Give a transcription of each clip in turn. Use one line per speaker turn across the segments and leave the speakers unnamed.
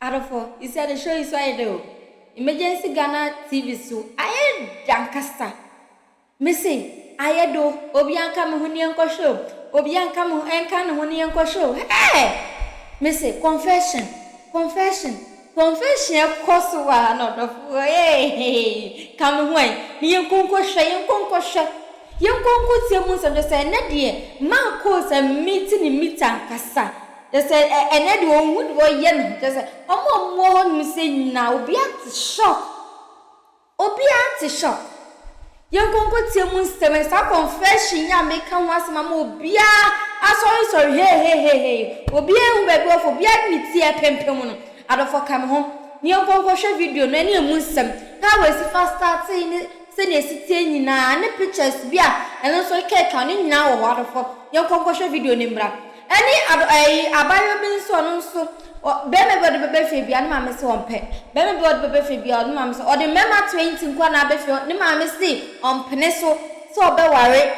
Adolfo, you said the show is why I do. Emergency Ghana TV so I dankasta. Missy, I do Obianca Mohunianko show. Obianca Mohanka Mohunianko show. Hey! Missy, confession. Confession, of course, not of hey, come away. Young Conco share. Young Conco Simmons and the say, Nadia, Marcos and meeting in Mitan Cassa. They said, and Edwin would go yen. They said, oh, more missing now, be at the shock. Young Conco Simmons, seven confession, ya make come once, Mamma, be sorry, hey. Obia go for Biak Mitia Pempemono. Adolfo come home. Young Conco share video, many a musem. How was the first start saying it? Send a city na and the pictures beer and also cake counting now water for Young Conco share video nimbra. Any abayo bin so Beme bod bebe febi and mamma so on pet. Beme bod bebe febi or mamma or the member 20 kwana before the mamma see on peneso so be worry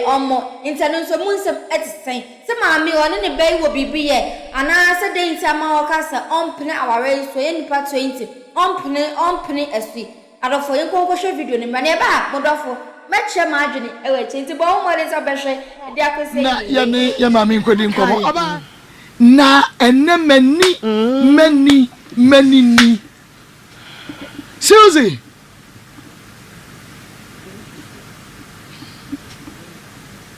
omo internet so munsem etisem se maami one ne bay wo bibiye ana se de ntama o kasa on pene aware so ye nipa 20 on pene asui Adolfo yen konko show video ni mane ba modofo meche ma adwene ewe chenti bo mo re so behwe de akose
na ye ne ye maami nkodi nkomo aba na enne mani ni Susie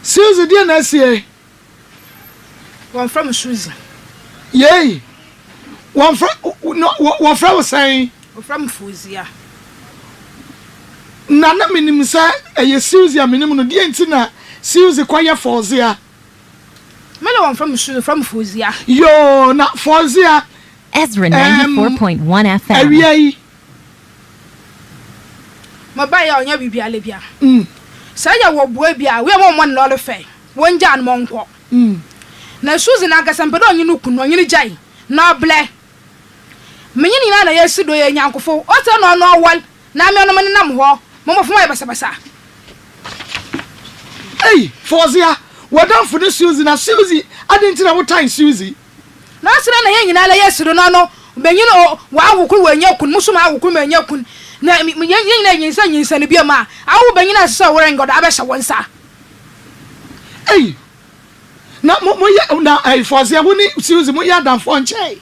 Susie, dear Nessie.
One from Susie.
Yea. One from was saying.
From Fuzia.
Nana minimum say a Susie, a minimum, dear Tina, Susie, quiet Fozia.
Melo one from Fuzia.
Yo, not Fozia.
Ezra 94.1 FM.
Yea.
My buyer on your baby, Olivia. Say ya wo boy bia we mo one lolo fe won jan mo nko na Susan aga sampedo onyi no kunu onyi jai na ble menyi na ya sido ya nyankofo o te no wal na me no nam ho mo fo ya basa
hey Fozia wadan for the Susan Susie adenti na what time Susie
na sira na ye nyina la ya sido no benyi no wa awukuru wa nya kun musuma awukuru ma nya kun na nyinsa ne bioma awu banyina so wore ngodo abesha wonsa
hey na mo ya na ai Fozia woni Susie mo ya dan fo nche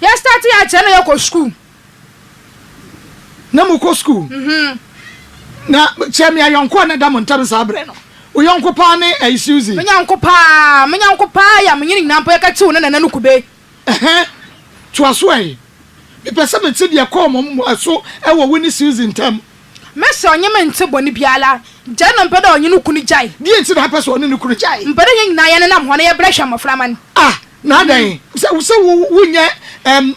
ya start ya che na ya ko school
na mo ko school na che me ayonko na da mo ntam sa abre no o yonko pa ne ai Susie
menyanko pa ya menyini nampo ya kati wona na nukube
to aso ai me pese me ti de ko mo aso e wo woni Susie ntam
mese onye me nte boni biala je no mpeda onye no kunu jai
die nti na pese onye no kunu jai
mpeda yen na ye nam ho na ye brehwa moframan
na dan se wunye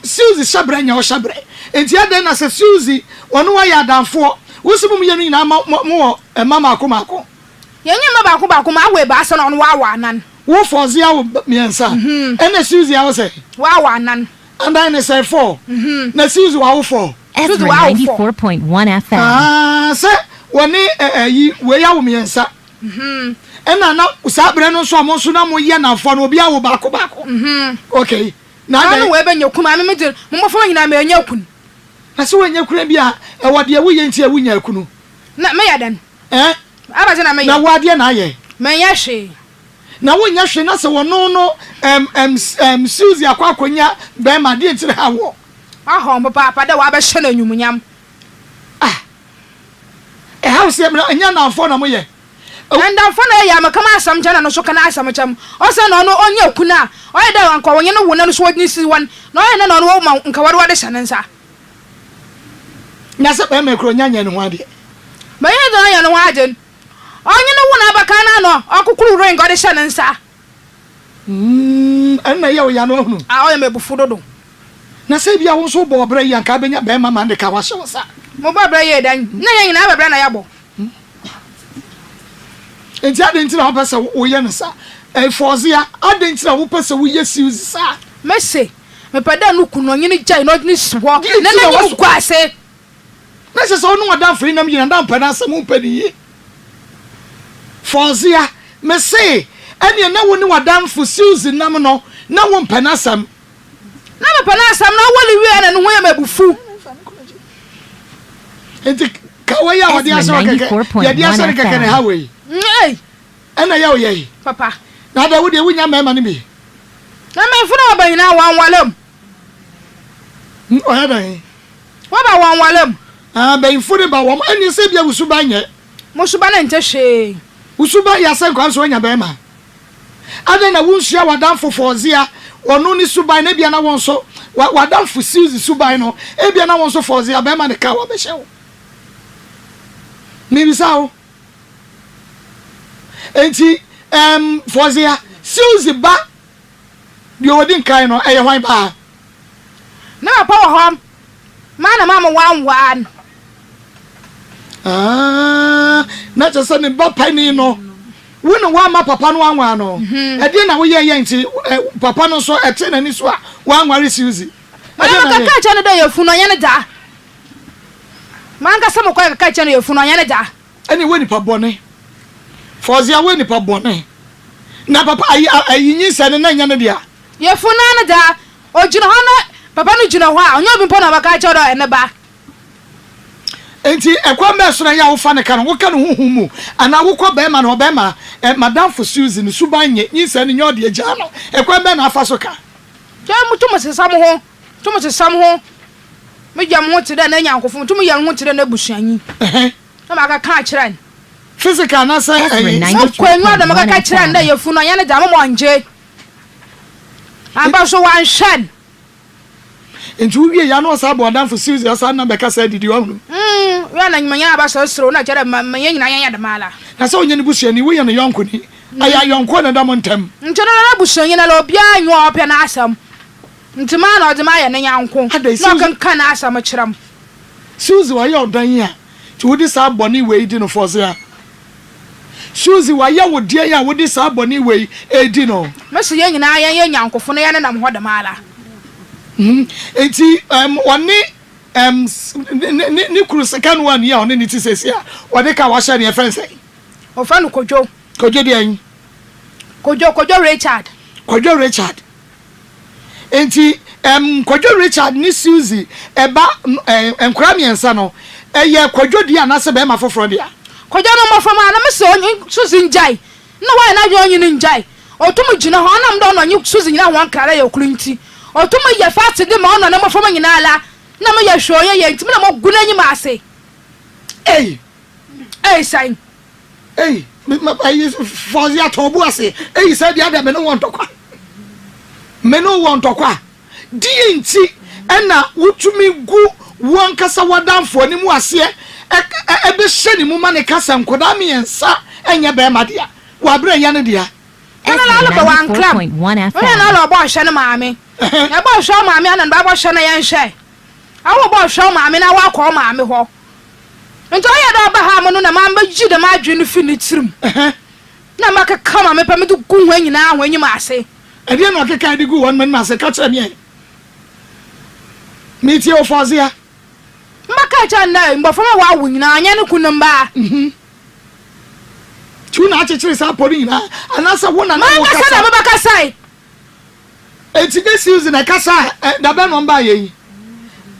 Susie shabre nya o shabre enti adan na se Susie ono wa ya danfo wosum ye no nyina mo mama akomako
yenye mama akomako ma awe ba so na ono wa anan
wo Fozia wo miensa ene Susie awo se
wa anan
and I say 4 na Susie wa wo 4
Ezra 94.1 FM.
Say woni yi we ya wo miensa ena na usabre no so amonso na mo ye na fo no obi awo bako okay na
na we benye kuma me me mo fo nyina me anya kun
na so wanya kuna bia e wode wo ye nti e wunya kunu
na me yadan abaje na me
na wade na ye
me ya hwe
na wonya hwe na se wono no Susie akwakonya be ma de ntire ha wo
ahom papa da wa be hwe na nyumunyam
house ye nya na afo na mo ye
and am fona ya me kama asam chana no so kana asam cham o se no onya kuna o ye da anko wonye no wona no so woni si wan na o ye no wo ma nka wade wade shanensa
nya se be me kro nya nya no wade
me ye da nya no wade onye no wona abaka na no okukuru ro ngode shanensa
anna ye o ya no hunu
o ye me bufu dodo
na se bia wo so bo obra ya nka benya be mama de ka wa hye wosa
mo ba bra ye dan na ye nyina ba bra na ya bo
enti adenti na wo pese wo ye no sa Fozia adenti na wo pese wo ye Susie sa
mese me pada no kunu onye ni jai no ni siwo na na wo kwase
na se so no wadan free nam yina dan pada asem mpani ye Fozia me se ene na wo ni wadan fu Susie nam no na wo mpana asem
na me pana asam na wo liwi mebufu
enti kawaya wodi aso keke ya di aso keke ne hawe ana ya oye
papa
na da wodi wunya mema ne bi
na me funa ba ina wanwalem
oya dan
wa ba wanwalem
ben fune ba wo ani se bia wusuba nye
musuba na nte hwe
wusuba ya se kwa so nya bema ada na wunsia wadanfo fozia onu ni suban na bia na wonso wadanfo siuzi suban no e bia na wonso fozia bema ne ka wa be hyew ni bisao enti fozia siuzi ba bi odin kai no eye hwan ba
na pa wo hom mana mama wan
na just ne ba pani no wona wa ma papa no anwa no e de na wo ye nti papa no so ete na ni so a wa anware siuzi
mama ka cha ne da yefu no nya ne da manga samo kwa ka cha ne yefu no nya ne da
ani we ni pa bone fozia we ni pa bone na papa ayi nyi se ne na nya ne dia
yefu na ne da o jina ho na papa no jina ho a onye obi mpo na ba ka cha do ene ba
enti ekwa mesoro ya wo fa ne ka no wo ka no huhu mu ana wo kwa be ma no be ma madam for Susan ni subanye nyi se ne nyode agya no ekwa be na afa so ka
ja mutum sesam ho tum sesam ho me jam ho tire na nyankofo tum ya ho tire na busuanyi na maka ka kire
physical na say
kwenwa da maka ka kire na yefu no ya ne da mo anje aba so wan shed
enti wie ya no sa bo dan for Susan asa na be ka say didi wo
ya na nyanya aba so sro na kire manya nyina ya da mala
na say onye ni busuani wo ye no yonko ni aya yonko na da mo ntem
nti na busuanyi na lo bia anyo opia na asam nti ma na odema ya na nyanko no kan kan asam kiram
Suzy wa ya odan ya ti wodi sa boni we di no force ya Suzy wa ya wodi ya wodi sa boni we edi no
mesi ye nyina ya nyankofo no ya na nam ho da mala
enti woni ni kuru second one ya oni ni ti sesia wodi ka wa sha ne fence
o fa no kojo
di an
kojo Richard
enti kojo Richard ni Suzy eba enkura miensa no eye kojo di anase be ma foforo dia
kojo no mo fama na mesi onyi Suzy njai no wa na je onyi ni njai otum gina ho anam do no onyi Suzy nyina ho ankara ya okulunti otum ye fast de ma ono na mo fama nyina ala na mo ye hwoye ye ntimi na mo guna nyi ma ase sai
ayi fozia tobu ase say dia de me no won tokwa di enti ena wutumi gu won kasa wadanfo ni mu ase ebe hye ni mu ma ne kasa nkoda miensa enye be ma dia wa bere ya ne dia
ena la ba wan clam ena la ba hye ne maame e ba hye maame ana ba hye na ye nhye awo ba hye maame na wa ko maame ho nto ya da ba ha mo no na ma ba ji de ma adwene fi ni tirim na maka kama me pa me du gu ho nyina ho anyi ma ase
ade no keka de gu won man ma se ka kire me me ti o fazia
maka cha na mbofo ma wa wu nyina anya ne kunum ba
tu na chechire sa pori nyina anasa wona na
wo kasa na ba kasai
eti de Suzy na kasa da ba no ba ye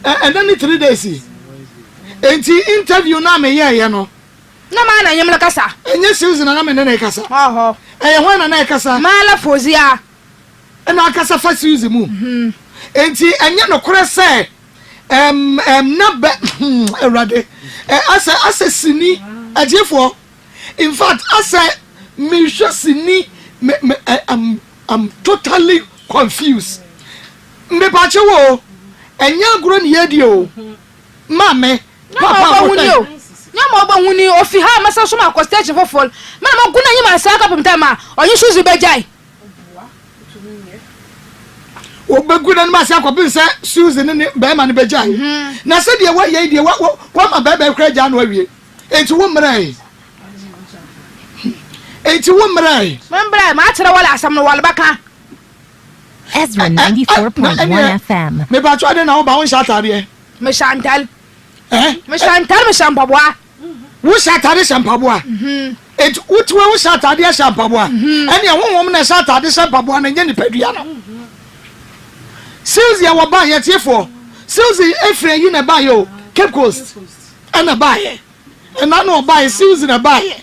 and then 3 days enti interview na me ye no
na ma na nyem kasa
enye Suzy na me na kasa
oho
hwana na kasa
mala fozia
na kasa fa Suzy mu enti enye no kore se na be erade asa sini ajefo in fact asa me hwe sini I'm totally confused me pa che wo enye agro ne yedi o mame papa
wunio nyama oba wuni ofi ha masa so ma stage fofol me na maguna nyima asa ka pemta ma onye Suzy bejai
obeguna ni masa ko bin se Suzy ne be ma ne bejai na se de wa ye de wa ma be kra ja no awie enti wo mrai
membra ma tira wala asam no wala baka
Ezra 94.1 FM
me ba twa de na wo ba won shatare
me Chantal
me
shampaboa
wo shatare shampaboa enti utwe wo shatare shampaboa ene wonwom na shatare shampaboa na nya ni padua no Suzy ya waba ye tiefo Susie Efre you na buy yo Cape Coast and a buy and I know buy Susie na buy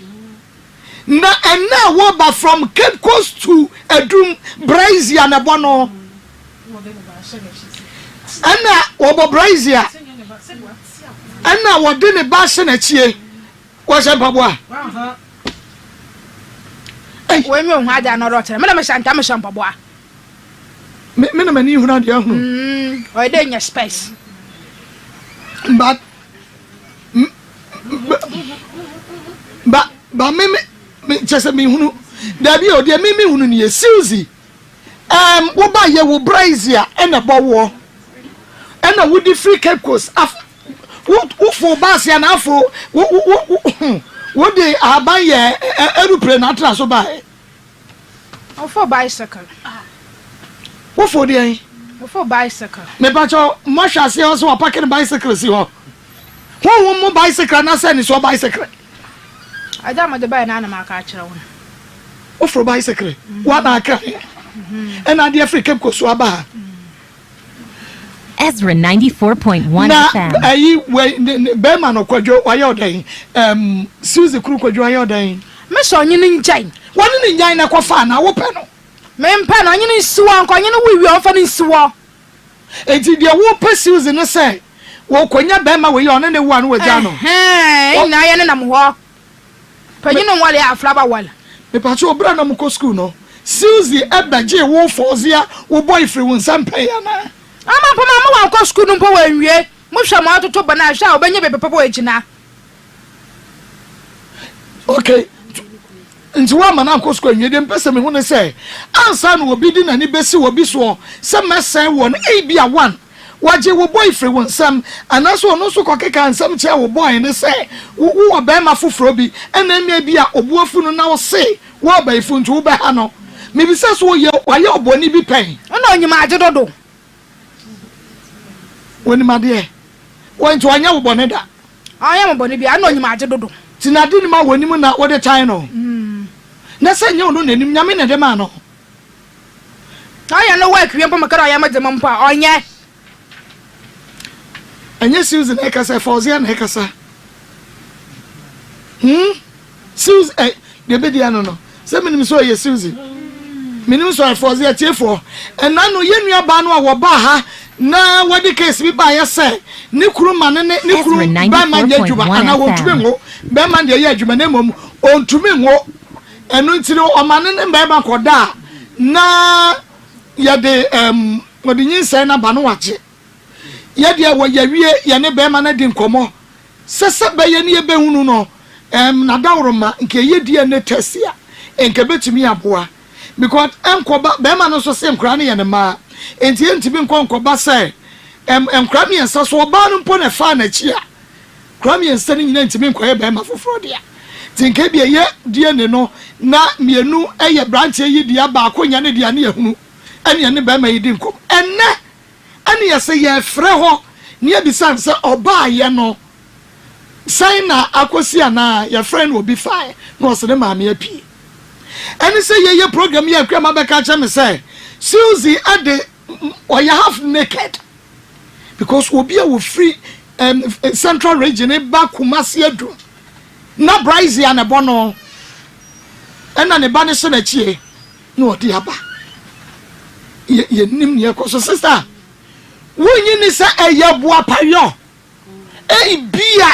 na and now what from Cape Coast to Edum Brazia na bono and now what Brazia and now what didn't bash na chie was a babwa
when you had another time me shanta me shampabwa
me na mani hu na de hu
why dey your space
but me just me hunu da bi o de me hunu ne Susie wo ba ye wo Brazia e na bowo e na wo di free Cape Coast wo for bus ya na afro wo de aban ye aeroplane atra so ba
o for bicycle
wo for de
o for bicycle
me ba cho mo hwa se o so parking bicycle si ho wo mo bicycle na se ni so bicycle
ada ma de ba na ma ka kire won
o for bicycle wa na ka and I the Cape Coast so aba
Ezra 94.1 FM.
Na we be man okwadwo waye odan Susie kru kwadwo waye odan
me so nyini njan
woni ni nyan na kofa na wo pe no
me mpa no nyini nsiwo nko nyini wiwi onfa ni nsiwo
enti de wo pe Susie no say wo konya be ma we ye ona ne wo anu waja no
na ye ne nam ho panyino wale aflaba wala
me pa cho obra na mu ko school no Susie ebaje wo fozia wo boyfriend won sampe ya na
ama pama ma wa ko school no po wanwie mo hwa ma atoto bana hwa obenye bebe papa agina
okay nti wa mana ko school anwie de mpese me hu ne say ansa no obi di na ni besi wo bi so se mesen won bia 1 waje wo boyfriend won sam anaso no so kokeka ansam che wo boy ne say wo be ma foforo bi ena mia bia obuafu no na wo say wo ba ifu nti wo be ha no me bi se so ye waye oboni bi pen
ona onyima age dodo
woni made won to anya wo bone da
anya mo bone bi ana onyima age dodo
tinade ni ma woni mu na wo de time no na se nya no nanim nyame ne de ma no
anya no work wi mpa makara aya magema mpa onye
anya Susie na ekasa Fozia na ekasa Susie de be dia no se minim so ye Susie minim so Fozia tiefo ena no ye nua ba no a wo ba ha na wadi case bi ba ya say ne kuruma ne kuru ba ma nya djuma ana wo tumi ngo be ma de ya djuma na mom on tumi ngo enu ntire o ma ne be ba koda na ya de wadi nyinsa na ba no wache ya de wo ya wie ya ne be ma na di nkomo sese be ye ne ye be hunu no na dawroma nke ye die ne tesia nke betumi aboa because enkoba be ma no so se nkra ne ye ne ma enti entibi nkonkoba say enkra mi ensa so oba no mpo na fa na chi a kra mi ensa ni nyina entibi nkoye be ma foforo dia tinke bia ye die ne no na mienu eye branch yi dia ba akonya ne dia ne yehunu ene ne be ma yi di nkom enne ene ye say ye frɛ ho ne abisan say oba ye no sai na akosi ana ye frɛ no obi fa no so ne ma me api ene say ye program ye akwa ma be ka cha me say Susie ade or you half naked because obi a free central region e ba Kumasi edu na Brazia na bono ena ne ba ne so na chie na odi aba ye nim ne ko so sister wonyi ni sa eye boa payo e bia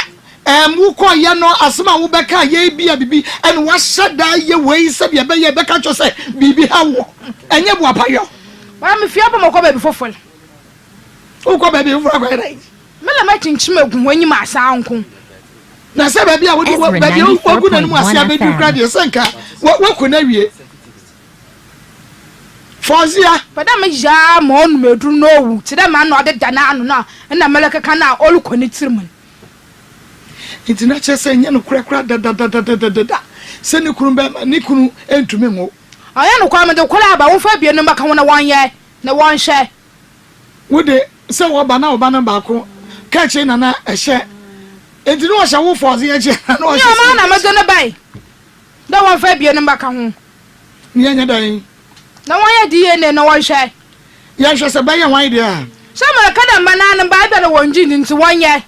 wo ko ye no asema wo beka ye bia bibi en wa shada ye we se bia be ye beka cho se bibi ha wo enye boa payo
wa me fia ba mako ba bi fofol
o ko ba bi fofol ko dai
me la ma chinchim egun wanyi ma asa anko
na se ba bia wo ba bi o gu na mu asia be du kra de senka wo ko na wie Fozia
pada me ja ma onu medru no wu ti da ma no de dana anu na na meleke kana oluko ni tirmun
intina chese nya no kura da se ni kuru ba ni kuru entumi ngo
aya no kwa me de kula ba wo fa bie no maka wona wanye na won hye
wo de se wo ba na ba ko ka che na na ehye entinu wo hye wo Fozia che na wo hye
ya ma na me de ne bai da won fa bie no maka ho
ni anya dan
na wanye di ye ne na won hye
ya hye se ba ya wan de a
se ma ka da ma na ba wonji nti wonye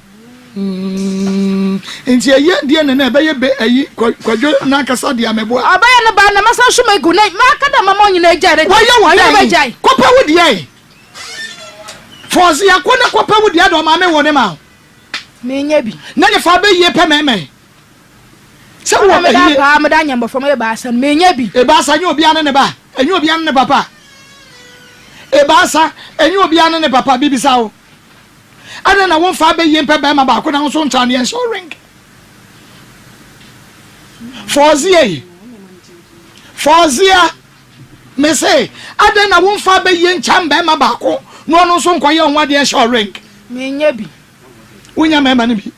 nti ye de na be ye be ayi kwadwo na kasa de amebo
abaya no ba na masa hwema gu na maka da mama onyi na jare
why kopa wo de ai force ya ko na kopa wo de ado ma me wo ne ma
menya bi
na ne fa be ye pe meme se wo be ye
ba me da nyambo from e ba asan menya bi
e ba asa nye obi ane ne ba enye obi ane ne papa e ba asa enye obi ane ne papa bibisa wo ada na won fa be ye pe ba ma ba ko na so ncha ne so ring Fozia me say ada na won fa be ye ncha ba ma ba ko no so nkoye onwa de so ring
menya bi
wonya mema ne bi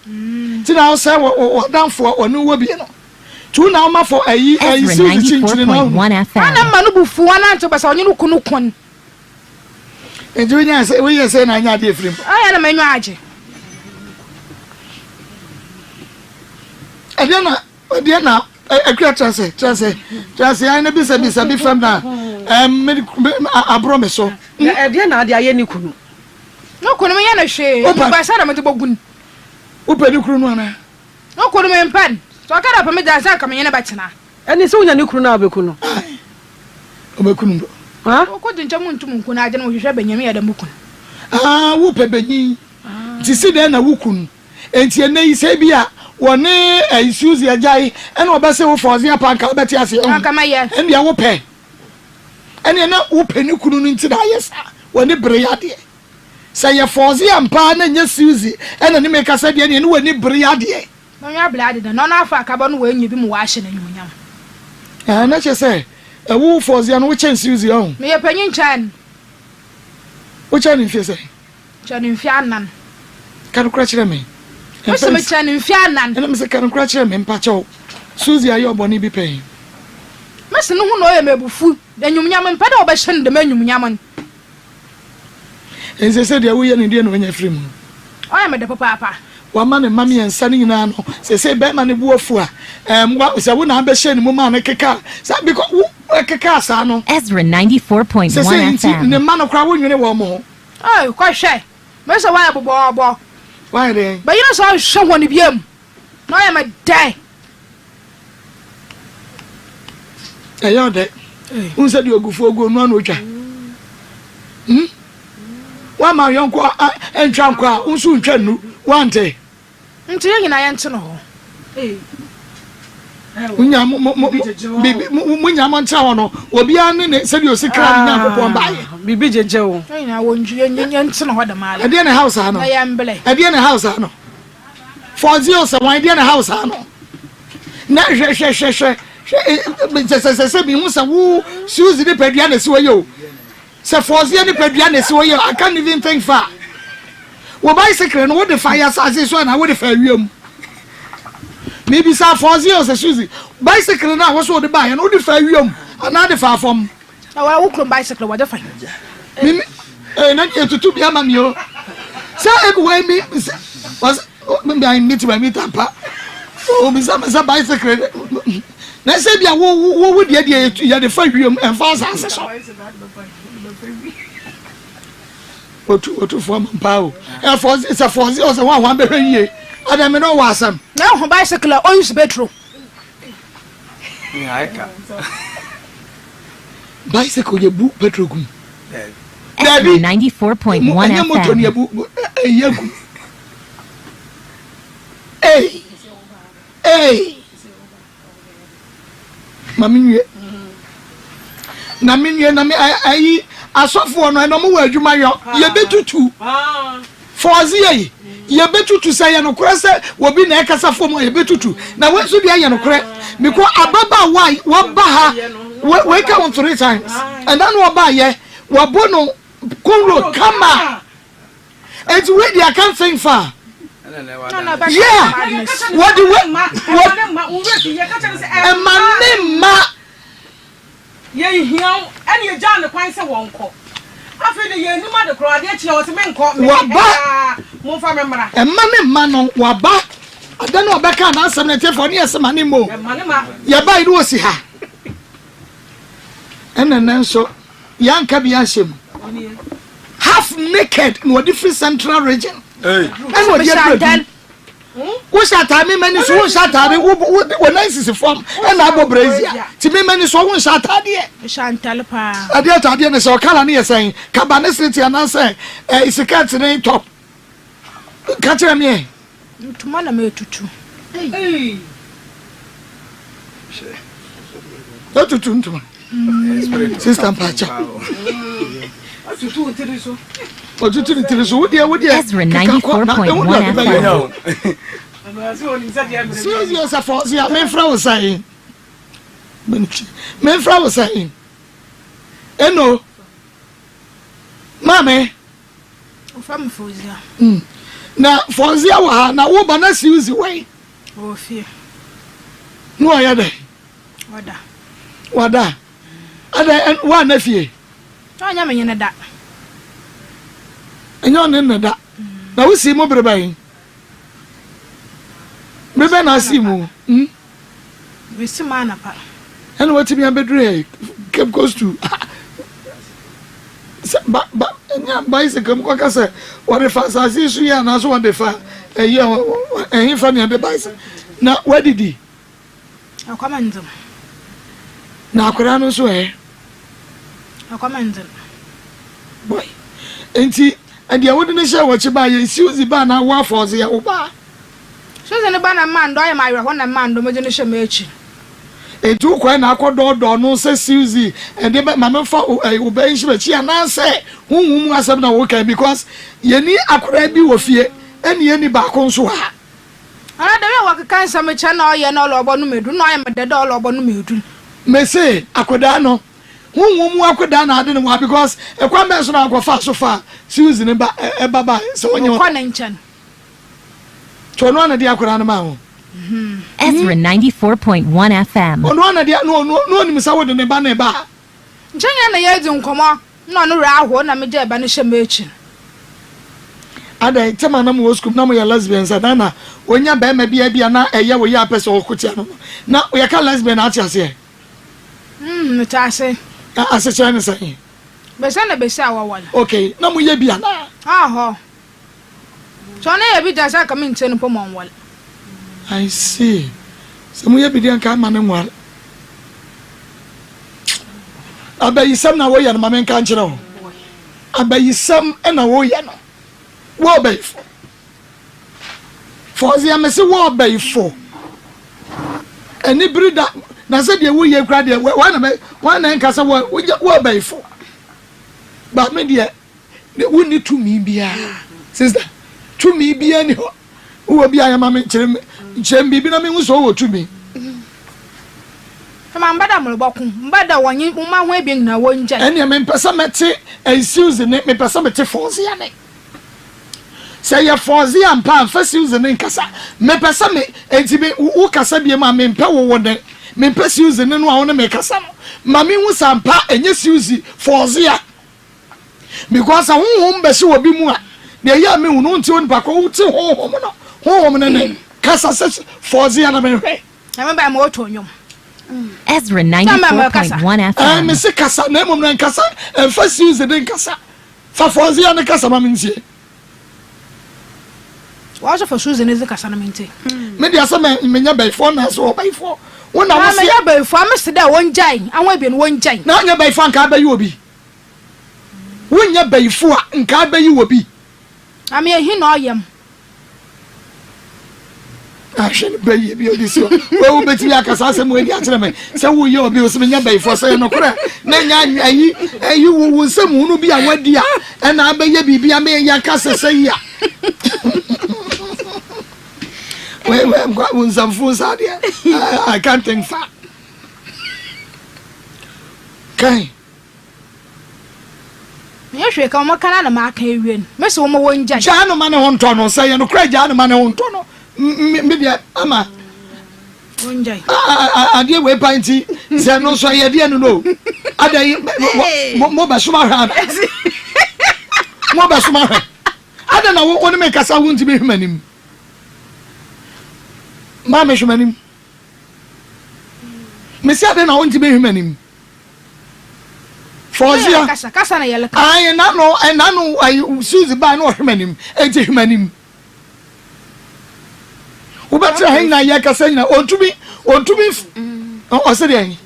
ti na wo say wo danfo onu wo bi no tu na ma for ayi
Ezra 94.1 FM.
Ana ma no bufu ana nto basa onye no kunu kon
enjo nya say we ye say na nya de efrim
aya na manyu age
Ede na akwa trase ai na bisa bi fam na abro me so
ede na ade aye ni kunu
no kunu me ya na hwe ba sa na me de bogun
upe ni kunu no ana
no kunu me mpan so akara pa me da sa ka me na ba chena
eni se unya ni kunu na obekunu
obekunu
ha
ko dincha muntu mun kunu age na wo hwehwe benyame ya da mukunu
wo pe benyi ti si de na wukunu enti ene yi se bia woni Suzy ajai ene obese wo Fozia panka obeti ase
kama ye
ene ya wo pe ene na wo pe ni kunu nti da yesa woni bre ya de se ye Fozia mpa na nya Suzy ene ne meka se de ne woni bre ya de
no ya blade de no na afa ka ba no we nyi bi mu wa hye na nyunyam
na che se wo Fozia no wo chen Suzy on
me ye panyin chan
wo chen mfie se
chan mfie anan
kan kura kire me
What's my channel? Fianan.
And I'm saying, can crash him in Pacho. Suzy, are your bonny be paying?
Master, no one know fu. Then you yaman pedal by send the menu yaman.
And they said, we are Indian when you're free.
I am at the papa.
One man and mammy and sonny now. They say, Batman and Warfua. What was I wouldn't have seen woman a kaka. Because a kaka, son.
Ezra 94.1 FM.
The man of crowd, you know, one more.
Oh, quite shy. Mr. Wild.
Why then?
But you know, so someone of you. No, I am a die.
I know that. Who said you go for go no no? One my young and Tramqua, who soon can one day.
Until you I answer no.
When you're Montano, will be on it, said you're sick now by BBJ Joe.
I won't you answer what the man.
I did a house, I know.
I am blessed.
I did a house, I know. 40 years, I did a house, I know. Now, said, me once a woo, Suzy the Pediana, so you. Sir Fozia the Pediana, so you. I can't even think far. Well, bicycle and what the fires as this one, I would have failed you. Maybe sa 4 years as Suzy. Bicycle now was what to buy and only fair young. Another far from.
Oh, I walk on bicycle, what the fine.
Not yet to be a man, you. So, anyway, me was I meet my meet up. Oh, Miss a bicycle. Let's say, what would you have the fair young and fast answer? What to form power? It's a 4 years and 1 year. I don't know what's some.
Now, bicycle on his bedroom.
Bicycle, your book, Petrogum.
Ezra 94.1 FM.
Hey, Mammy, Nami, I saw for no more. You my you bet you 4 ye betu to say no krese wo bi na ekasa fom ye betu tu na we so dia ye no kre because ababa why wo ba ha we count 3 times and then wo ba ye wo bono konro kama and we dia can't think far yeah what do we ma
ye hian and ye jan the kwan se wonko afi de ye numa de kro ade chi o se me nko mo fa memra
e ma no wa ba ada no obeka na asem na tefo ne yesema ne mo ye ba iru osi ha enen nso yanka bi ahyem ha half naked no different central region
Hey.
and what you wo shata me mani so wo shata me wo nice is form and abo brazia ti me mani so wo shata de
Chantal pa.
ade atade ne so kala ne yesen kabane street ya say isikat ne top ka tell me
Tuma na me tutu.
Hey.
tutu ntuma sister Pacha
Atutu ntiri so.
otutu ntiri so wo de
Ezra 94.1 FM.
Amaso oni sadi ya.
serious for see me fra wo say me fra wo say eno mame
Ofam fozia.
na fonzia wa ha na wo ba na si uzi we
Ofie.
no ya de wada ada wa na fie
Onya me nyene da.
enyo ne na da na wo si mo breban brebe na si mu
We si mana pa.
and what me abedre keep goes to ba nya bicycle ko ka say what if I see su ya na so what if eh fa me be bicycle na where did he
Akwama nzem.
na akura no so
Akwama nzem.
boy enti and ya wodi ne share wachi ba ye siuzi ba na wa force ya uba
So ze ne ba na man do ya ma we ho na man do meje ne hye ma echi.
etu kwa na akodo no se siuzi and dey ma me fa uba nshi ba chi ana say hunhum asem na wo kan because ye ni akura bi wo fie eni ye ni ba ko nso ha
Ana de we wa kan sam cha na oye na olobo no medu na oye me de olobo no medu.
me say akoda no hunhum akoda na ade no wa because e kwa me so na akofa so fa siuzi ne ba e baba so onye
Ko na nchan.
to no na dia akoda no ma ho
Ezra 94.1 FM.
ono na dia no ni misa wo de ne ba na ba
Nchenya na ye di nkomo na no ra ahwo na meje ba ne hye ma echi.
ada tema na mo school na mo ya lesbian sa na onya ba ma bia na eye wo ya pese okotia no na o ya ka lesbian ati ase
Mutase.
ase chane say
Be se na be se awawala.
okay na mo ya bia na
Aho. So na ye bi da sa ka me ntene po mon wala.
I see so mo ya bi dia ka ma ne nwal abayisam na wo ya no ma men kan kire ho abayisam na wo ya no wo bayfo for the amese wo bayfo eni brida na se de wo ye kra de wa na nka se wo bayfo ba me de wo ni to me bia sister to me bia ni ho wo bia ya ma me kire bibi na me hu so wo to me
Ma mbada mo boku mbada wonyi uma ho ebi na wonja.
eni me pesa mete excuse ne me pesa mete force ya ne say ya force ya mpa fa excuse ne nkasa me pesa me enti be wo kasa bia ma me mpa wo ne me pesa excuse ne no a wo ne me kasa no ma me hu sampa enye excuse force ya because ahonhom be se obi mu a de ya me hu no nti on pa ko wo ti honhom ne kasa se force ya na me hwe
Na me ba mo to nyom.
Ezra 94.1 FM.
me se kasa na mom na kasa fa excuse ne kasa fa force ya ne kasa ma me ntie
Wa so for shoes ne ze kasa na mente.
me dia se me nya bayfo na so bayfo wona
Na
wo
me
se
ya be fu am se da wonjai anwa ebi no wonjai.
na nya bayfo anka bayi obi wonya bayfo a nka bayi obi
Am ye hi na oyem.
ahwe bayi bi odi so wo beti akasa se mo edi akere me se wo ye obi o se nya bayfo se no kora na nya ayi wo nsem hunu bi a wadi a na abaye bibia me ya kasa se ya we unsamfu sa de I can't think fa kai
Me hwe ka mo kana na ma ka ewie. Me se wo mo wonjai.
jano mane ho nto no se ye no kra jano mane ho nto no me dia ama
Wonjai.
ade we panti se no so ye de no adai mo ba suma ha mo ba suma ha ada na wo ne me kasa wo ntime hmanim ma me hmanim me se ada na wo ntime hmanim Fozia.
Kasa na yele ka.
I nano I Susie ba no hwemanim. Enti hwemanim. Wo betra hen na ye kasa nyina ontumi o se de an.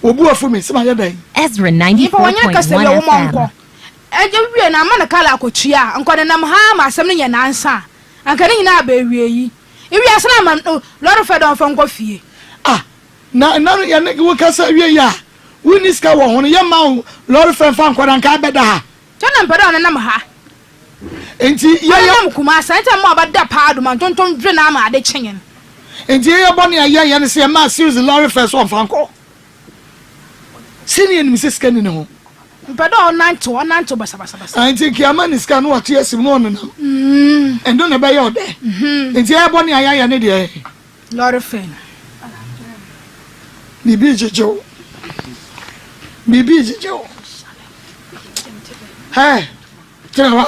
Obu afu me se ma ye dan.
Ezra 94.1 FM.
Eje wie na ma na kala akotua nkode nam ha ma asem ne nya nansa. Anka ne nyina ba wie yi. Ewi asena ma lord of don fa nkɔ fie.
Na ya ne wo kasa wie ya. Woni ska wo hono ye ma lord fa nkɔda nka bɛda ha.
Tana mpɛda on nam ha.
Enti ye
nam kuma santa ma ba da paado man tonton dwe na ma ade kyenyen.
Enti ye bɔne ya ne se ma series lord fa so fa nkɔ. Sini enim se ska ni ne ho.
Mpɛda on nanto basa.
Enti kiama ni ska no wate asim no on nam. Endo ne ba ye ode. Enti ye bɔne ya ne de.
Lord fa.
Bibi jejo. Hey, tell wa.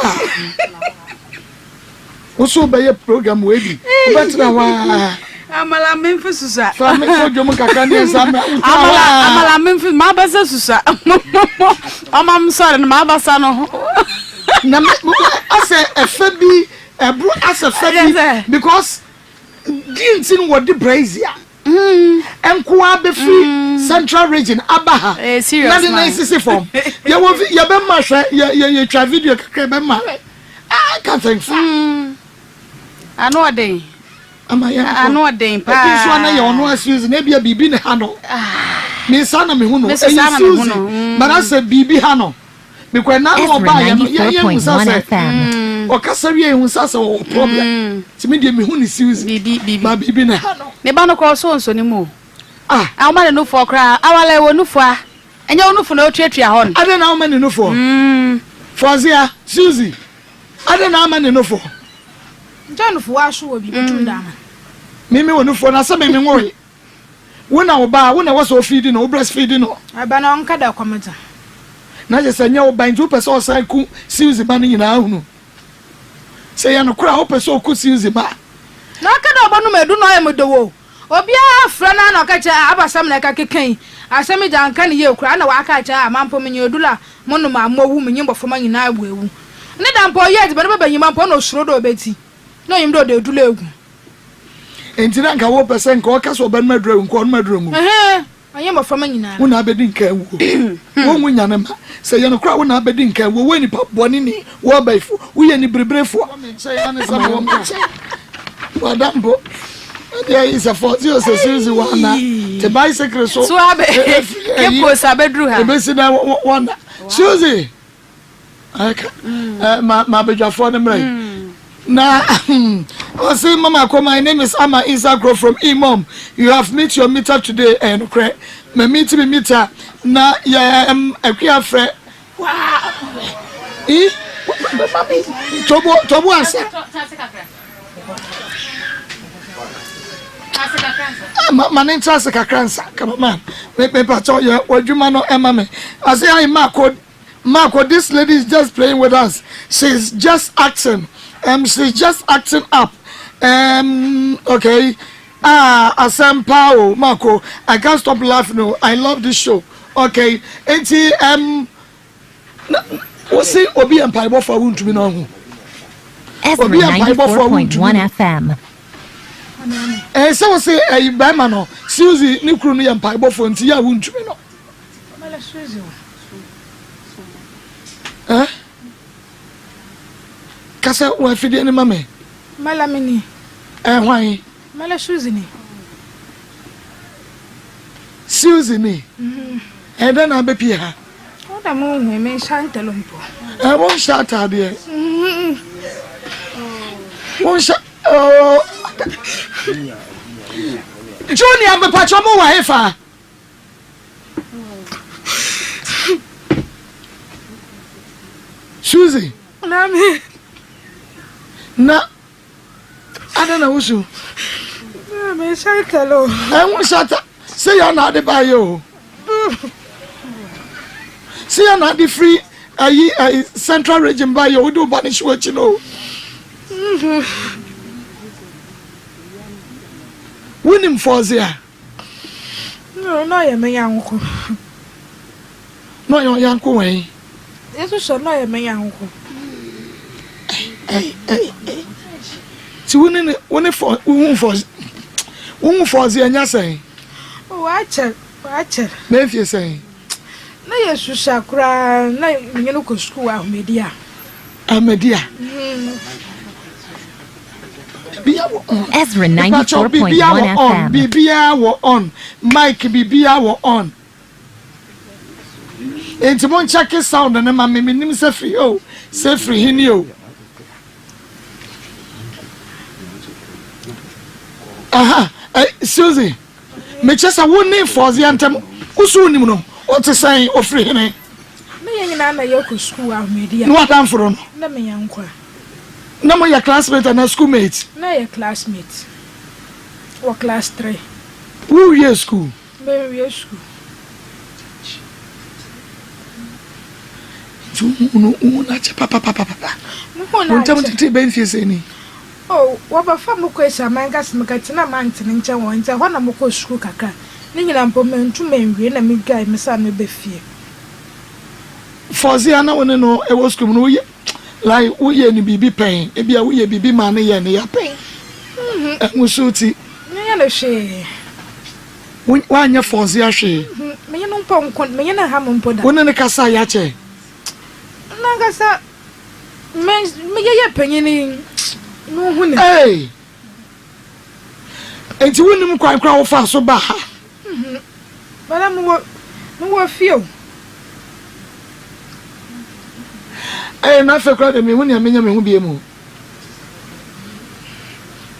Oso be program we bi. Obetra wa.
Amala memfi susa.
So me ko jomo kaka ne sama.
Amala memfi ma basa susa. Amam sorry ma basa no.
Na ase efabi ebru ase fabi because dintin wo de brazia. Enkoa be free central region abaha.
Serious.
Na the nice form. Ya wo ya be ma hwe ya twa video kakra be ma. I can't think.
Ano odin.
Ama ya.
Ano odin pa.
This one na ya ono asuse na bia bibi ne ha no. Me sa na me hu no. But I said bibi ha no. Because now oba ya hu sa say. O kasa wie hu sa say o problem. Ti me de me hu ni suse.
Bibi.
Ma bibi ne ha no.
Ne ba no ko so ni mo. Awma no for kra. Awale wo no fo a. Enye wo no fo na o tuatua ho no.
Ade na awma ne no fo. Fozia, Susie. Ade na awma ne no fo.
John fo wa so obi betu da ma.
Mimi wo no fo na se me nwoye. Wo na wo ba, wo na wo so feeding no, breastfeeding no.
Aba na onka da kometa.
Na je se nya wo ban tu pese o sai ku Susie ba ni nyina hu no. Se ya no kura wo pese o ku Susie ba.
Na aka da oba no medu no ya medowo. Obi afra na na ka cha abasam na ka keken. Asemi janka ne ye kura na wa aka cha amampo menye odula mono ma mowu menye mbofoma nyina agbewu. Ne da mpo ye be no be nyima mpo no suro do obeti. No yim do de odula egu.
Enti na nka wo pese nka o kaso oba madura nko on madura mu.
Anye mbofoma nyina.
Wo na abedi nka wu. Wo nwu nyane ma. Se ye no kura wo na abedi nka wu. Wo ni pa boni ni wo baifu. Wo ye ni brebrefo. Se ya ne sama wo mche. Wadambo. There is a 40 series one the bicycle so
abe ke post abedru ha
be see na one Susie ma bedwafo ne mre na o say mama come my name is Ama Isagro from Imom. You have met your meter today and me meet me meter na ya akwa frɛ wow tobo ansa man interest kakransa come on me pato ya wadwuma no ema me I say hi Marco this lady is just playing with us. She's just acting up okay Asampao Marco I can't stop laughing. No, I love this show. Okay enti what's it obi empire bo for won't be no ho
Ezra 94.1 FM.
So we say Bama no Susie ni kru no ye mpai bofo nti ya wuntumi no
Mala Susie
kasa wa fidi ni mame
Mala mini
hwan
Mala Susie ni
Susie ni then na be pie ha
o da mo hu me shantelo mpo
won shata de won sha Junior be pacho mo wa hefa Susie na adana wusu
me shantelo
won shata say you na de ba yo say you na the free central region ba yo do banish what you know Winim Fozia.
No, ya me yanko.
No your yanko way.
Yes, so no me yanko.
So when for the anya say.
Oh, watch it.
Maybe you say.
Na yesu shakra na me no ko school a media.
Media.
Ezra 94.1 FM.
Bibia were on. Mike Bibia were on. And to one check his sound and my name is free. Oh, say free he knew. Aha, Susie. Me just a one name for the anthem. Usunimno. What to say of free him?
Me na yoko school a media.
What I'm from?
Na me yanko.
No your classmate and a schoolmate.
Na your classmate. Or class 3.
Who year school?
Very school.
Papa. No tell me to take benefits any.
Oh, what a family question, my gas, Macatina mountain in Chawan, one of my school caca. Ningin and 2 men, and me guy, my son will be fear.
For the Anna, when I know I was coming, like we any be paying, maybe a we be money and ya pay. And we shoot it.
Never share.
When you're for the ashe,
me no pong, me and a hamon put
one in the casa yache.
Nagasa, me a penny. No,
hey, and you wouldn't quite crowd fast so bad.
But I'm no feel.
I am not for crowd me when you're meaning be a move.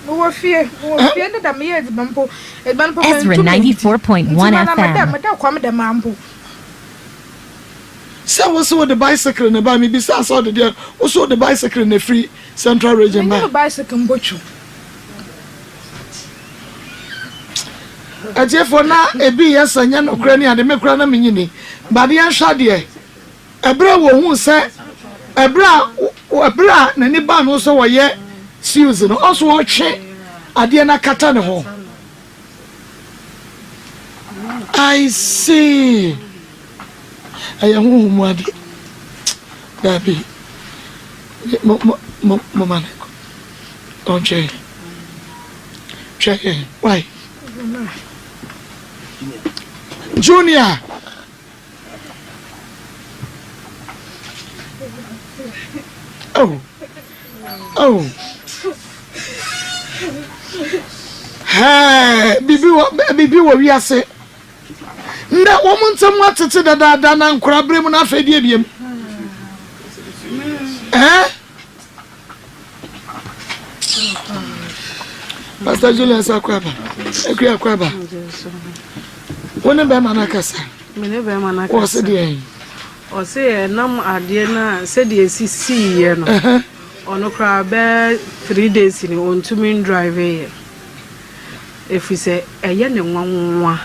No fear that I may as bumpo, a bumpo.
Ezra 94.1 FM.
Madame, come the mambo.
So also the bicycle in the by me besides all the dear, also the bicycle in the free central region.
My bicycle butcher.
A jeff for now, a be yes, and yan Ukrainian, the Macrana mini, but the answer a bra who said a bra, and any ban also a year, Susan, also a check at the Anna Katana home. I see. I am woman. Baby, Mama, don't check. Check it. Why? Junior. Oh. Hey, Bibi, what we are saying. That woman somewhat to say that Dana Crabrim na fedium. Pastor Julius Aquaba. Aquaba. When a Bemanacasa. Menebemanaka was a day.
Or say, Nam Adiana said, yes, see, on a crab 3 days in on 2 men drive. If we say a young one.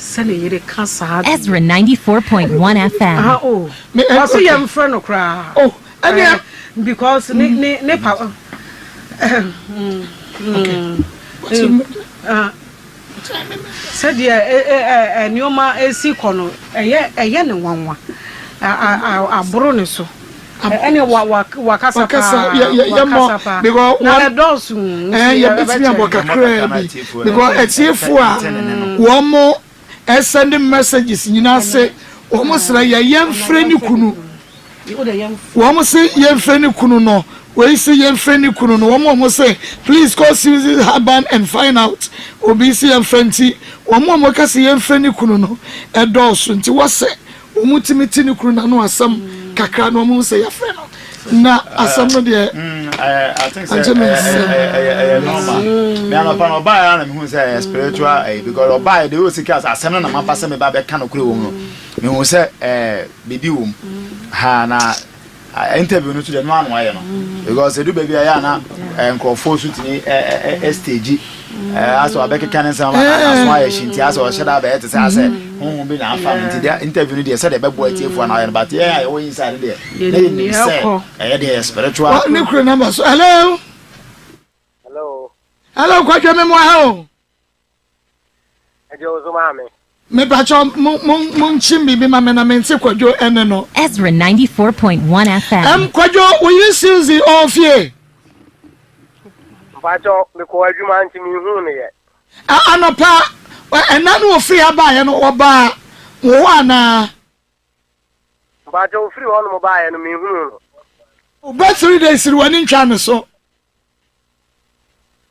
Ezra 94.1 FM.
Oh, I see I'm friend of cry.
Oh, and
because Nepal. Said, yeah, and your ma a sea corner, a yen one. A broneso. Any wakasa, because one a dozen, and you bet me about a crab because it's here for 1 more. Sending messages, you know, say, almost like a young friend you couldn't. Almost say, young friend you couldn't know. Where you say, young friend you couldn't know. One more say, please call Susie Haban and find out. Or be see young friend. One more can see young friend you couldn't know. A dawson to what say, Umutimiti you couldn't know some Kakano say a friend. Na asomno
I think so. Me an opa no buy am hu say spiritual because buy the o sika asem na ma pase me ba be ka no kure wo mu me hu say bibi wo mu ha na interview no to the man why no because edu baby aya na enkrofo sutini stage aso abeke kanen sama aso aye shinti aso sheda be te say hu bi na afa nti dia interview no dia say de be bo atiefo na aye but yeah we inside there na say the spiritual
what new number so hello
hello
kwa me mo ha o
ejo zo ma me
me bacho mon chimbi bi ma me na mente kwadwo ene no
Ezra 94.1 FM.
Kwadwo we you Susie ofie
bacho me ko adwuma nti mi hu ne ye
anopa enanu ofiri aba ye no oba wo ana
bacho ofiri ho no ba ye no mi hu no
oba 3 days ri wani ntwa ne so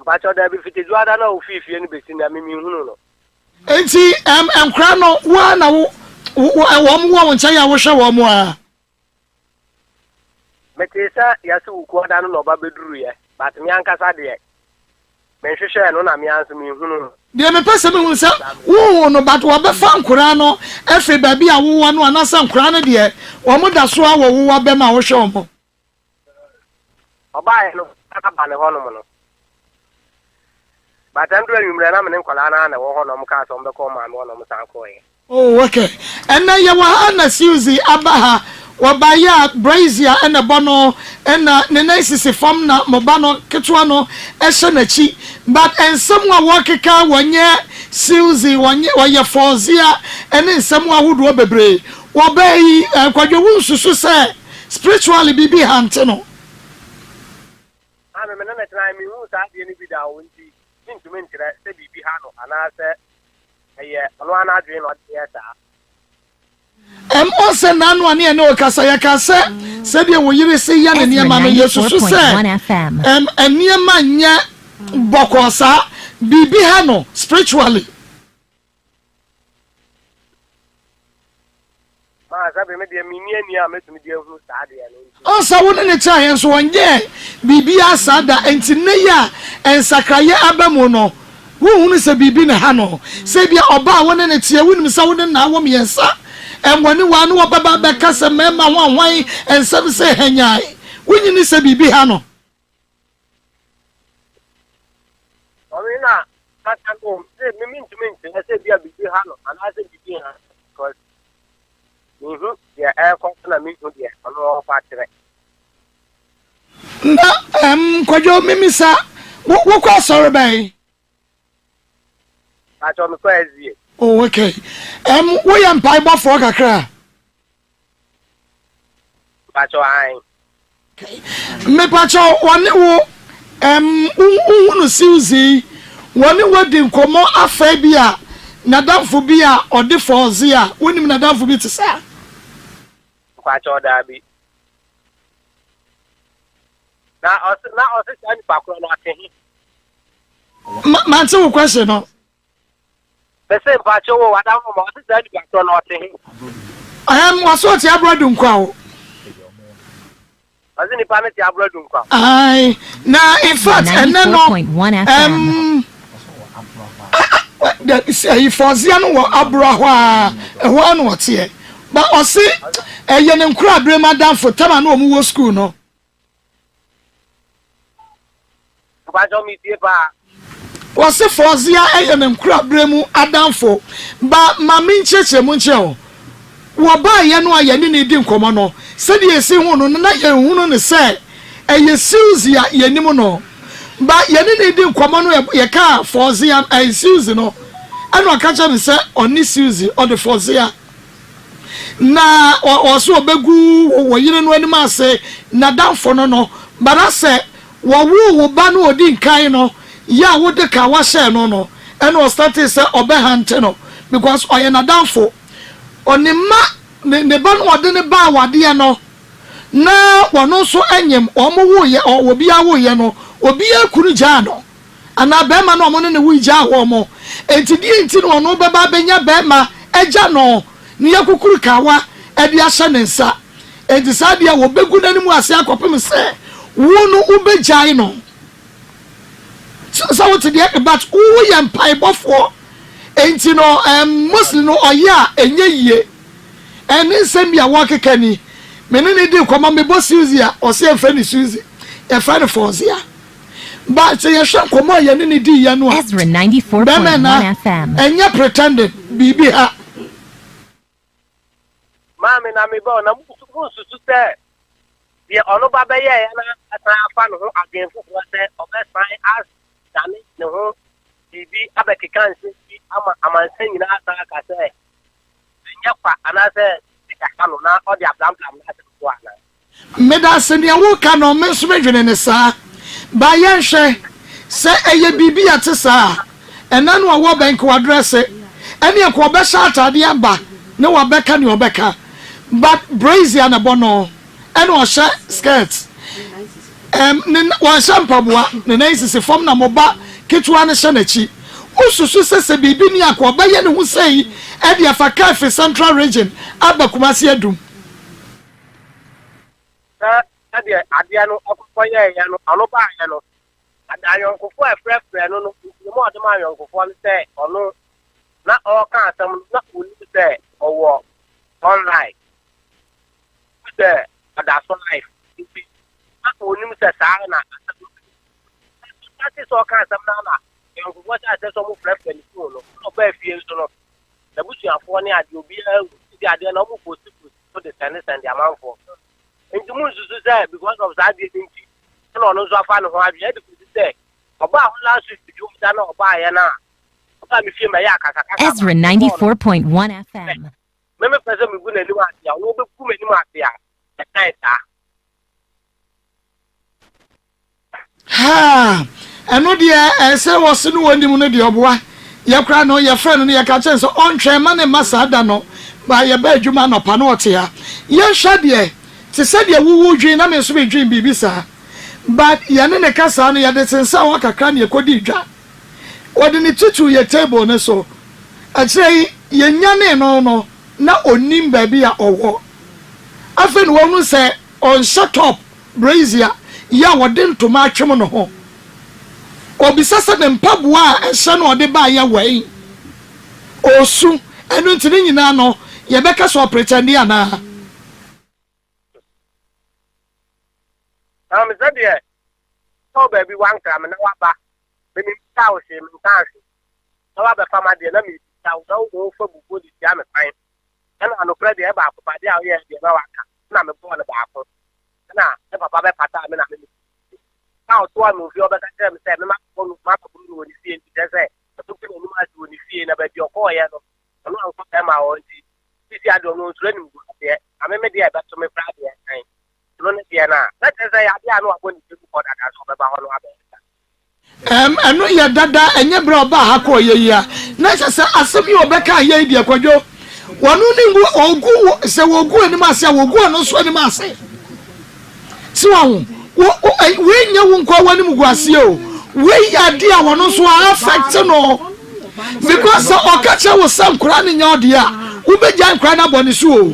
bacho da bi fiti juada na ofifie ni besi na mi hu no
enti enkra no wa na wo wo ncha ya wo hwe wo mo a
metesa yasu ko da no ba beduru ye but mi ankasa de men hwehwe no na mi anso mi hu no
de me pese me hu se wo no but wo be fa nkra no efe ba bi a wo no anasa nkra no de wo mo da so a wo be ma wo hwe wo mo
oba ye no aka ba ne ho no mo no but andro anwumre na me nkola na wo ho no mo ka so mbe ko ma me no mo san ko ye
oh okay and na ye wa na Susie abaha wabaya brazia ena bono ena nenaisisi fam na mobano ketwa no ehye nachi but ensem a wokeka wonye Susie wonye fozia ene ensem a wodo bebre wobai kwadwo wunsusu se spiritually bibi hante no
ame me na try me hu sa de ni bi da wonti ntumi ntire se bibi ha no ana se eye ono ana adwe no de ta
ose nanu ani ene okasa ya kase se de wo yire se ya ne niema no yesusu se eniema nya bokosa bibi ha no spiritually
ma sabe me de mini ani a metumi de hu sa de no
onsa wo ne cha yen so wonye bibi asada enti ne ya ensakraye abamu no wo hunu se bibi ne ha no se bia oba wo ne tie wo nim se wo ne na wo miensa enwani wa no baba be kasa mema hwan ensem se hanyai wunyini se bibi ha no
omina katango se ntumi se bia bibi ha no ana se bibi ha because ya na mi hu de ono fa tere
na kwadwo mimisa wo kwa sorry bai
acho me kwa ezie
oh okay wo yam pai bo for kakra
acho ai
me pacho woni wo unu Susie woni wodi nkomo afa bia nadamfo bia ode forze a wonim nadamfo bi tsa
acho da bi na osi ani pakro no atehi
man say wo question no
bese mpacho wo wadamfo mo osi ani pakro no atehi
waso ti abrodu nkwa wo
azini pa ti abrodu nkwa
ai na in fact eneno he forze no wo abroho a eho anu wote ba osi eye ne nkura brema danfo tama na omu wo school no
bajo mi tie ba
osi forze eye ne nkura bremu adanfo ba mami ncheche mu nche o wo ba ye no aye ni di nkomo no se de esi hu no na ye hu no ne se eye Susie ye nim no ba ye ni di nkomo no ye ka forze eye Susie no anu akacha me se oni Susie o de forze na oso obegu wo yire no anim ase na danfo no bara se wo ba no odi nkan no ya wo de ka wa share no and o start say obehante no because oye na danfo oni ma ne ba no ode ne ba wade no na wono so anyem omo wo ye obi awo ye no obi akuru ja no ana be ma no omo ne wo ja ho omo enti no no beba benya be ma eja no ni yakukuru kawa edi ahye ne nsa enti sadia wo begu nanimu ase akopem se wo no ubejai no so what the but wo yam pai bofo enti no muslim no oya enye yie eni nsem bia wo kekani menene di kwama me bo Susie a o se efa ni Susie efa ni Fozia but ye hwe komo ye ne di ye no
Ezra 94.1 FM
enye pretended bibi ha
mami na mi ba na musu se ye ono ba be ye na ata afa no ho agenfo se o be sign as dani ne ho bibi abeke kan se ama saying that I say, Yapa, and I said, na odi ablam na to ana
meda senia wo ka no menso medwene ne saa ba yenhwe se eye bibi ate saa ena no wo bank address ene ko be sha atade aba ne wo beka ne obeka but brazier na bono ene o sha skirt ne wo sha mpaboa ne naisisi form na moba ketwa ne sha na chi ususu se bibi ni akoba ye ne hu sei e dia fa cafe central region aba kumasi adum
adia no akoye ya no aloba ya no adayon kofo efrefre no no mo adema ayon kofo no say ono na o kan atam na oni say owo online say adaso life na oni mu say saa na that is o kan atam na yon kofo say so mo frefre ni so no no ba fie so no da busuafo ni ade obi ade na mo post to the tennis and the amount for into Musu say because of that dinky. No, no, so far, no, I had to say about last week to do that or buy an hour.
Ezra 94.1 FM.
Remember, President, we wouldn't do it. We'll be cool in my
ha eno de say was no wani mu no de oboa ye kra no ye friend no ye ka chen so on twen ma ne masa da no ba ye ba adwuma no pa no ote ya ye hwa de te se de wuwu dwen na me so be dwen bibi sa but ye ne kasa no ye de sensa wa kakra ne kodi dwa wode ne tutu ye table ne so a say ye nyane no na onim ba bia owo afen wo nu say on shut up brazier ya wode ntoma atwem no ho obisasa de mpaboa a ehye no ode ba ya wai osu enu ntini nyina no ye beka so pretend ya na
said there so baby one time na wa ba me mi tawo se mi tawo so wa be fama de na mi tawo do wo fa bubo di ya me fan na no pre de e ba ko pa de a ye de ba wa ka na me bo na ba ko na e papa be pata me na me now to one of your better terms say me ma ko no ni fie nti say to ke no ma do ni fie na ba bi okọ ya no no an ko ma o nti si ado no ntura ni mu de ame me de ba to me pra de kan no ne de na let say ya dia no abo ni ku ko da ka so be ba ho no aba
eno ye dada enye bra oba ha ko ye ya na se asemi obeka ye di akwadwo wonu ni ngu ogu se wogu ani ma se wogu no so ani ma se si wa hu we nya wo nkwa wani muguase o we ya dia wono so affect no because okacha wo sam kura ni nya ode a wo beja nkra na boni so o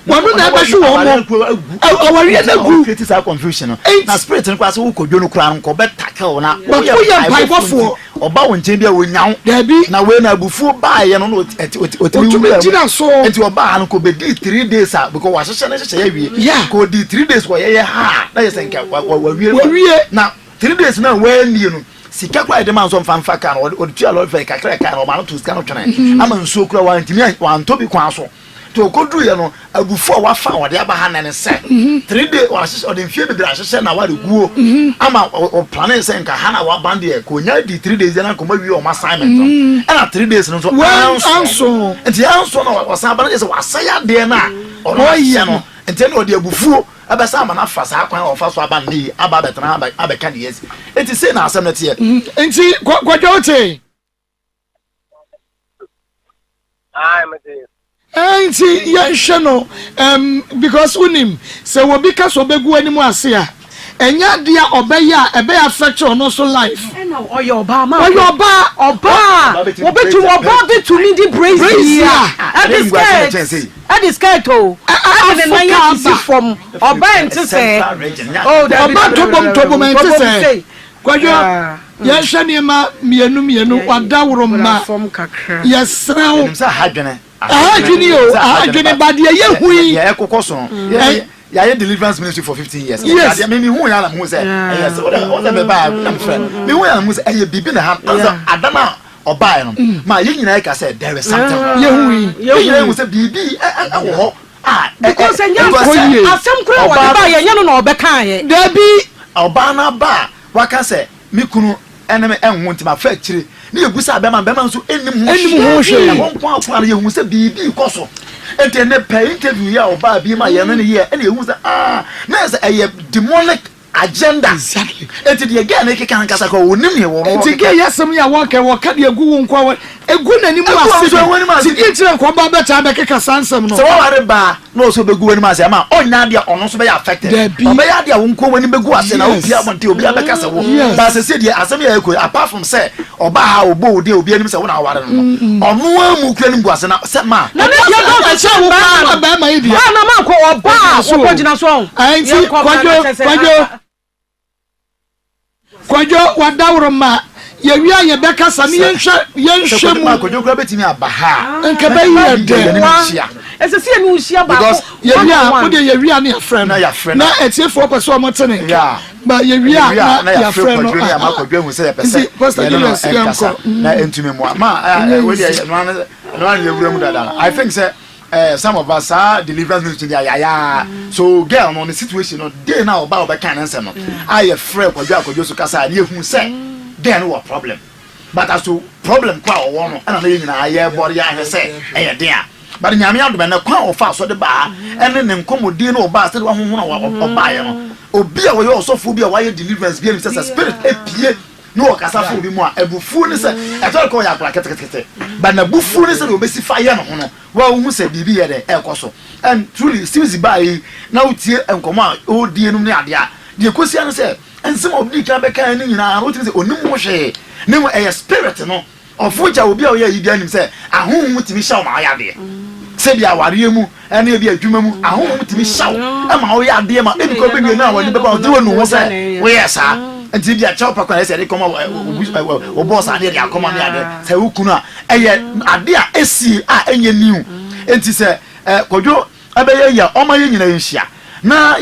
wono na be hwe wo mo awari na gu
create that confusion na spirit no kwase wo kodwo no kura nko be tackle na
wo ye paipofo
oba wo nchen bia wo nyawo
dabi
na we na abufu ba ye no no
otimi jina so
enti oba no ko be di 3 days because wa hye na hye ya wie ko di 3 days wo ye ha na ye senka wa wie na 3 days na we ni no sika kwa de man so mfa kan o de tua lo fe kakra kan o ma no to sika no twene ama nso kura wa ntimi wa nto bi kwa so to kodu ye no abufu wa fa wo de aba ha na ne se 3 days wa hye o de mfie be bra hye na wa de guo ama o plan se nka ha na wa band ye ko nya di 3 days na ko ma wi o assignment na 3 days no so
anso
enti anso na wa san ba na se wa saya de na o ye no enti na o de abufu abesa ama na fa sa kwan o fa so aba ni aba betena aba ka yes enti say na asem na tie
enti kwajote enti ya hwe no because unim se wo bi ka so begu ani mu ase a enya dia obeya ebe affect no so life
oyoba
wo betu oba betu ni di brazier at the skirt oh and na ya see from oba ente say oh
oba tobom ente say kwajo ya hwe ni ma mienu wadawro ma yesrew
nimsa hadwene
ahadwene badia ye hui
ya ekokoso ya deliverance ministry for 15 years
yes
me hu ya na mu say yes what am ba am friend me hu ya na mu say bibi na ha adana oba no ma ye nyina ka say there is something
ye hui
ye nyina mu say bibi wo
because enya asem kura wo ba ye nya no na obeka ye
dabi oba na ba waka say me kunu enemy won't my factory. You go say bema so enim ho hwe na won kwa kwa na ye hu say bibi koso ente ne pay interview ya oba bi ma ye no ne ye na ye hu say na say a demonic agenda exactly ente de again e keka nkasa ko wonim ye wo ente ke yasem ya wo ka de agu wo nkwa egu nanim ase ti ke tire nkwa ba beta be keka sansem no so wo ware ba no so begu wani ma say ma onya de ono so be affected oba ya de wo nkwa wani begu ase na obi abonte obi abekasa wo ba se de asem ya eko apart from say oba ha obo de obi anim say wo na ware no ono amu kura nim gu ase na say ma
na ne ya do be say wo ba ma idi na ma ko oba wo gina so
enti kwajo wadawroma ye wia ye beka sami yenhwe mu
kwajo kura betimi abaha
nka ba ye de
ese se enu hia ba
because ye wia wo de ye wia na ya friend na etiefo person mo tene ba ye wia na ya friend no
ya makwadwo hu se ya pese na entumi mu ma we de no ye wura mu dada I think say some of us are deliverance ministry ya so girl no the situation no dey now oba can answer no I afraid kwadwo so kasa na ehun say then what problem but as to problem kwa owo no na ye nyina aye body ya hwe say eh dey but nyame adom na kwa ofa so de ba ene ne nkomodi no oba say wa honhon na oba ye no obi a wo ye osofo bi a wa ye deliverance bi say spirit epie no kasa fo bi mu a ebufu ni say e tell ko ya kwa ketekete but na bufu ni say no besi fire no hono wa hu say bibi ye de ekoso and truly still by na utie enkomo a odie no ne ade a de kosia no say ensem obi kan be kan ni nyina no timi say onim wo hwe ne mo spirit no ofuja obi a wo ye yi bia nim say ahonhu timi shaw ma ya de se bia ware mu ene bia adwuma mu ahonhu timi shaw e ma wo ya de ma e bi ko be na wo ni be ba o de wo nu wo say we yes nti bia chaw pa kwa say de koma o boss ade de akoma ne ade say ukunu a eye ade a esi a enye niu nti say kodwo abeye ya o ma ye nyina nhia na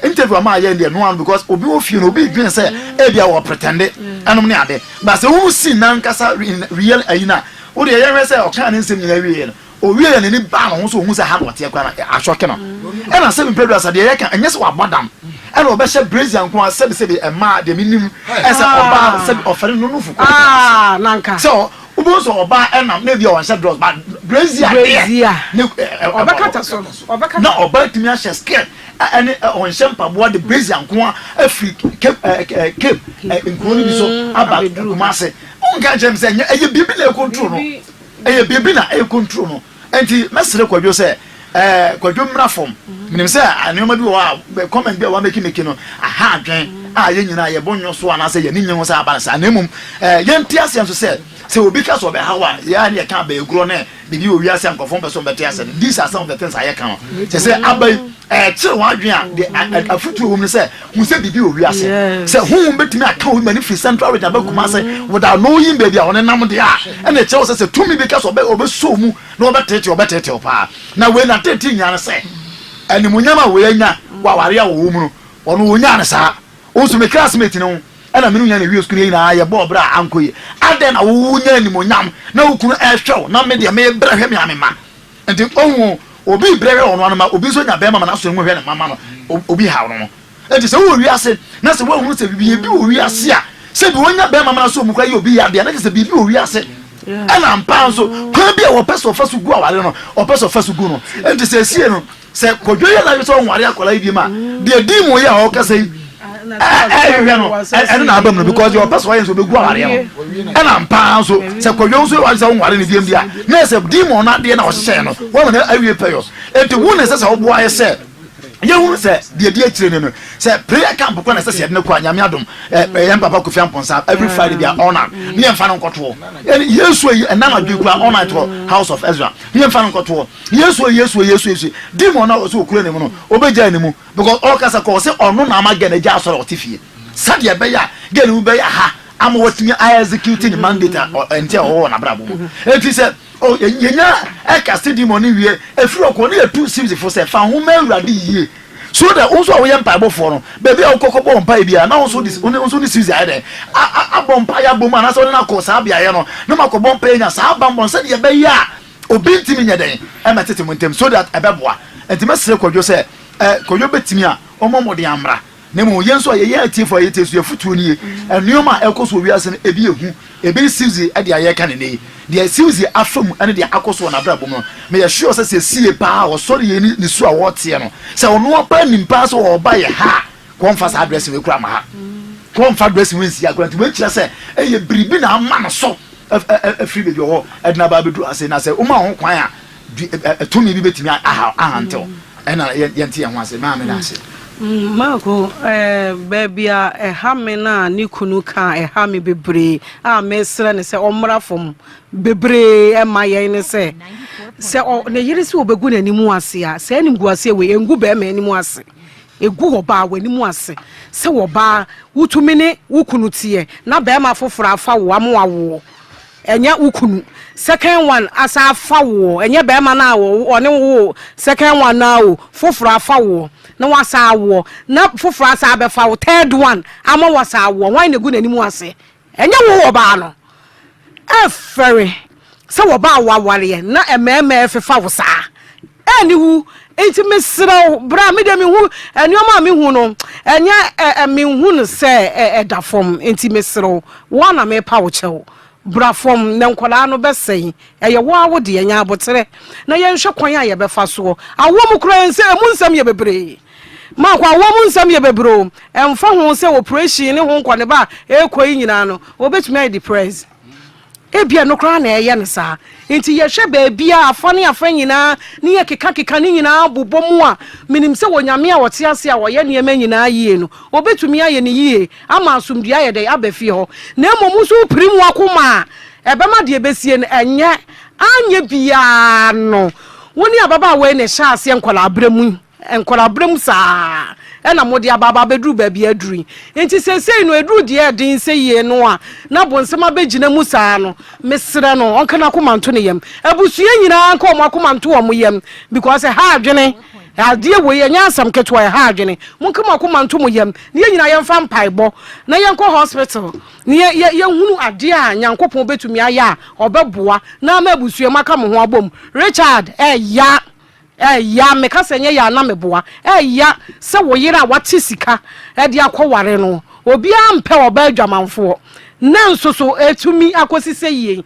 interview ma ye de no one because obi o fie no obi dwen say e bia wo pretend anom ne ade but say who see nan kasa real ayina wo de ye hwe say o kan nsem nyina wie no o wie ne ni ba no so hu say ha no te kwa na ahwoke no e na say me asa de ye kan enye se wa bodam and we be Brazilian kwa sebi e ma de minim esa oba sebi ofere no nufu
nanka
so ubo so oba enam na bi o wan drugs but Brazil ne oba kata so oba kata na oba timi a skill ene on champa bo de Brazilian kwa afri cape nkoni bi so aba kuma se unga jem se eye bibi na control no eye bibi na e control no enti mesere kwadwo se kwadwo mra fom minim se anoma bi wa comment bi wa make no aha adwen a ye nyina ye bonyo so ana se ye ninye ho se aba sa anemum ye ntiase nso se obi ka so be hawa ya ne ka ba eguro ne bibi o wiase ankofon be so be tiase these are some of the things I can se abai kire wa adwen a afutuo hom se hu se bibi o wiase se hu betimi aka o mani free central region ba kuma se without knowing baby a one nam de a ene kire se tumi bi ka so be obeso mu na obetete opa na we na tete nya se animunyama we anya wa ware a wo mu no ono wonya ne sa o so me classmate no ana menu nya na wi school na ye bo bra ankoye aden na wo nya animunyam na ukunu e hwew na me de me bra hwe me amema enti ohun obi brere ono anama obi so nya be mama na so mu hwe ne mama no obi ha no enti se wo wi ase na se wo hu se bibi bi wo wi ase a se bi wonya be mama na so mu kwa ye obi ya de na se bibi wo wi ase ana mpa so kwa bia wo person fa so gu awale no o person fa so gu no enti se sie no se kodwo ye la so nware akola ibi ma de di mo ye a o kasa yi na abam no because your person why so be gu awale no ana mpa so se kodwo so wa so nware ne biem dia na se di mo na de na o hye no wo na awie payos enti wo na se wo bo aye se ye hu se de akire ne no se prayer camp kwa na se se de kwa nyame adom ye papa Kofi Amponsa every Friday dia honor me emfa no nkoto yesu na na dwe kwa honor to House of Ezra me emfa no nkoto yesu demon na so okure ne mu no obeja ne mu because all kasa ko se ono na ama gene ja asoro otifie sade be ya gene mu be ya ha am watimi executing mandate until o na brabo mu enti se o yenya e cast demon ni wie efiri okọ na etu series for se fa ho ma awurade yie so that also we empire before no baby okoko bompa bia na also this also this series aye a bompa ya boma na so na ko sa bia ye no na makọ bompa nya sa bambon se de be ya obi ntimi nya den e metete montem so that ebeboa enti mesere kwadwo se kwadwo betimi a omomode amra nemo yenso ye ati for yete so afutuo ni enuoma ekoso wiase no ebi ehu ebi siuzi e dia ye kan ne dia siuzi afam ane dia akoso na bra bom me ye sure say sie pa o sori ye ni su a wote no say ono opa nimpa so oba ye ha konfa address we kura ma ha konfa address we nsi akura nti we kira say e ye bribi na ama no so free baby ho edna ba bedu ase na say o ma ho kwan a to me bi betimi ahantel ena yenti ye ho ase ma me na ase
Marco, baby, a hamina, Nikunuka, a hammy bebre, mesra, and say, Omra from bebre, and my yen say. Say, oh, the years will be good anymore, say, send him go say, we and go bear me anymore. A go bar when you must say. So, bar, who to many, who couldn't see, not bear my for a foul, one more war. And yet, who couldn't. Second one, as I foul, and yet bear my now, or no, second one now, for a foul. No was our war, not for France. I be foul. Third one, I'm was our war. Why no good anymore? Say, and you war bano. Ferry, so about what warrior, not a man for foul, sir. Anywho, intimate slow, bra me dem who, and your mammy who no, and ya me who say a da from intimate slow. One a me pouch. Bra from Nankolano best saying, a ya wa woody and ya botere. Na yan shokwanya ya befaso. A woman cry and say, a moonsam ye bebre. Mark, a woman some ye bebro, and for whom say operation in home quanaba, a queen yano, or bet me depressed. Ebia no crown a yansa. Into your shebe be a funny a friend yina, near Kikaki canina, bubomua, meaning so when Yamia or Tiasia or Yanni menina yen, or bet to me any ye, Ama sum dia de abefio, Nemo musu primwakuma, a bama de besian and yet, Anya piano. When ya baba when a shas young colabremu. And collaborate sa and a modia baba bedru baby a dream. And she says, say no, a drew dear didn't say ye no, now one summer begina musano, Miss Serrano, Uncle Nakumantonium, a busian, uncle Makumantuamuyam, because a hard journey. A dear way and yansam catch a hard journey. Munkumakumantumuyam, near Yan Fan Piebo, Nayanko Hospital, near young who are dear, Yanko Pobe to me, or Babua, now Mabusia Makamu Bom, Richard, ya. Ya meka senye ya na meboa ya se wo yira watisika de akware no obi ampe oba adwamanfo na nsoso etumi akosise yie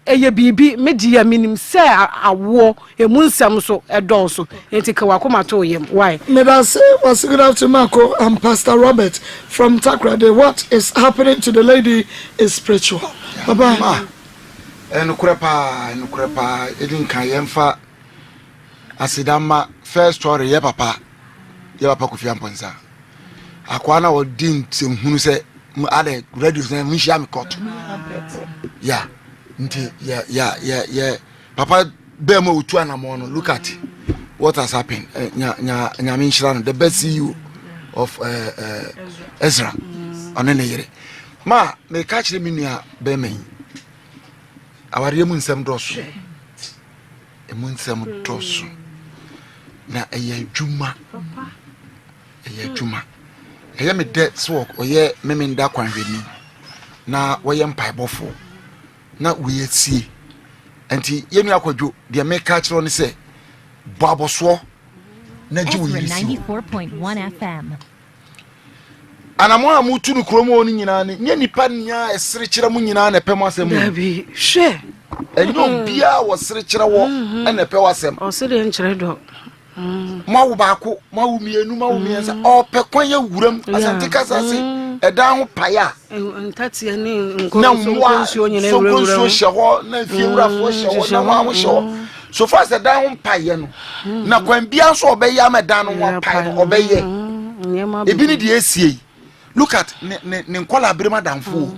eye bibi media minim se awo emunsam so edonso entika wakoma to yem why
may I say was good afternoon Marco. I'm Pastor Robert from Takrade. What is happening to the lady is spiritual. Baba
enukurepa edin kan yemfa asidama first story ye papa Kofi Amponsa akwana odin semhunu se ade radio se mhia me court yeah nti yeah papa be mo utu anamo no look at what has happened nya minshira no the best CEO of Ezra onene yere ma me ka kire me nua be men aware mu nsem doso emunsem doso na eye djuma eye me de so oye memenda kwanhweni na woye mpaibofo na we tie enti yenu akwadwo de me ka kire no se boaboso na ji wo yisi
94.1 FM
anamo amutu no kromo oni nyina ne nya nipa nya esere kire mu nyina na pem asem
Dabi hwe
enyo bia wo sere kire wo na pe wasem
o sere nkire do
mawu baako mawu mienu mawu miensa opekwan ya wuram asantika sase edan ho paya
ntati ani nkonso nyina wuram
so hyeho na fiewrafo hyeho na mawo hyeho so far as edan ho paye no na kwan bia so obeya medan no ho paye obeye ebi ni de esie look at ne nkola abrema danfo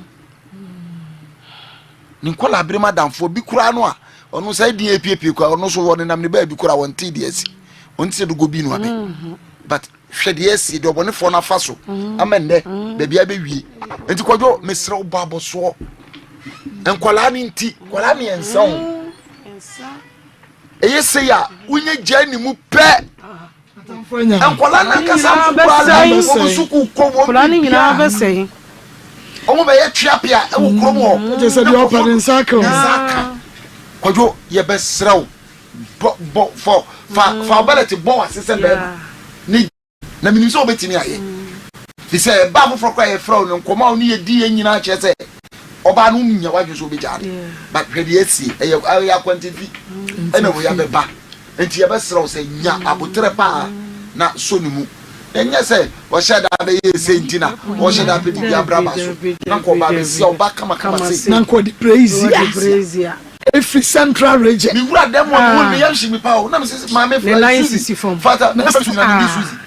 ne nkola abrema danfo bi kura no a ono sai di epiepie kwa ono so won nam ne ba bi kura won ti de esi on ti se do go bi no abe but hwe de esi de obonefo na faso amende da bia be wie enti kwadwo mesre obabo so enkola ni nti kola mi ensan eyese ya unye jani mu pe enkola na kasa fukura suku ko wo
kola ni nyina ba sei
omo be ye twapia e wo kromo
je se de open circle
kwadwo ye be srew for ability bo asese be ni na minim so obetimi aye fi say ba foforo kwa ye fra no nkoma oni ye di nyina che say oba no nya wadwe so beja but hwede esi ya quantity ena wo ya beba enti ye besra say nya abotre pa na so ni mu enya say wo sheda be ye sentina wo sheda be di abraba so na ko ba be si oba kama say
na ko di praise every central region
mi wura dem won me yam shimi pa o na me say mama
from
father na person na di suzi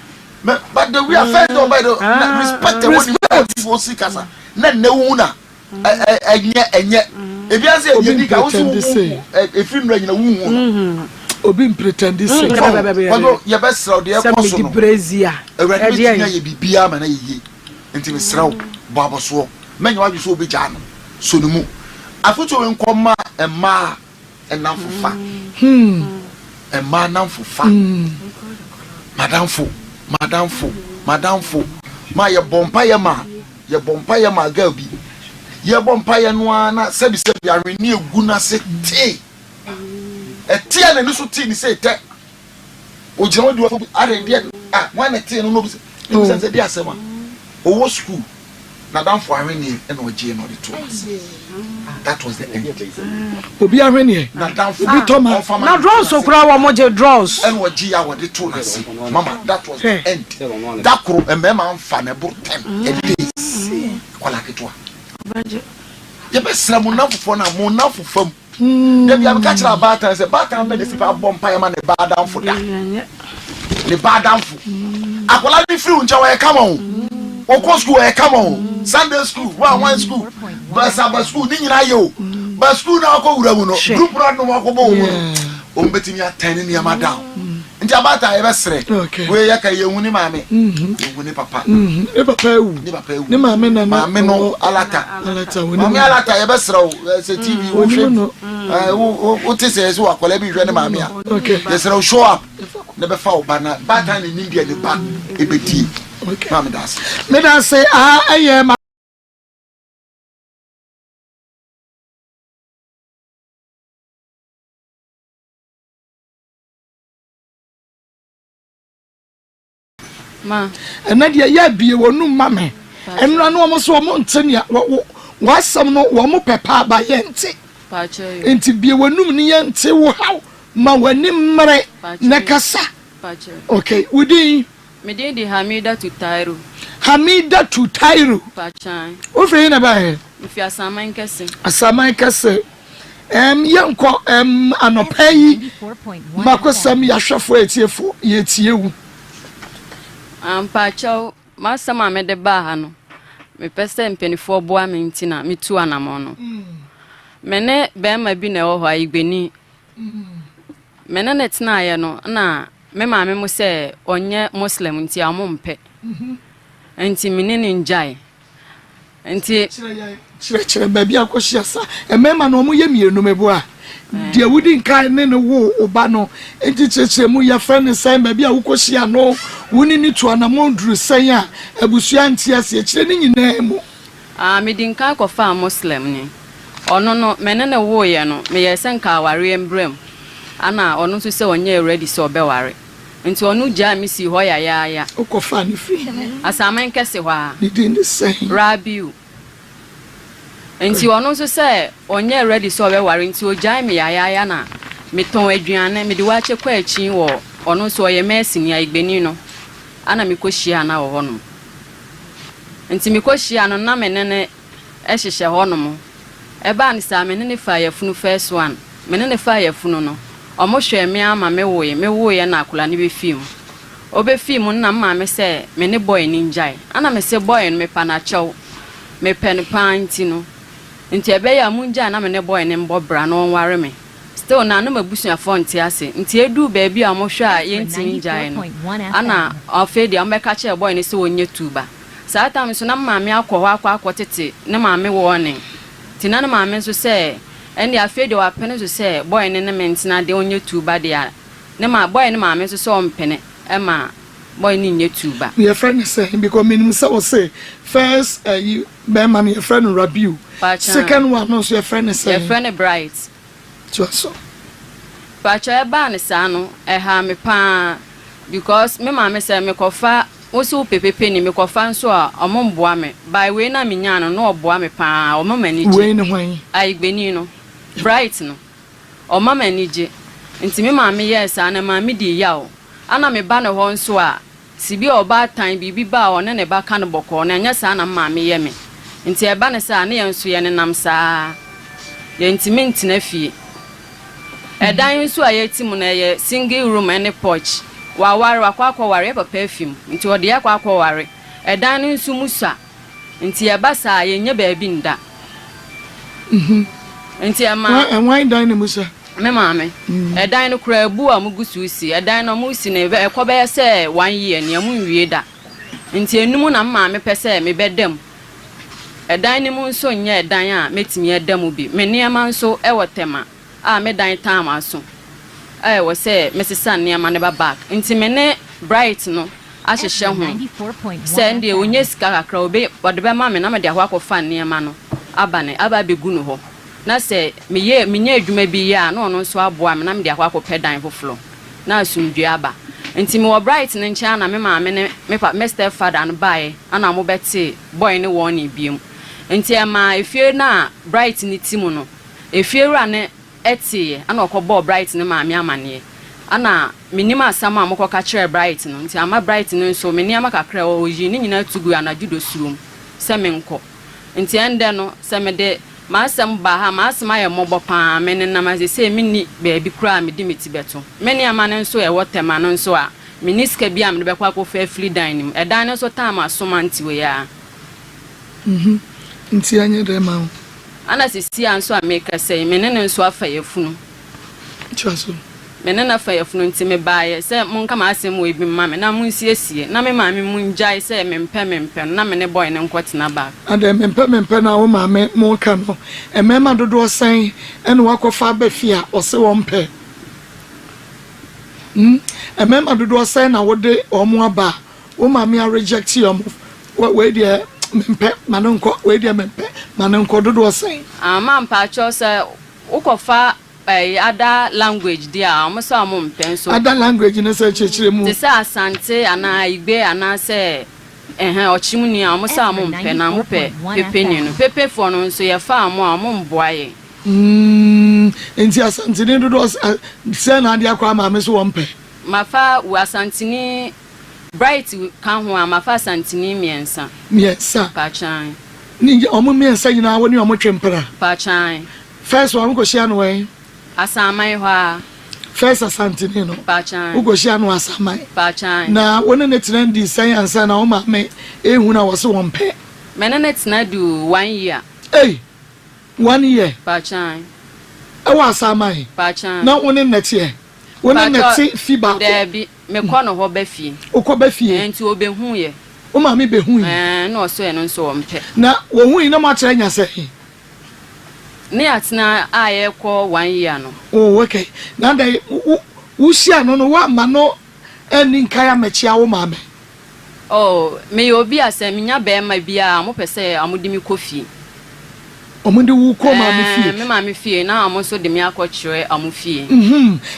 but the we are fed by the respect the one you see kasa na wu na enye ebia say enye di ka wo so e free no nyina wu
obi pretend say
kwado ye be sraw de e koso no
brazia
e dia ye bibia ma na ye enti me sraw bo aboso menye wadwe so obi ja no so no mu afutuo nkoma ema enamfofa ema namfofa madamfo ma ye bompa ye ma gabi ye bompa ye no na sebi areni egu na se te etia na ni so ti ni se te o jira wodi wo are dia wan na te no bi se dia asema owo school na damfo areni e na ogie no de to that was the end
obi areni
na damfo
bi to ma
na draws so kura wa moje draws
and ogie ya wo de to na se mama that was the end that kro emema amfa na bo 10 days kwala ketwa ye be sra mo nafofo na mo nafofam dem ya ka kira batan se batan be de sipa bompa ya ma ne badamfo da ne badamfo akola ni free uncha wa kama o ko school e kama o Sunday school one school ba school ni nyina yo ba school na ko wura mu no group run no ko bo mu o mbetimi atane ni amada nti abata e be sre we ya ka ye huni maame huni papa
e papa ewu ni maame na
maame no alata
woni
maame alata e be sre o se TV wo hwe o te se so akola bi hwe ni maame a ye sre o show up ne be fa o bana bata ni India ni ba e be ti maame das
me da say aye ma
ma
ena dia ya bie wonu mame enra no mo so mo ntenia wasam no wo mo pepa ba ye nti
pa che
enti bie wonum ni ye nti wo haw ma wani mmre na kasa
pa che
okay wudi
me dey Hamida to
Tairo
pa chan
o fe na ba he
if ya saman
kase yanko anopai makosam ya hwefo etiefo ye tiewu
pa chow ma sama me de ba ha no me pese mpenifo boa me ntina me tu anamo no mene be ma bi na ho igbeni mene netina ye no na me ma me mo se onye muslim nti amompe nti menene njai nti
chire ba bi akohia sa emema no mo ye mienu mebo a de wudi nkan ne no wo oba no enti chire mu ya fa ne sai ba bi a wokohia no woni ni to na mo nduru sai a abusua nti ase chire ni nyina mu
me din kan ko fa muslim ni ono no menene wo ye no me ye senka aware embrem ana ono so se onye ready so obeware nti onu ja mi si ho ya
okofa ni fi
asaman kese ho a
ni din the same
rabiu nti onu so se onye ready so obeware nti o ja mi ya na me ton aduane me de wa che kwa achi wo onu so ye mesi ni igbeni no ana me kohia na wo no nti me kohia no na menene ehihye ho no mo eba ni sa menene fa ya funu first one menene fa ya funu no omo hwe me ama me woye na akola ni be film obe film na mma me se me ne boy ni njai ana me se boy no me pa na chew me pen panti no nti ebe ya mu njai na me ne boy ne mbo bra no ware me still na no mabusu nti ase nti edu ba bi amo hwe a ye nti njai no ana ofedi ambeka che boy ne se wonye tuba saa tam so na mma me akọ tete ne ma me wo ne ti na ma me so se eni afede wa pene so se boy ne mentina de onye tuba de a ne ma boy ne ma me so so mpene e ma boy ni nye tuba
your friend say because minimum say first you be ma your friend Rabiu second one no so your friend say
your friend bright
so
pacha e ba ne sa no e ha me pa because me ma me say me kofa
Oso pepepe ni me kofa nso a omomboa me by we na menya no oboa me pa omama ni je
we ne hwan
aigbeni no bright no omama ni je nti me ma me yes ana ma me di yawo ana me ba ne ho nso a sibi oba tan bibi ba o ne ba ka ne boko na nya sa na ma me ye me nti e ba ne sa na ye nso ye ne nam sa ye nti me ntina fie edan nso a ye timu na ye single room and porch waware wakwakoware papa afim nti ode yakwakoware edan nso musa nti e ba sa ye nya ba bi nda nti ama
enwan dan ne musa
me maame edan no kura bu a mugusu si edan no mu si ne ekobe ye se 1 year ne amu wie da nti enum na maame pese me bedam edan ne mu nso nya edan a metimi edam bi me niam nso e wotema a me dan tam aso wo se mesesa niam ne ba back nti me ne bright no ahyehye ho se ndie onye sika kakra obe wode be ma me na me de akwa niam no abane aba begu no ho na se menye adwuma bi ya na ono nso aboa me na me de akwa pedan foforo na asumdua aba nti me wo bright ne ncha na me maame ne me step father no bae ana mo beti boy ne won ne biem nti ama efie na bright ne timu no efie ra ne eti ana okobo bright ne maame amane ana minima asama mo koka kire bright no nti ama bright no nso meniama kakra o yi ni nyina tugu anajudo surum se menko nti ende no se me de masam ba ha masam aye mobo pa me ne na se mini baabi kura me di meti beto meni amane nso e wotema no nso a miniska bia me be kwa ko fa fli dining e dan nso tam asoma nti we ya
nti anye de ma
ana sisi anso a make say me ne nso afa yefunu
chaso
me ne na fa yefunu nti me baaye se monka ma asem we bi ma me na munsiesie na me ma me munjai se me mpe na me ne boy ne nkotena ba
ade me mpe na wo ma me mo ka no e me ma dodo san ene wakofa ba fia o se wo mpe e me ma dodo san na wo de o mo aba wo ma me reject you we de mpe manonko we de mpe manonko dodo san
ama mpa cho se ukofa ada language dia amusa mo mpenso
ada language ne se chechire mu
se asante ana igbe ana se ochimuni amusa mo mpe na mo pepe ni no pepe fo no nso ye fa mo mboaye
enti asante ni dodo se na dia kwa ma me so wo mpe
mafa u asante ni bright kan ho amafa asante ni miensa
pa chan ni omo miensa nyina wo ni omo twempera
pa chan
first one go share no way
asamai ho
first asantini no
pachan
ugoshia no asamai
pachan
na wona ne trendi san ansa na wo ma me ehu na wo se won pe
me na tina do 1 year
1 year
pachan
e wa asamai
pachan
na wona nete wona nete fi ba
debi me ko no ho ba fi
ukọ ba fi
enti obehu ye
o ma me behu
ye na o so ye no so won pe
na wo hu ina ma kire nya se
ne atina aye ko 1 year no
okay na dai usia no wa ma no eni nkaya mechia wo ma me
me obi aseminya be ma bia mo pese amudimi kofi
omundi wu ko ma me fie
me ma me fie na amo so de me akọkire amufie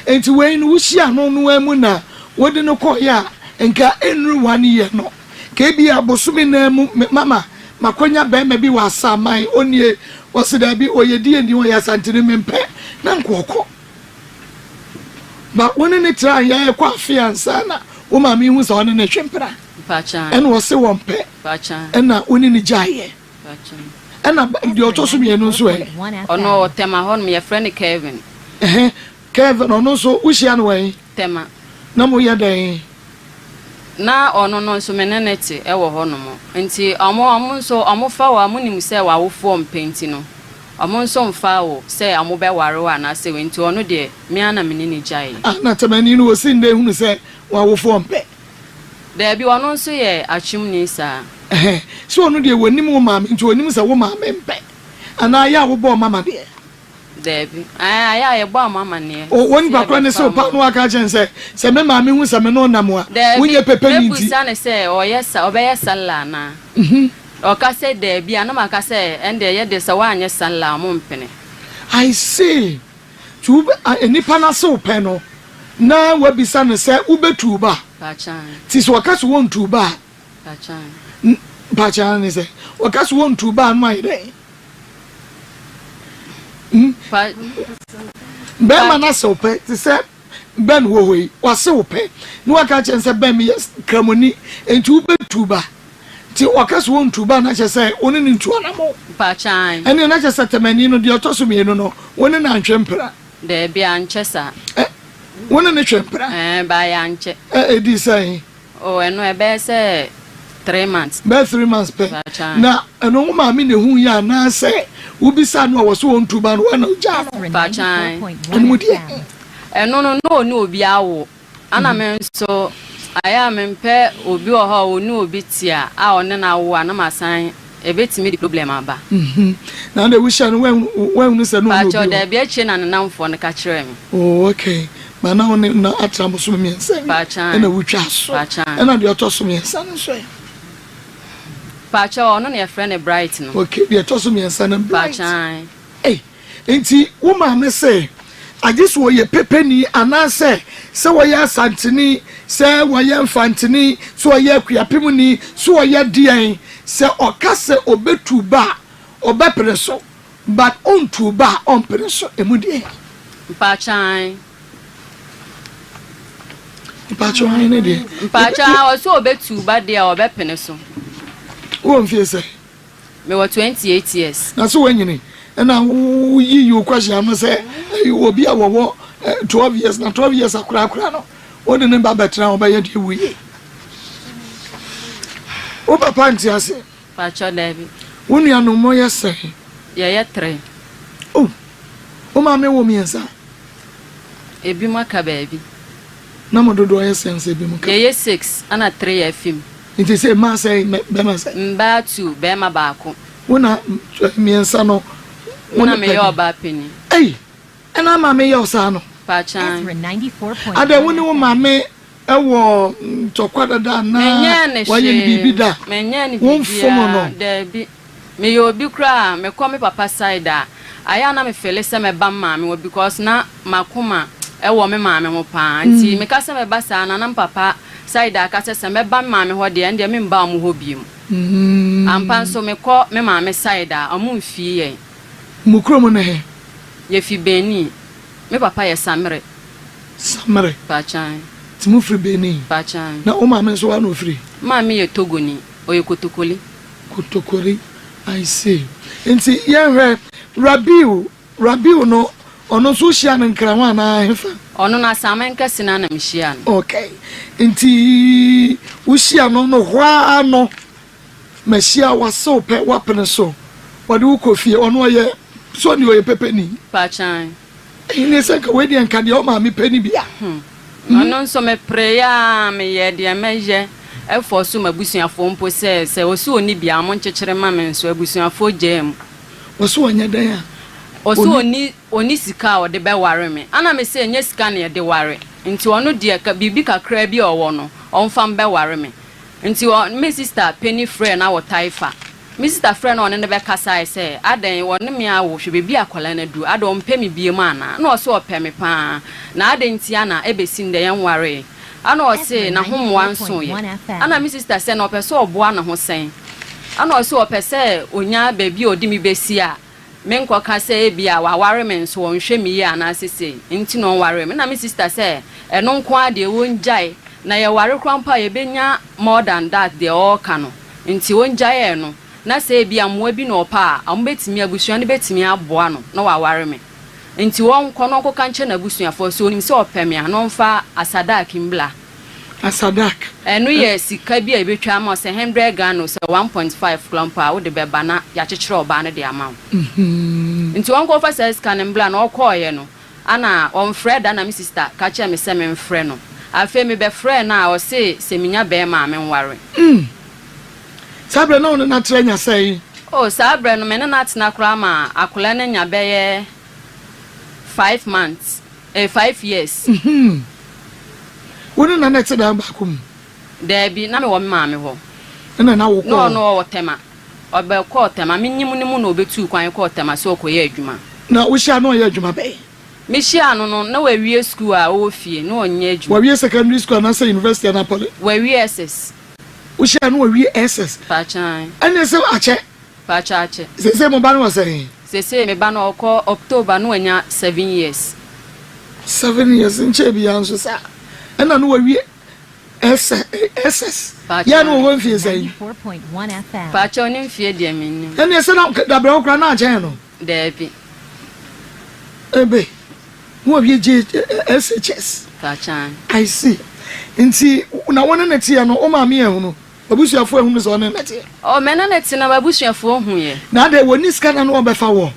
enti we ni usia no emu na wodi no ko ya nka enru 1 year no ke bia bosumi na mu mama makonya be ma bi wa samai onie osida bi oyedie ndi oya santini mempe na nkoko ba woni ne tra ya kwa fiansa na wo ma mi hu so ne twempra
pacha
en wo se wompe
pacha
na woni ni jaye
pacha
na di otoso mi enu so
ono tema hon me friend Kevin
Kevin ono so ushia no we
tema
na mo ya den
na ono no so menenete e wo hono mo nti amo nso amo fa wa munim se wa wo fo mpenti no amo nso mfa wo se amo be ware wa na se we nti ono de me ana menene jai
na temani no osi nde hunu se wa wo fo mpe
de bi ono nso ye achimni sa
so ono de wonim wo maame nti wonim se wo maame mpe ana ya wo bo mama de
Debi aya ye bo mama ne
woni bakwa ne so pa no aka chen se me maame hu se me no namwa wonye pepe ni
ti ne se oyesa obeye sala na o ka se debi ana maka se ende ye de se wa anye sala mo mpene
I see tu enipa na so pe no na wabisa ne se ubetu ba ti so waka so won tu ba Pachan is a waka so won tu ba my day Bema na so pe ti se ben wo we wase wo pe no waka chen se ben me kramoni entu be tu ba ti waka so won tu ba na che se oni ni ntu anamo
Pachan
ene na che se temani no de otoso me no woni na antwempra
de bia anchesa
woni ne twempra
ba ya anche
di sai
oh eno e be se 3 months
be 3 months pe na eno ma me ne hu ya na se ubisa no wo so won tu ba no na uja no
Pachan
eno
no obi awo ana men so aya men pe obi oho oni obi tia a one na wo ana masan ebetimi di problem aba
na de wisha no when se no
Pacho da bia che na nanfo ne ka kire me
oh okay ma na one na atram so me nse
Pachan
na wutwa so na de otoso me nse no so
Pacho ono ne friend bright no
okay de otoso me nse na bright
Pachan
enti wo ma me say agis wo ye pepeni anase se wo ya santini se wo ya mfantini so wo ya kuapemuni so wo ya dian se okase obetu ba obepreso but on tu ba on preso emudie
Pachan
ne de
Pachan o so obetu ba de obepeneso
wo mfie se
me wa 28 years
na so wanyini na yi you question am say obi a wo 12 years na 12 years akura no woni ne ba betra wo ba ye de wuye o papa nti ase
Pacho David
wonu ya no mo ye say
ye 3
oh o ma me wo mi ensa
ebi maka baby
na mo dodo ye sense ebi maka
ye 6 ana 3 ya film
nti say ma say be ma say
mba 2 be ma ba ko
wona mi ensa no
wona me yo ba peni
ena ma me yo sa no
Pachan
94.9
ada woni wo ma me ewo tokwada da na waye bibi da
menya ni
bibi no
da bi me yo bi kra me ko me papa side aya na me fele se me ba ma me because na makoma ewo me ma me ho pa nti me ka se me ba sa na papa side aka se me ba ma me ho de ende me mba mo ho biem ampa so me ko me ma me side amu mfie ye
mukromo na he
ye fi beni me papa ye samre Pachan
timu free beni
Pachan
na o ma me so wa no free
ma me ye togoni oye kotokoli
I see enti ye hwe Rabiu no ono so hia nkranwa na hefa
ono na samenka sina na mhia no
okay enti wo hia no hwa no mehia waso pe wapene so wade wo kofie ono ye so ni oye pepeni
Pachan
ine se ka wedi anka de o ma me peni bia
ono nso me prayer me ye de meje efosu mabusuafo mpo se osu oni bia mo nchechire ma me nso abusuafo jem
osu onya dan a
osu oni sika o de be ware me ana me se nya sika na ye de ware nti ono de ka bibi kakra bi owo no onfam be ware me nti me sister penny friend na wo taifa me sister friend on ne be kasa say adan won me awo hwe bebi akola na du adon pe me bie ma na na oso ope me pa na adan ti ana ebesi nde yan ware ana o se na homwa nso ye ana me sister say na ope so oboa na ho sen ana o se ope se onya bebi odi mi besi a me nko ka se ebia wa ware me nso won hwe mi ye ana sese nti no ware me na me sister say eno nko ade won jai na ye ware krampa ye benya more than that they all kano nti won jai no na se bia mo bi no pa am betimi abusua ne betimi aboa no na wa ware me nti won kono ko kanche na abusua fo so onim se opem ya no mfa asadak mbla
asadak
enu ye sika bi e betwa ma se 100 Ghana so 1.5 klampa wo de beba na ya chechire oba ne de ama nti won ko fa se scan mbla na okoye no ana on Fred ana mi sister ka che me se me mfre no afa mi be frɛ na o se minya be ma me nware
sabre no na trenya sei
oh sabre no me na tena kra ma akola na nya be 5 months 5 years
woni na na tseda ba kum
da bi na me wo ma me ho
na wo ko
no wo tema obe ko tema me nyim ni mu na obetu kwan ko tema so ko ye adwuma
na wo hia no ye adwuma be
Mishia no na we school a o fie no onye adwuma.
We secondary school na say university na pole.
We SS.
Ushia no we SS.
Pachan.
Ene se ache.
Pachache.
Se mo ba no say.
Se me ba no okọ October no anya 7 years.
7 years nche bi anso sa. Ena no we SS. Ya no won fie say.
4.1 FM.
Pacha ni fie de menim.
Ene se na da bra okra na ache no.
Debi.
Ebe. Who have SHS?
Pachan.
I see. Nti na wona na tie no o ma me ehunu. Babusuafo ehunu so na tie.
O me na tie na babusuafo hu ye.
Na de woni ska na no obefa wo.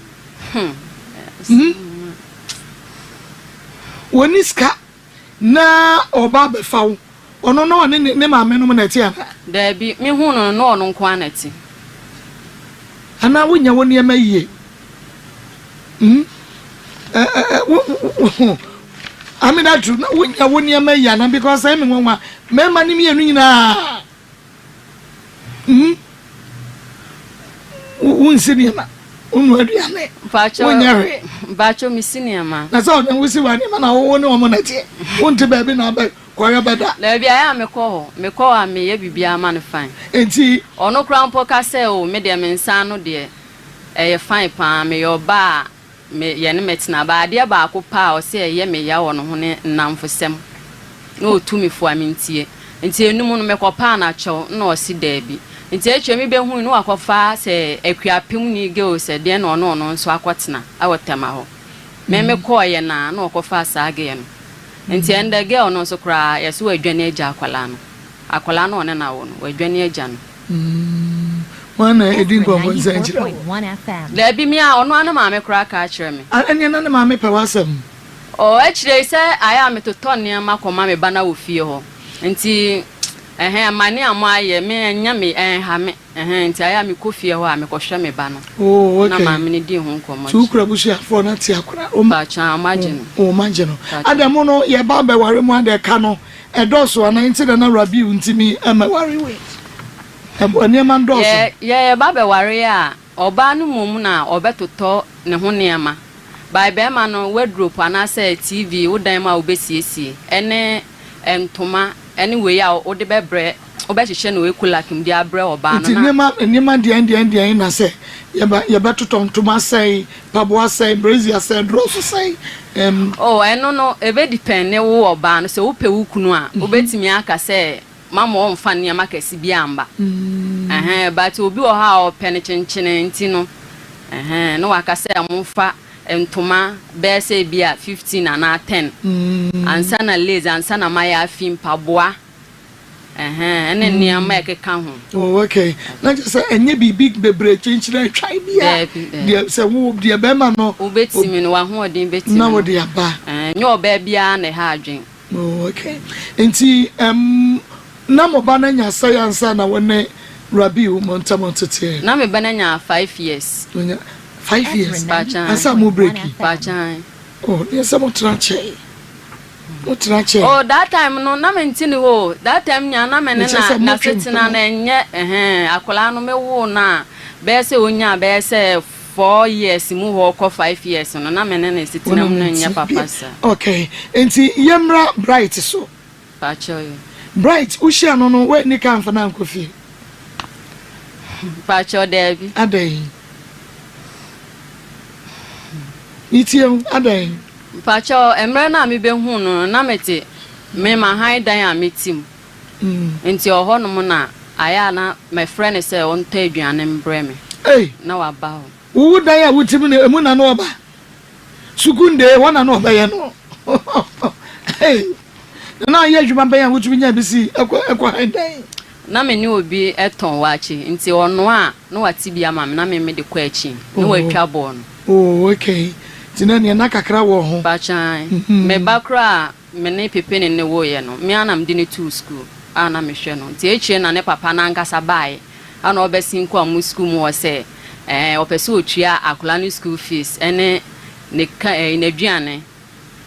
Woni ska na oba befa wo. Ono no ne ma me no na tie.
Da bi me hu no no ono nko anati.
Ana wonya woni ema yie. I mean that true. When you won your mayor, because I'm in one, Mamma Nina. Cinema.
Bacho missing man.
That's all. And we see one man. I won't know one. Want to baby now, but quite better.
Maybe I am a call. Me call I may be a man fine.
And see,
or no crown poker say, oh, medium and sano dear. A fine palm, me your bar. Me yene metina ba dia ba ko pa o se ye me ya wono ho ne namfosem na otumi fo amintie nti enum no mekopa na chew na o si daabi nti etwe mi be hu no akofa se akuapem ni ge o se de na ono nso akotena awotema ho me ko ye na okofa asage ye no nti ende ge ono nso kra yeso adwane agya akwala no one na wo no adwane agya no
One edin go for Zenjira.
There be me ono ana ma me kra ka kire me.
Anya na ma me pe wasam.
O akire se aya me to ton ne ma koma me bana wo fie ho. Nti amane amaye me anya me ha me. Nti aya me ko fie ho a me ko hwe me ba no.
Oh, okay.
Na ma me ne di ho nkomo.
Tu kra bushia for na ti akra.
O ma cha imagine.
O imagine. Adamu no ye ba be ware mu ade ka no. Edoso ana nti na rabi untimi ama ware we.
Yeah, Baba warrior, or Banu Mumuna, or Betoto, Nehuniama. By Bemano, wardrobe, and I say TV, Udama obesi, and Toma, anyway, or the bread, or Betty we could like him, dear bread or ban.
And you man the Indian, I say, you better to my say, Pabua say, Brazil say, Rosso say,
oh, I don't know, a very depend, no war ban, so Upe Ukunua, Ubeti Miaka say. Mama on fan ya makesi biamba but obi o ha o penechenchene ntino no wakase amfa entoma be se bia 15 and 10 ansa na lazy ansa na maya afim paboa ene niama ekeka ho.
Oh, okay. Na just say enye big bebre chenchire try bia dia se wo dia be ma no
obetimi no wa ho odin betimi
na wo dia ba
nye oba bia na ha adwen.
Oh, okay. Enti na mo bana nya sayansa na wone Rabiu montamonte
na me bana nya 5 years.
5 years. Asa mo breaki.
Pachan.
Oh, yes, I'm trache.
Oh, that time no na mentini ho. That time nya na me na setina na enye akola no me wo na be se onya be se 4 years mu ho ko 5 years no na me na setina mu na nya papa sa.
Okay. Enti yemra bright so.
Pacho.
Bright ushia no we ni kan fa na nkofi.
Pacho Debbie.
Adai. Itiem adai.
Pacho emre na me be hu no na mete me ma han dan a metim. Enti oho no mo na aya na my friend say on ta aduane mbre me.
Hey,
na wa ba ho.
Wo dan a wutim na emu na no oba. Sukunde wana no oba ye no. Hey. Na ye djuma be ya wutumi nya bisi ekwa han dan.
Na me ni obi eton wachi nti ono a no wati bia ma na me de kwa achi ni wa twa bo no.
Oh, okay. Tina ni na kakra wo ho.
Bachan. Me bakra me ne pepe ne wo ye no. Me anam di ne to school. Ana me hwe no. Nti echi na ne papa na nkasa bae. Ana obesin kwa mu school mu wo se opese otua akola no school fees ene ne aduane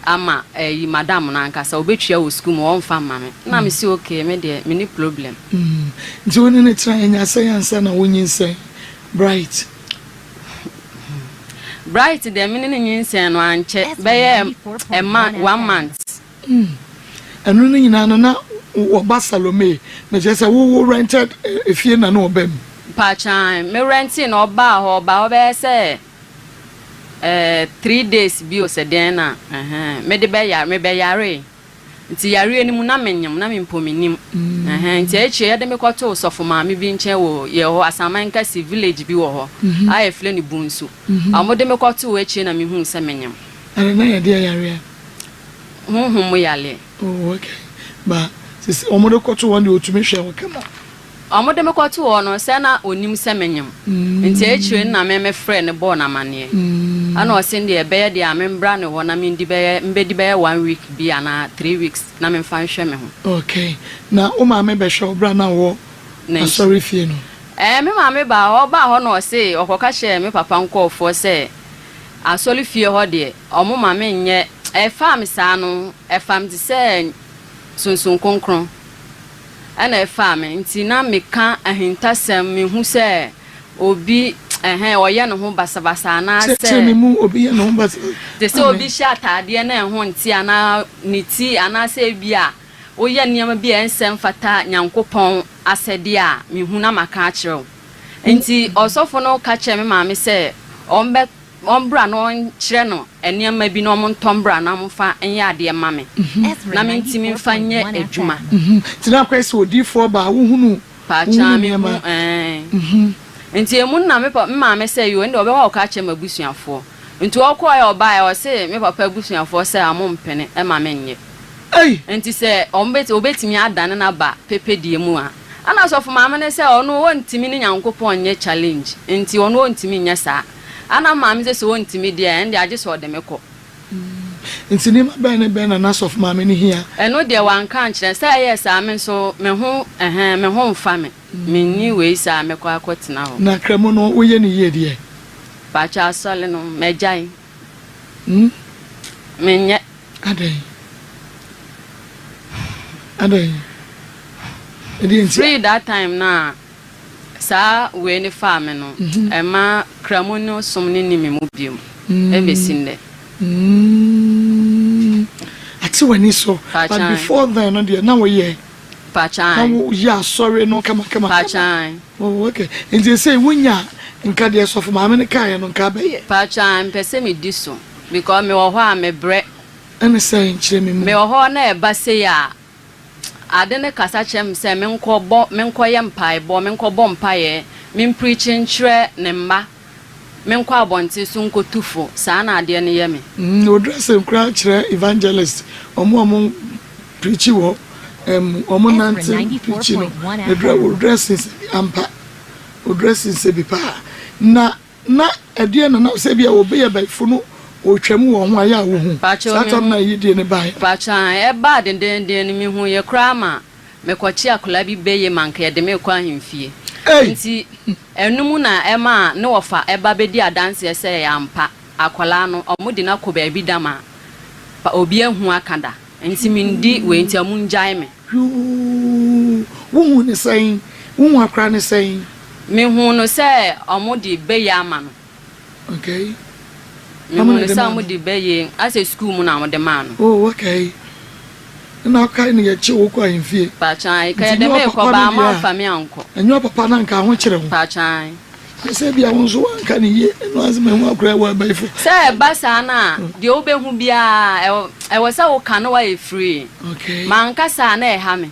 ama madam na nkasa obetua wo school mu won fa ma me. Na me si okay me de me ni problem.
Nti woni ne try nya science na wonyi nse. Bright.
bright the minute nyinsen no anche be 1 month
enu ni nyina no na wo Barcelona na je say wo rented efie na no obam
pa chan me renting no ba ho ba be say 3 days bi o se den na me de be yare nti yare ni mu na menyam na mempominim nti eche ya de me kwato osofo ma me bi nche wo ye ho asaman kasi village bi wo ho aye fle ni bunsu amode me kwato eche na me hu se menyam
ana na ya de yare
mo yale
oh okay ba sisi omodo kwato won de otumi hwe wo kama
amode me kwato wo no se na onim se menyam nti eche na me friend bo na mane ana osin de be de amembra ne ho na me ndi be mbedi be 1 week bi ana 3 weeks na me fan hwe me ho
okay na o ma me be hwe obra na wo sorry fie no
me ma me ba o ba ho no se okoka hye me papa nkofo se asoli fie ho de omo ma me nye fam sa no fam di se sunsun konkron ana fam nti na me ka ahintasem me hu se obi oye no ho basabasa na se
temi mu obi ye no ho basa
de se obi shatade na ho nti ana niti ana se bia oye niam bia ensem fata nyankopon asede a me hu na maka akire nti osofo no ka kire me ma me se ombra no kire no eniam bi no mo ntombra na mo fa enye ade ma me na me ntimi mfa nye adwuma
ti na kwese odifo ba wo hunu
pa cha me nti emu na me ma me say yo ndi obe wa ka che mabusuafo nti okọ ya oba ya o se me papa abusuafo se amompene e ma me nye nti se obetimi adane na ba pepe die mu a ana so fo ma me se ono wontimi ni nyankopon nye challenge nti ono wontimi nye sa ana ma me se wontimi dia ndi age so de meko
nti ni ma na so fo ma me ni hia
eno de wan kan kire say yes a me so me ho mfa me minni we sa me kwa kwetena ho
na kramo no wo ye ni ye de
pa cha sole no mejai menye
adai
free that time na sa we ni farm no ema kramo no somni ni me mu biom e besinde
ati wani so but before then no de na wo ye
Pachan.
Yeah, sorry, no, come.
Pachan.
Oh, okay. And they say, when ya in Cadias of Mamma Kaya no Cabe.
Pachan, Pessemi disso. Because me or me bread.
And the saying, Chimmy,
me or horne, Bassia. I didn't casachem say, menko yam pie, menko bomb pie, min preaching tre, nemba. Menko bonti sunko tufo, sana dear yemi.
No dress and crouch evangelist, or more preachy. Omonante pichino the dresses ampa o dresses be pa na edie na se bia obe ya by funu o twam wo ho aya wo hu satam na yidi ne bai
pacha e ba den mi hu ye krama me kwachi akola bi beye manka ye de me kwa himfie nti enum na e ma ne wofa e ba be di adanse se ya ampa akola no omudi na ko ba bi dama pa obi ehu akada nti mindi we nti amunjai me
wo ne saying wo akra ne saying
me hu no say omudi beye ama no
okay
me hu no say omudi beye as a school mu na omudi ma no
oh okay na kai ne ye chi wo kwa himfie
pa chan kai de me ko ba ma fa me anko
enyo papa na nka ho kire ho
pa chan
se bia won so anka ne ye no azme hu akra wa baifo
say basa na de obehu bia e wo say wo kan wa e free
okay
man kasa na e ha me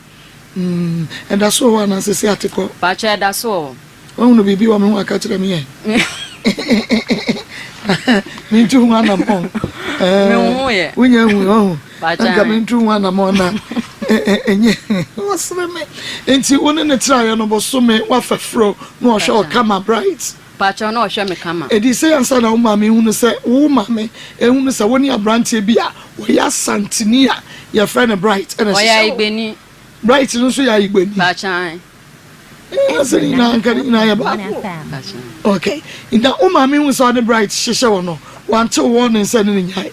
and that's so one as say atiko
pa cha da so
won no bibi wa me hu aka kire me ye me tu hu ana mo
me hu ye
wonya hu oh
pa cha
aka me tu hu ana mo na enye wasre me enti woni ne try no bo so me wa fafro no show kama bright
pacho no show me kama
edi say ansa na wo ma me hunu se wo ma me ehunu se woni abrante bi a wo ya santinia ya friend bright and
oya igbeni
bright no so ya igbeni
pacha
asini na nkari na ya ba okay inda wo ma me hunu se bright hihye wo no wanto wo ne nsa ne nyai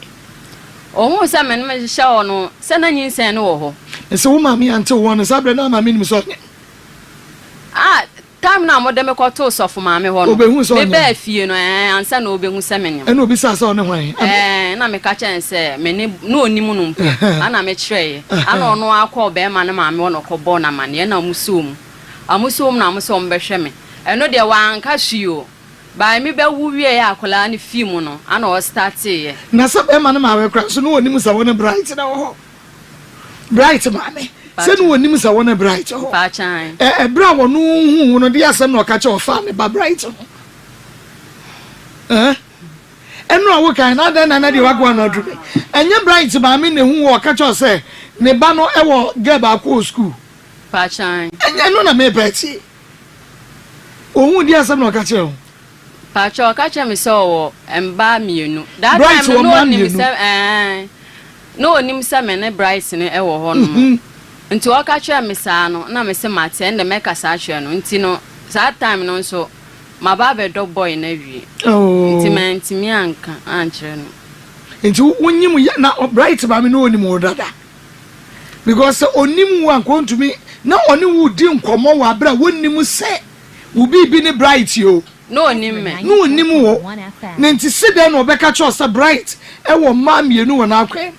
ohu se me no hihye wo no se na nyinsen no wo ho
so wo ma me anto wo ne sabre na ma me nim so
time na mo de me ko to so fo ma me ho no me ba fie no ansa na obehu se me nim
e no bi sa so ne hwan
na me ka chen se me ni no onim no mpo ana me kire ana ono akọ be ma ne ma me ono ko bo na ma ne na musum amusom na amusom be hwe me eno de wan ka hwio ba mi be wu wie ya akola ne film no ana o start ye
na se be ma ne ma we kra so no onim sa wona bright na ho bright ma me se no onim sa wona bright ho
pa chan
bra wo no hu no de asem no ka che o fa me ba bright ho eno awo kan na da na de wagwa no dru enye bright ba me ne hu wo ka che o se ne ba no e wo ge ba ko school
pa chan
enye no na me beti ohun di asem no ka che o
pa cho ka che me so emba mienu that time no onim se no onim se me ne bright ne e wo ho no nti o ka che me sa no na me se mate ende me ka sa hwe no nti no that time no so ma ba be dog boy na wie nti mi anka anchire no
nti wonyim na bright ba me no onim wo dada because onim wo anko ntumi na oni wo di nkomo wa bra wonnim se wo bi ne bright yo
no onim me
no onim wo na nti sida no be ka cho sa bright e wo ma mienu wo na akwen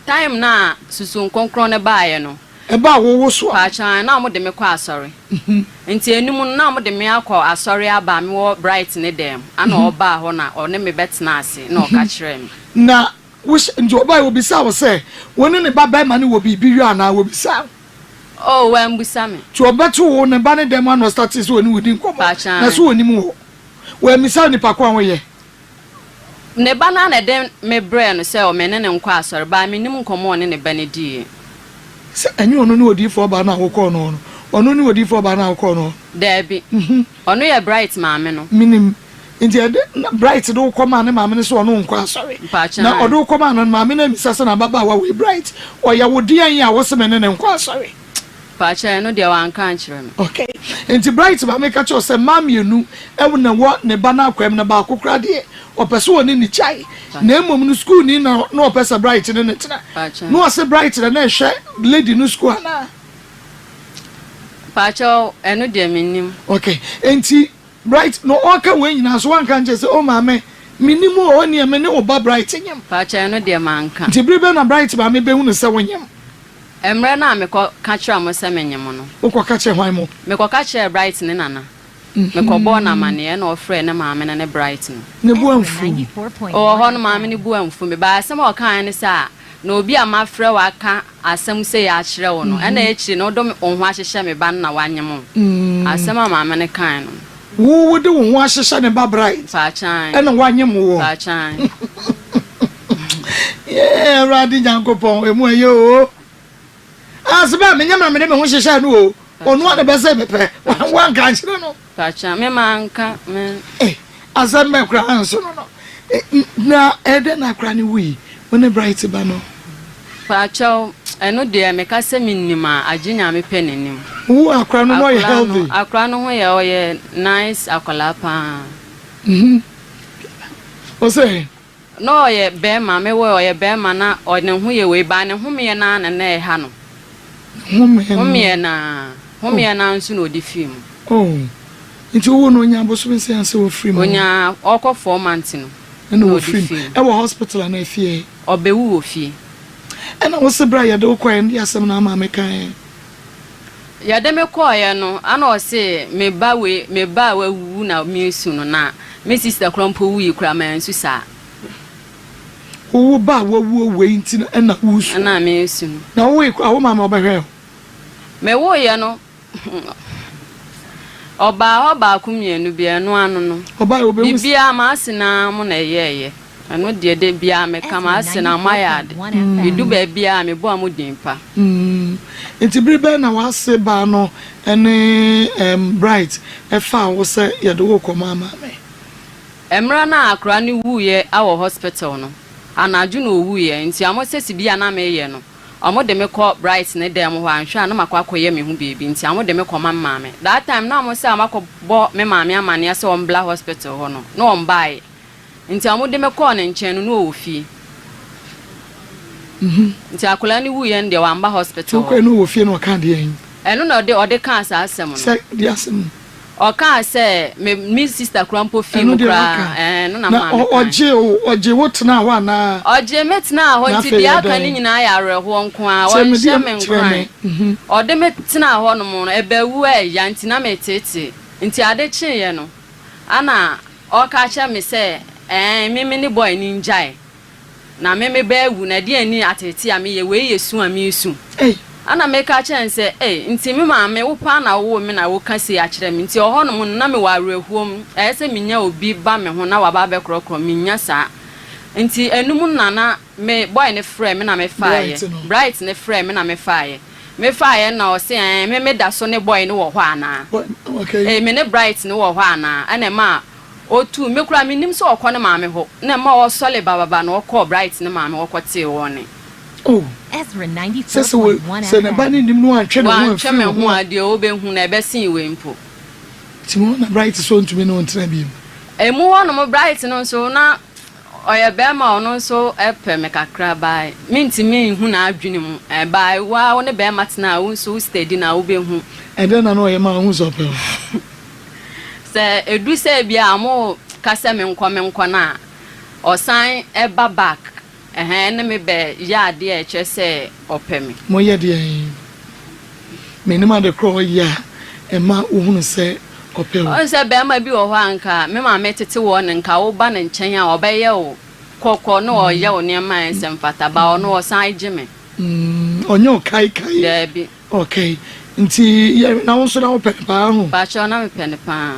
time na susu nkonkron ne baaye no
e ba wo so
pa chan na mo de me kwa asori nti enum na mo de me akọ asori aba me wo bright ne dem ana oba ho na one me betna ase na o ka kire me
na wish nti oba wo bisa wo se woni ne baba ma ne wo bibi wi ana wo bisa
oh we mbusa me
ti obeto wo ne ba ne dem ana start so woni wodi nkomo na so woni mu wo we misa ni pa kwa wo ye
ne bana na dem me brain no se o me ne nkwa asori ba me nim nkomo ne ba ne die
se enye ono ni odi fo ba na akọ no ono ni odi fo ba na akọ no
debi ono ye bright ma me no
minim nti bright do koma ne ma me so ono nkwa asori na odo koma no ma me na misasa na baba wa we bright o ya wodi an ya wo se me ne nkwa asori
pa cha no de wan kan kire me
okay nti bright ba me ka cho se ma mienu e wo na wo ne ba na akwam na ba akokra de opeso oni ni chai na emom no school ni na no opesa bright ne netina no ase bright na hwe lady no school na
pacho eno de minim
okay enti bright no oka we nyina so wan kan je se o ma me minim o ni me ne oba bright nyam
pacho eno de manka
nti bribe na bright ba me be hu no se wonyam
emre na me ko ka kira mo se menyam no
o ko ka kire hwan mo
me ko ka kire bright ne nana me ko bo na mane na ofre ne maame na ne bright
ne bu amfu
o ho no maame ne bu amfu me ba asem o kan ne sa na obi ama frɛ waka asem se ya kyerɛ wo no ɛna ekiri no do ho ahyehye me ba na wanyem asem maame ne kan no
wo de wo ho ahyehye ne ba bright
pa chan
ɛna wanyem wo
pa chan
yeah radi jankopon emu ayo asba me nyama me de me ho hyehye no o onu ade be se mepe wan kan kyerɛ no
pa chan me manka me
asem me kra anso no na ede na kra ne wi when bright ba no
pacho eno de me ka se minima aginya me penenim
wo akra no no healthy
akra no ho ye o ye nice akola pa
o say
no ye be ma me wo ye be ma na o ne ho ye we ba ne ho me na na e ha no ho me na nsu no di film
oh nti wo no nya bo so be say ase wo free mo
onya okọ 4 months no
no free e wo hospital na fie
obewu ofie
ena wo se bra ya de ko en ya sem na ma me kan
ya de me ko ya no ana o se me ba wa wu na me su no na me sister krompo wu kura man su sa
wo ba wa wu we nti na wu su
na me su
na wo ko awo ma ma obehwe
me wo ya no oba kumienu bia no anu no
oba obewu
bia ma asina mo na yeye anu de bia me kama asina mayad bidu ba bia me bo amudin pa
enti bribe na wase ba no ene bright e fa wo se ye de wo ko mama me
emra na akra ni wuye awo hospital no anaju no wuye enti amosesi bia na me ye no amo de me call bright ne dem ho anhwa na makwakoye me hu bebi nti amo de me call mama me that time na amo se amakobo me mama amane ase on bla hospital ho no no on buy nti amo de me call ne nchen no ofie nti akola ni wuye nde wa mba hospital
ko no ofie no kan de yin
eno na ode kan sa asem no
say di asem
o kan say me sister krampo film kra no na ma
oje wotna ho na
oje metna ho nti dia kan nyina ya areho nko a o hye me nkran ode metna ho no mo ebawu ya nti na metete nti ade chiye no ana o ka cha me say mimi ni boy ni njai na meme bawu na de ani atete a me ye we yesu a me yesu ana me ka chen say nti me ma me wo pa na wo me na wo ka se a kire me nti oho no na me wa arehuom se me nya obi ba me ho na wa ba be krokro me nya sa nti enum nana me boy ne frɛ me na me faaye bright ne frɛ me na me faaye na o se me da so ne boy ne wo hɔ ana
okay
me ne bright ne wo hɔ ana ana ma otu me kura me nim so okɔ ne maame ho na ma o sole baba na okɔ bright ne maame okɔ te woni
oh Ezra 94.1
se na ba ni nim no antwe
me ho ade o be hu na be sin we mpo
timo na bright so ntumi no ntena bi
emu wono mo bright no so na oyebema ono so epe me kakra bai mintimi hu na adwene mu bai wa woni be matena wo so steady na wo be hu
ede na no oyema hu so pe
se edu se bia mo kase me nkɔ na osan eba back ne me be ya de e che se opemi
mo ye de me ni ma de kro ya e ma ohunu se opemi
o se be ma bi wo ho anka me ma metete wo ne nka wo ba ne nchen a obeye wo kokɔ no oye wo ne ma ensem fata ba ono osan agime
onyo kai
there be
okay nti na won so na wo pene pa ho
ba cho na me pene pa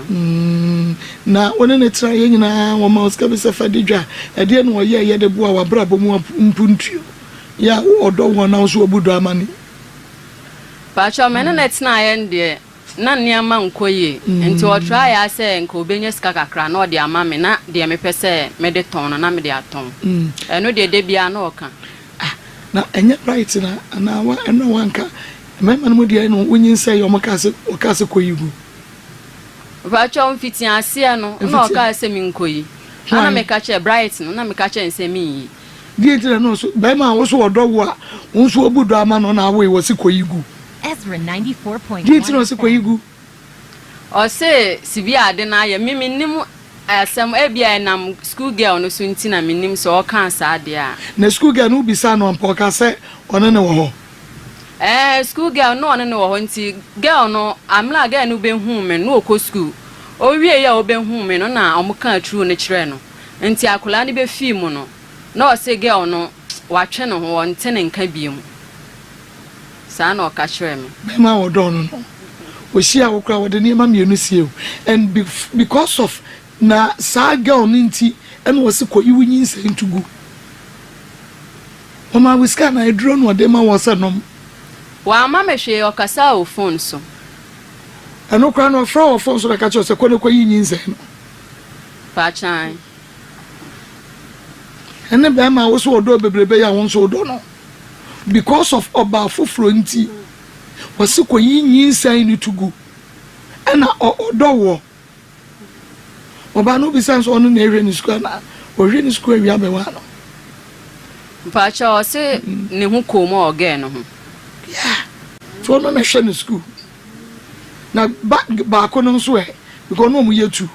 na wona ne tra ye nyina wo ma oska be se fadidwa e de no ye de bo a wa bra bo mu mpuntuo ya odo won na so obudo amani
ba cho me na tena ye ndie na niama nkoye nti o try ya se nko obenye ska kakra na ode ama me na de me pese me de ton na me de aton eno de bia na oka
na enye right na na wa eno wanka mema no dia no wonyin say o makase koyigu
ba cho mfiti ase no na oka se mi nkoyi ana me ka che bright no na me ka che nse mi
die tira no so ba ma wo so odo wo a wo so obudo ama no na wo si koyigu
Ezra 94.1
die tira so koyigu
o se sibia ade na ya mimi nim asem ebia nam school girl no so nti na minim so o kan sa ade a
na school girl no bisa no ampo ka se ono ne wo ho
school girl no one no wo nti girl no amla girl no be hu me no okọ school o wie ya obe hu me no na omuka true ne kire no nti akola ne be film no na o se girl no wa twe no ho nte ne nka biem sa na o ka kire me
be ma wo don no o shia wo kra wo de ne ma mienu sie and because of na sa girl nti en wo se ko iwunyin se ntugu mama wiska na edro no de ma wo se no
wa mama hwe okasa o phone so
eno kwa no fra o phone so da ka cho se ko ne ko yin nse no
pa chan
ene be ma wo so odo bebrebe ya won so odo no because of oba fufuro nti wo se ko yin nse ni tugu ena odo wo oba no bi sense onu na ehwe ni school na o hwe ni school wi abewa no
pa cha o se ne hu ko mo oge no ho
yeah so no me hwe ni school na ba ko no so because no mu yetu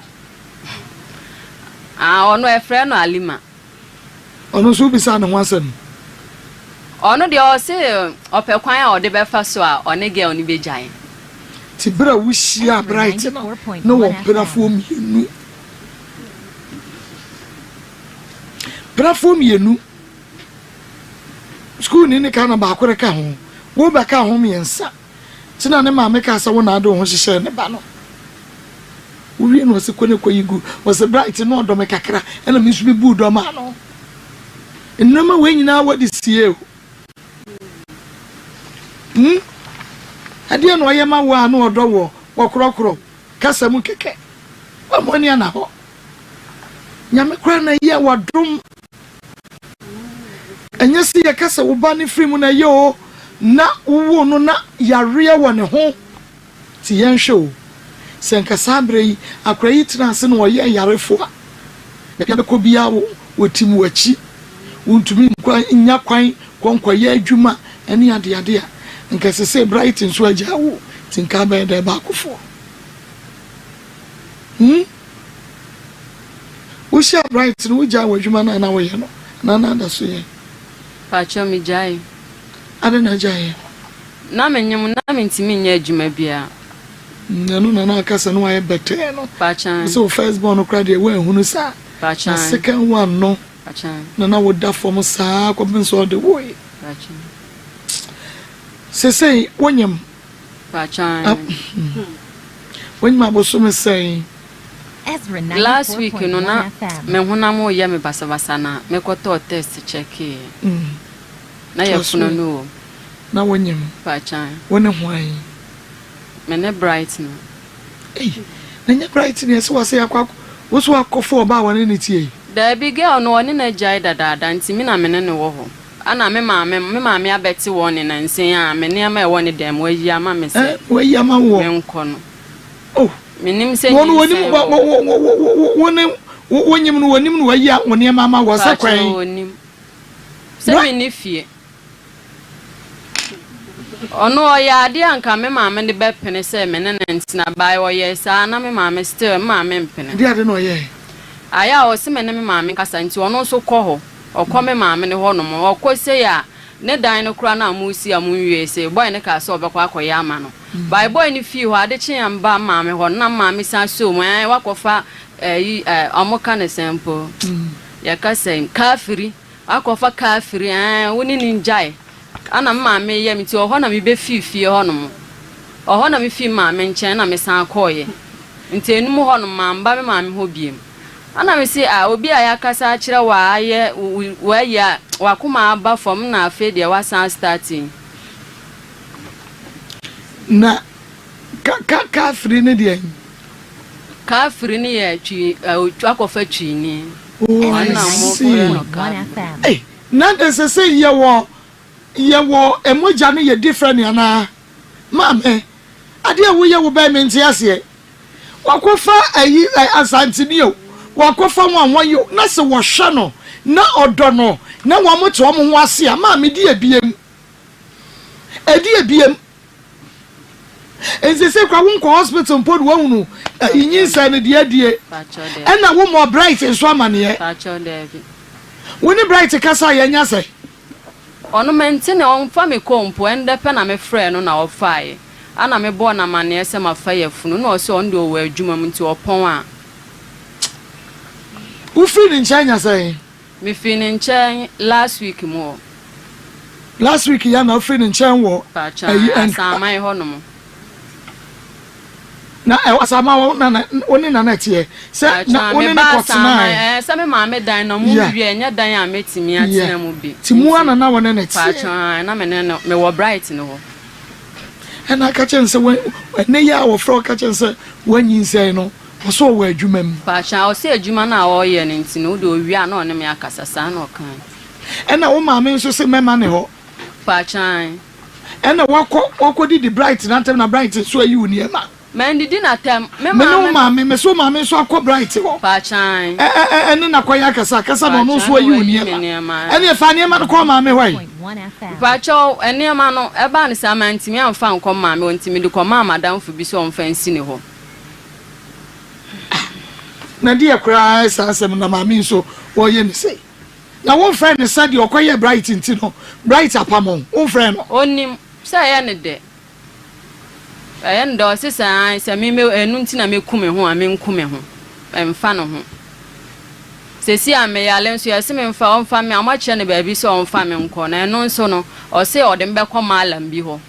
ono e frɛ no alima
ono so bi sa na ho asem
ono de o se opɛ kwan a ode be fa so a one ge oni be gyan
ti bra wushia bright no wo brafo mienu brafo mienu school ni ka na ba akore ka ho wo ba ka ho miensa tina ne ma me ka sa wo na ado ho hyehyɛ ne ba no wo wi no se kone koyigu wo se bright no do me kakra ena me su bi bu do ma no enama we nyina wadi sie ade no ye ma wo anu odo wo krokro kasa mu keke wa mo ni ana ho nyame kra na ye wadom enya si ye kasa wo ba ni free mu na ye o na wo no na yare wo ne ho ti yen hwe o senka sabre yi akra yi tena se no wo ye yarefo a ya be ko bia wo timu wachi untumi nkwa nya kwan konkwa ye adwuma ene ade a nke se say bright nso agya wo tinka be de ba kofo wo share bright no agya wo adwuma na wo ye no na da so ye
pacho mi jai
ada na jai
na menyem na mentimi nya adwuma bia
nanu na akasa no aye better no
pacha
so first born no cry dey we hunu sa
pacha
second one no
pacha
na wo da form sa ko bin so de wo
pacha
say wonyem
pacha
when my boss me say
last week no na me huna mo ye me basabasa na me koto test check na ye funa no
na wonyem
pacha
wone hwan
me ne bright no
na nya bright ne so wase akwa wo so akofo ba wone ne tie
da bi girl no woni na jai dada nti mi na me ne wo ho ana me maame abeti woni na nsen a me ne ma e woni dem wa yi ama me se
wa yi ama wo
me nko no
oh
minim se
wonim no wonim no wa yi a woni ama wo sa kwan
wonim se me ne fie ono ya ade anka me maame de be pene se me ne ntina bai wo ye sa na me maame still maame mpene
de ade no ye
aya o se me ne me maame kasa nti ono so kɔ ho okome maame ne ho no mo okose ya ne dan no kura na amusi amunwie se boy ne ka so obekwa akoya ama no by boy ne fi ho ade chiamba maame ho na maame sa so mo wakofa amoka ne sempo ya kasa kafiri akofa kafiri woni ninjai ana maame ye mti ho na me be fifie ho no mo ho na me fi maame nchen na me san akoye nti enum ho no mamba me maame ho biem ana me say obi aya kasa akire wa aye wa ya wakuma aba from na afi de wa san starting
na ka free ne de
ka free ne ya twi akofa twi ni
ana mo na de say ye wo emoja ne ye different yana mame ade wo ye wo ba menti ase wakofa ayi asantini o wakofa nwa yo na se wo hwe no na odo no na wo moto wo ho ase a ma me di ebiem ense se kwa won ko hospital mpod wo hunu inyinsa ne de adie na wo mo bright nso amane woni bright kasa ya nya se
ono mentine on fa me kompo ende pe na me frɛ no na ofae ana me bo na mane se ma fa yafunu na o se on de o wa adwuma mti opon a
u feel in China say
me feel in China last week
ya na feel in China wo
asamai hono
na asama wo na oni na tie se na oni na kotna
se me ma me dan no mu wie nya dan a metimi atena mu bi
timu ana na wona na tie
na me ne me wo bright no ho
na ka chen se ne ya wo fro ka chen se wanyin sei no so wo adwuma mu
pacha o se adwuma na wo ye ne ntino do wi a na one me akasasa na okan
na wo ma me nso se mema ne ho
pacha
na wako di bright na tem na bright so ayi woni ema
man didi na tem
me so akọ bright ho
pacha
ene na kwaya kasa no so ayi woni ema ene fa ne ema ko ma me hwai
pacha ene ema no eba ne sa man timi amfa nko ma me ontimi de ko ma madam fu bi so on fansi ne ho
na dia kra sa asem na ma me so wo ye ne sei na won friend ne sa di okoye bright ntino bright apamon won friend no
onim sa ya ne de ndo sisa se me enu ntina me kume ho a me nkume ho emfa no ho sesi a me yale nso ya se me mfa onfa me amache ne ba bi so onfa me nko na enu nso no o se o de mbe kwa malam bi ho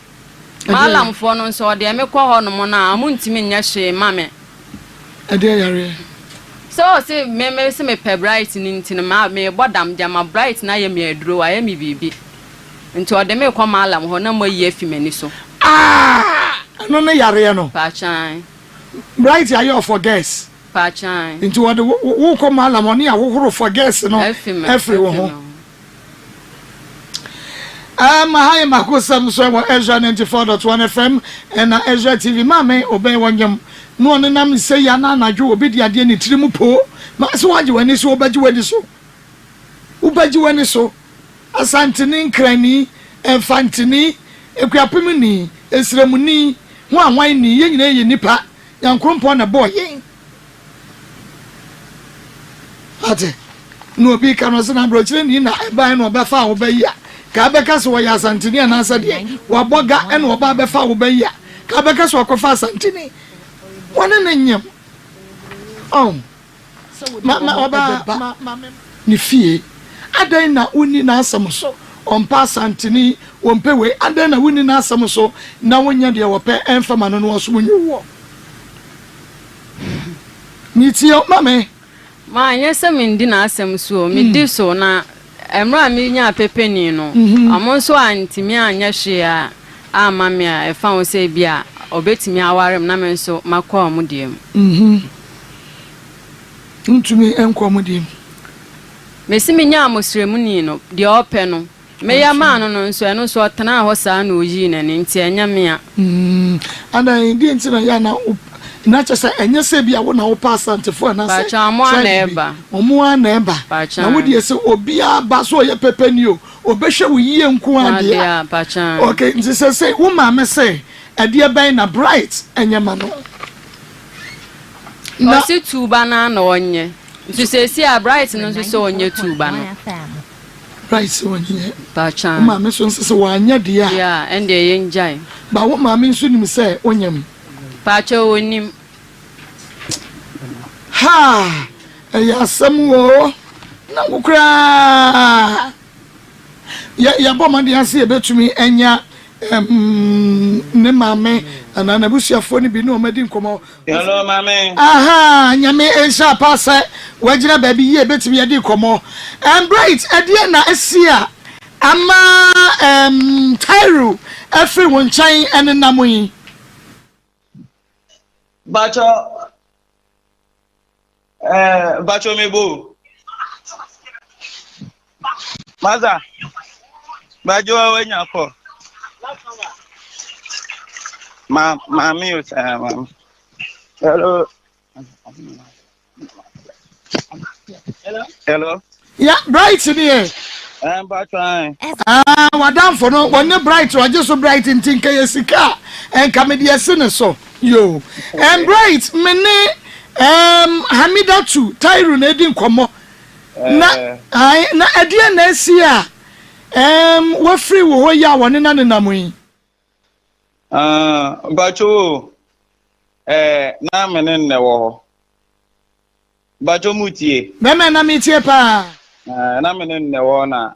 malam fo no nso o de me kwa ho no mo na amuntimi nya hwe ma me
ade yare
so se me se me pe bright ni ntina ma me bodam jama bright na ye me aduro wa ye me bibi nti o de me kwa malam ho na mo yi afi mani so
no na yare no
pachan
bright are you for guess
pachan
into what wo come ala money a wo for guess no everyone ho hi makusam so wo Ezra 94.1 FM and Ezra TV mame obey wonyam no ne nam say ya na anadwo obi di ade ni tirimu po ma so waje wani so obaji wani so asantini nkrani enfantini ekuapem ni esremuni ho anwan ni ye nyina ye nipa yankrompo na boy yen ate no bi ka no se na brochire ni na eban no be fa wo be ya ka be ka so ya santini na sa de wa boga e no ba be fa wo be ya ka be ka so akofa santini wona na nyam ma ni fie adan na uni na asam so ompa santini wompewe adan na uni na asam so na wonya de wope enfama no no so nyu wo ni tio mame
ma nyese mindi na asem so mi di so na emra mi nya pepeni no amon so antimi anya hwe a amame a efa wo se bia obetimi awarem na men so makwa omudiem
ntumi enko omudiem
mesi mi nya amosremuni no de ope no me ya ma no no nso eno so tena ho saa na oyi na ne nti anya me a
ana ndi nti na ya na chasa enye se bia wo na wo pass antefo na se
ba mo aneba
na wo de se obi aba so ye pepeni o obehwe wo yie nko ade
a
okay nti se wo ma me se ade ban na bright enye ma no
na si tuba na onye nti se si a bright no so onye tuba no
bright onye
pacha
ma me so se wo anya de a
ya ende ye njai
ba wo ma me nso nim se onyam
pacha onim
ha ya samwo na ngukra ya boma de ase ebetumi enya ne mame ana na busuafo ni bi no madi nkomo
hello mame
aha nyame ensha pase wagina baby ye betumi ye di nkomo bright adie na asia ama Tyru every one chan ene namoyi
bacho mebo maza bajo wenya ko mami usama hello
yeah bright ni
bacho
wadam for no wonne bright o je so bright ntinka yesika kamedi yesene so yo bright mene Hamidatu Tyru na edi nkomo na adie na asi a wa free wo ho ya woni na namoyi
bacho na mene ne wo bacho mutie
meme na mitie pa
na mene ne wo na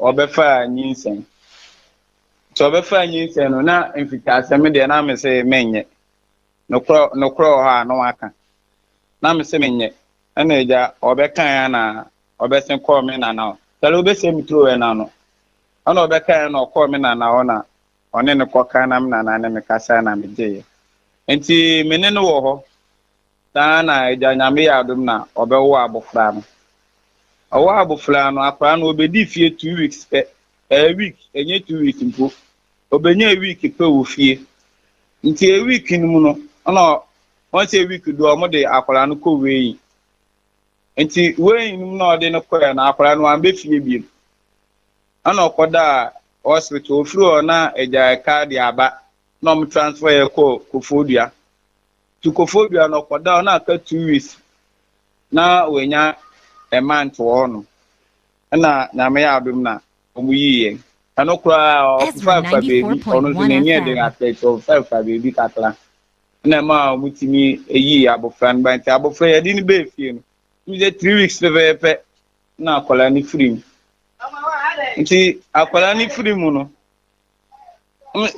obefa nyinsen so obefa nyinsen no na mfika asem de na me se menye no kro ha no aka na me se menye ana eja obekan ya na obesen call me na na tell obese mi tro we na no ana obekan ya na call me na na ona one ne kokan na me na me kasa na me je enti mene no wo ho ta na eja nyame ya adum na obewo abofra no owo abofra no akwa no obedi fie 2 weeks pe a week enye 2 weeks mpo obenya a week pe wo fie nti a week ni mu no ana once a week do omo de akwara no ko weyi nti weyi ni no de no ko na akwara no ambe fie bi ana okoda hospital ofuro na eja card aba na om transfer ye ko kofodua to kofodua no okoda na aka 2 weeks na wenya a month wo no na nyame ya adum na omuyiye ano kura ofa baby ono zinenye de aspect of ofa baby katla na ma mutimi eyi abofran banti abofra ya dini be fie no mi de 3 weeks pepe na akola ni free nti akola ni free mu no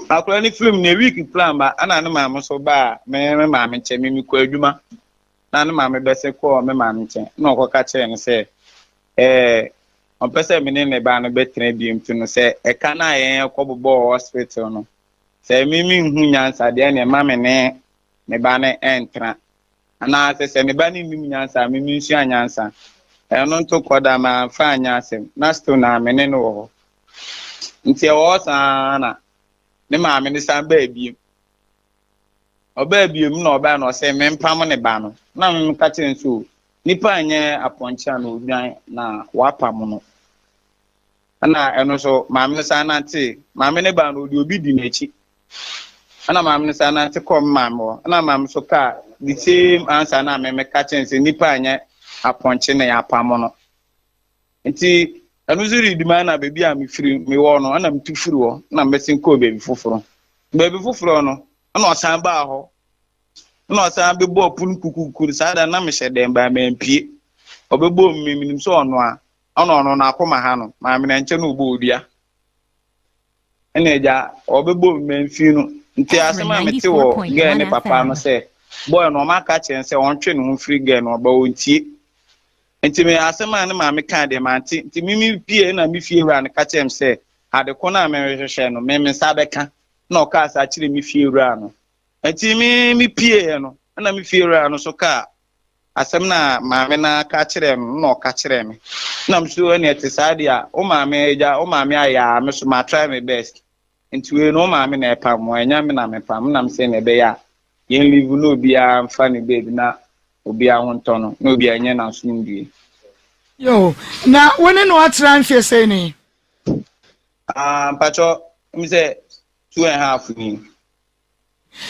akola ni free mu na week plan ba ana na ma so ba me ma me che mi ko adwuma na na ma me bese ko me ma me che na okoka che ne se on pese mi ne ba no betre bi mtu no se e kana yen kobobo hospital no se mi hu nyansa de ne ma me ne ba ne entra ana se ne ba ni mi nyansa mi nsu anyansa no to koda ma fa anyasem na sto na me ne no nti e wo sana ne ma me ne san ba bi oba bi mu na oba no se me mpam ne ba no na me ka che nso nipa anye aponcha no odwan na wapa mu no ana eno so maame no sa nante maame ne ba no di obi di n'echi ana maame no sa nante kom maame wo ana maame so ka the same answer na me ka chense nipa anya aponche na ya pamo no nti eno zuri di ma na bebi a me firi me wo no ana me tu firi wo na me sin ko bebi foforo no ana osan ba ho na osan be bo pun kukuku sa da na me hyede ba me mpie obebo mmiminim so ono a ono na akoma ha no maame na nche no ugbo odia ene eja obebo mmemfi no nti asema mete wo ge ne papa no se boy no maka chense ontwe no free ge no ba ontie nti me asema ne maame ka de manti nti mimi pie na mi fie wura ne ka chem se ade ko na me hwehwe no me sa beka na oka sa kire mi fie wura no nti mi pie no na mi fie wura no so ka asem na maame na ka kire me na oka kire me na mso ene etisade o maame aya me so ma try my best nti we no maame na epam anya me na me pam na mse na be ya yen live no bia mfa ne baby na obi ahonto no na obi anya na so ndie
yo na wone no atra mfie sei ni
pacho mi say 2.5 ni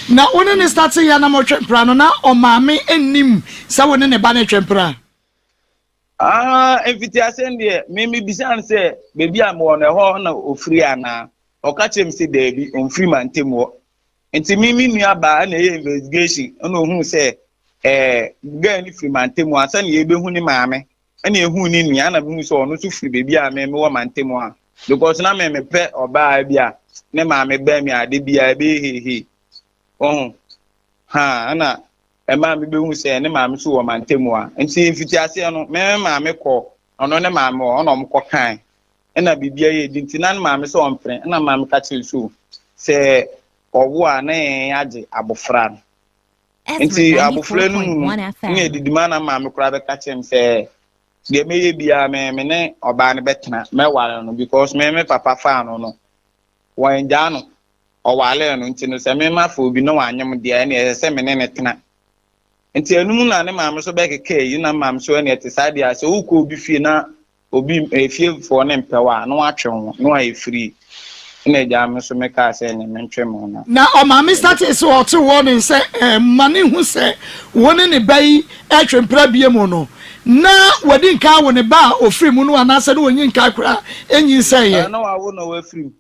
na wone ne start ya na mo twempra no na o maame enim sa wone ne ba ne twempra
enfiti asende me bisan say baby am won ho na ofri ana oka chem say debi on free man temo enti mi nua ba na investigation ona ohun say ga ni free man temo asa na ebehu ni maame na ehu ni nua na bi so ono so free baby am me wo man temo a because na me pe oba bia ne maame ba mi ade bia be hehe ana ema me behu say ne maame so wo man temo a enti enfiti ase no me maame ko ono ne maame ono mko kan na bibia ye dinti na maame so ompre na maame ka chiri so se owo a na age abofra nti abofra nu ne didima na maame kura be ka chem se de meye bia me ne oba ne betena me wale no because me papa fa no wanja no o wale no nti no se me ma fa obi no wanyem de na se me ne tena nti enum na ne maame so be keke yi na maame so ne etisade a se uko obi fie na obi efie for ne mpewa no atwe ho no aye free na jam so me ka se ne mentwe mo na
o maame start is what warning say mane hu say woni ne bai atwe mpra bie mu no na wadi nka wo ne ba ofiri mu no anase no onyi nka kura enyi say ye
no awo no wa free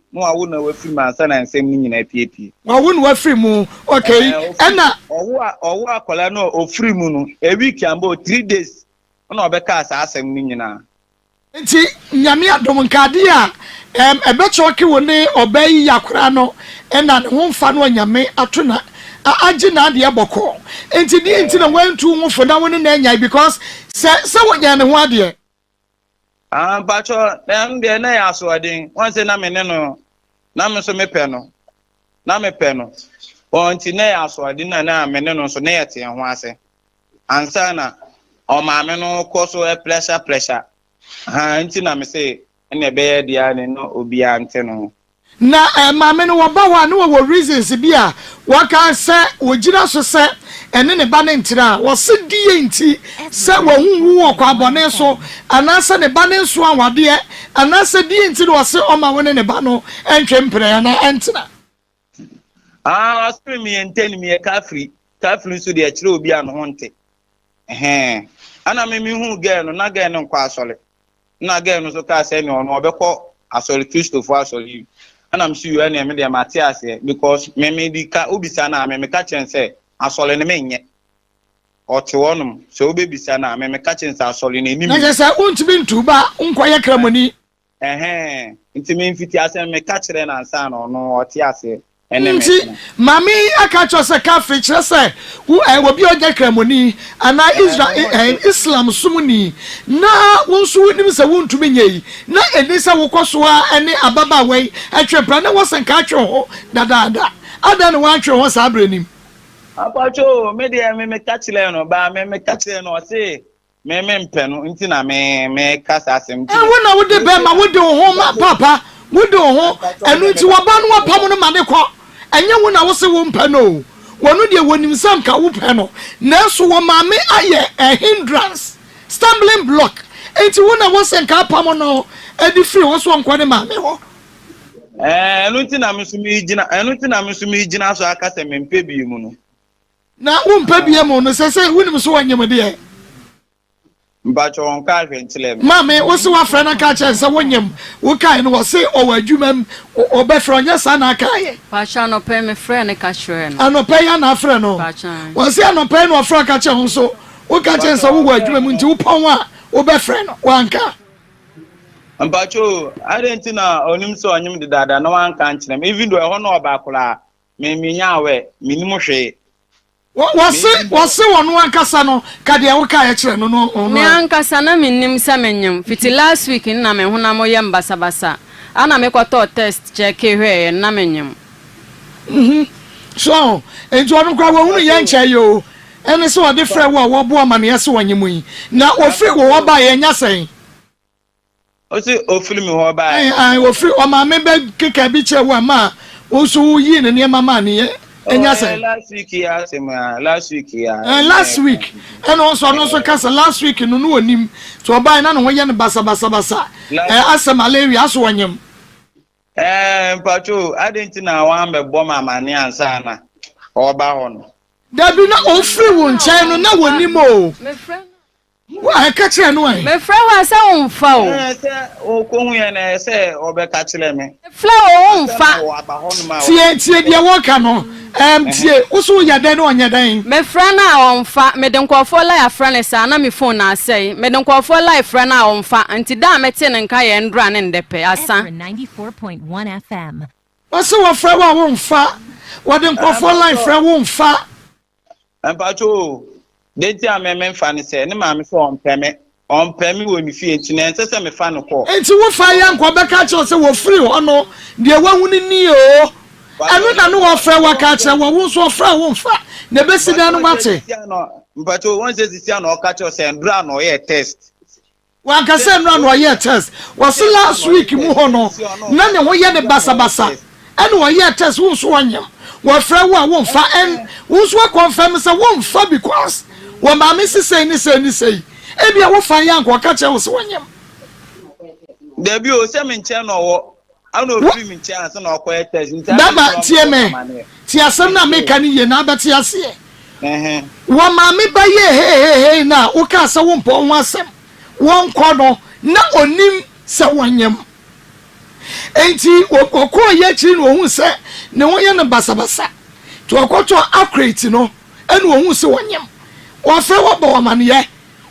ma sa na nsem ni nyina piepie
awo no wa free mu okay na
owo akola no ofiri mu no a week ambo 3 days ona obeka asa asem ni nyina
nti nyame adom nkade a ebechoke woni obai yakura no na ne ho mfa no nyame ato na agi na de boko nti di nti na wantu ho fo na woni na anya because se wonya ne ho ade
bacho dem de na ya so adin won se na me ne no na me so me pe no nti na ya so adin na me ne no so na yete ho ase ansa na o maame no koso pressure nti na me say ene be ye dia ne no obi ante no
na maame no wo ba wa no wo reasons bia waka se wogina so se ene ne ba ne ntira wo se die nti se wo hu wo kwa bone so anase ne ba ne so awade anase die nti wo se o ma woni ne ba no entwe mpre na entina
aspe mi enteni mi kafri so de akire obi an ho nte ana me hu girl no na girl no kwa asole na girl no so ka se ne ono obekọ asole Christopher asole ana msi you na me de Matthias because me di ka obisa na me ka chense asole ne menye otiwonum so obebisa na me ka chense asole ne nim
na se untimi ntuba nkoye kramoni
nti me mfiti ase me ka kire na ansa no no oti ase
nti mami aka chose ka fi kire se wo bi oje kramoni ana Israel Islam sumuni na wonso wonim se wontumi nyei na eni se wokoso a ene ababa wei atwepra na wosen ka atwe ho dada ada ne watwe ho sa abrenim
apacho me de me ka kire no ba me ka kire no se me mpe no nti na me kasa asem ti
wona wo de be ma wo de ho ma papa wo de ho enu nti wo ba no wapam no ma ne ko enye wo na wo se wo mpa no wonu de wonim sam ka wo pe no na so wo maame aye a hindrance stumbling block enti wo na wo se nka pam no edi free wo so nkwa ne ma me ho
enu nti na mesumi gina so aka se mempe bi mu no
na wo mpa bi mu no se wonim so wanyem de
mbacho onka hwentile
mama wo se wa fra na ka che se wonyem wo kai no wo se o wa adwumam o be fra onya sa na kai
pacha no pe me fra ne ka hwere no
anope ya na fra no wo se anope no fra ka che ho so wo ka che se wo wa adwumam nti wo pon a wo be fra no wanka
mbacho adentina onim so onyem de dada na wanka nkyerem even though ho no obakura me nya minim hwe
wase wono ankasa no ka de wo ka ya kire no
me ankasa na minim se menyem fiti last week na me hona mo ye mbasabasa ana me kwato test check hwe na menyem
so enjo no kwa wo hunu ye nche yo ene so de frɛ wo bo ama ne yese wanyem yi na ofri wo ba ye nya sen
osi ofri mi ho ba
ai ofri o ma me be keka bi che wo ma wo so yi ne mama ne ye enya sen
last week ya
last week and also kasa last week no no onim to obai na no wo ye ne basa asa malaria aso wanyem
mpacho adentina wa mbebo mama ne ansa na oba ho no
dabi na ofri wo nche no na wonim o
me friend
wa ka kire no ai
me friend wa sa onfa o
se o ko hu ye na se obeka kire me
flow onfa
tie dia wo ka no tie usu ya den no nya den
me friend na onfa me de nkofo la ya friend sa na me phone na asai me de nkofo la friend na onfa anti da mete ne nka ye ndra ne ndepe asa
94.1 FM
wasu wa friend wa onfa wa de nkofo la friend wo onfa
mpacho denti ameme mfa ne se ne ma me so onpeme wo ni fie nti na ensese me fa no ko
enti wo fa ya nkwa beka cho se wo free ho no de wa huni ni o anu na no wo fra wa ka che wo so fra wo mfa na be si dan no wate
mpacho won se sisi na o ka che se ndra na o ye test
wa ka se ndra na o ye test was last week mu ho no na ne wo ye ne basa anu wo ye test wo so wanyam wo fra wo mfa en wo so confirm se wo mfa because wo ma me si say ni say ebia wo fa ya nkwa ka che wo so wanyam
debi o se me nche no wo ano fi me nche anse na okwa test nta
baba tie me tie asem na me kan ye na abeti ase wo ma me ba ye he na wo ka se wo mpo ho asem wo nkọ no na onim se wanyam enti okọ ye chi no hu se ne wo ye ne basabasa to okoto accurate no ene wo hu se wanyam wo fra wo ba wo mane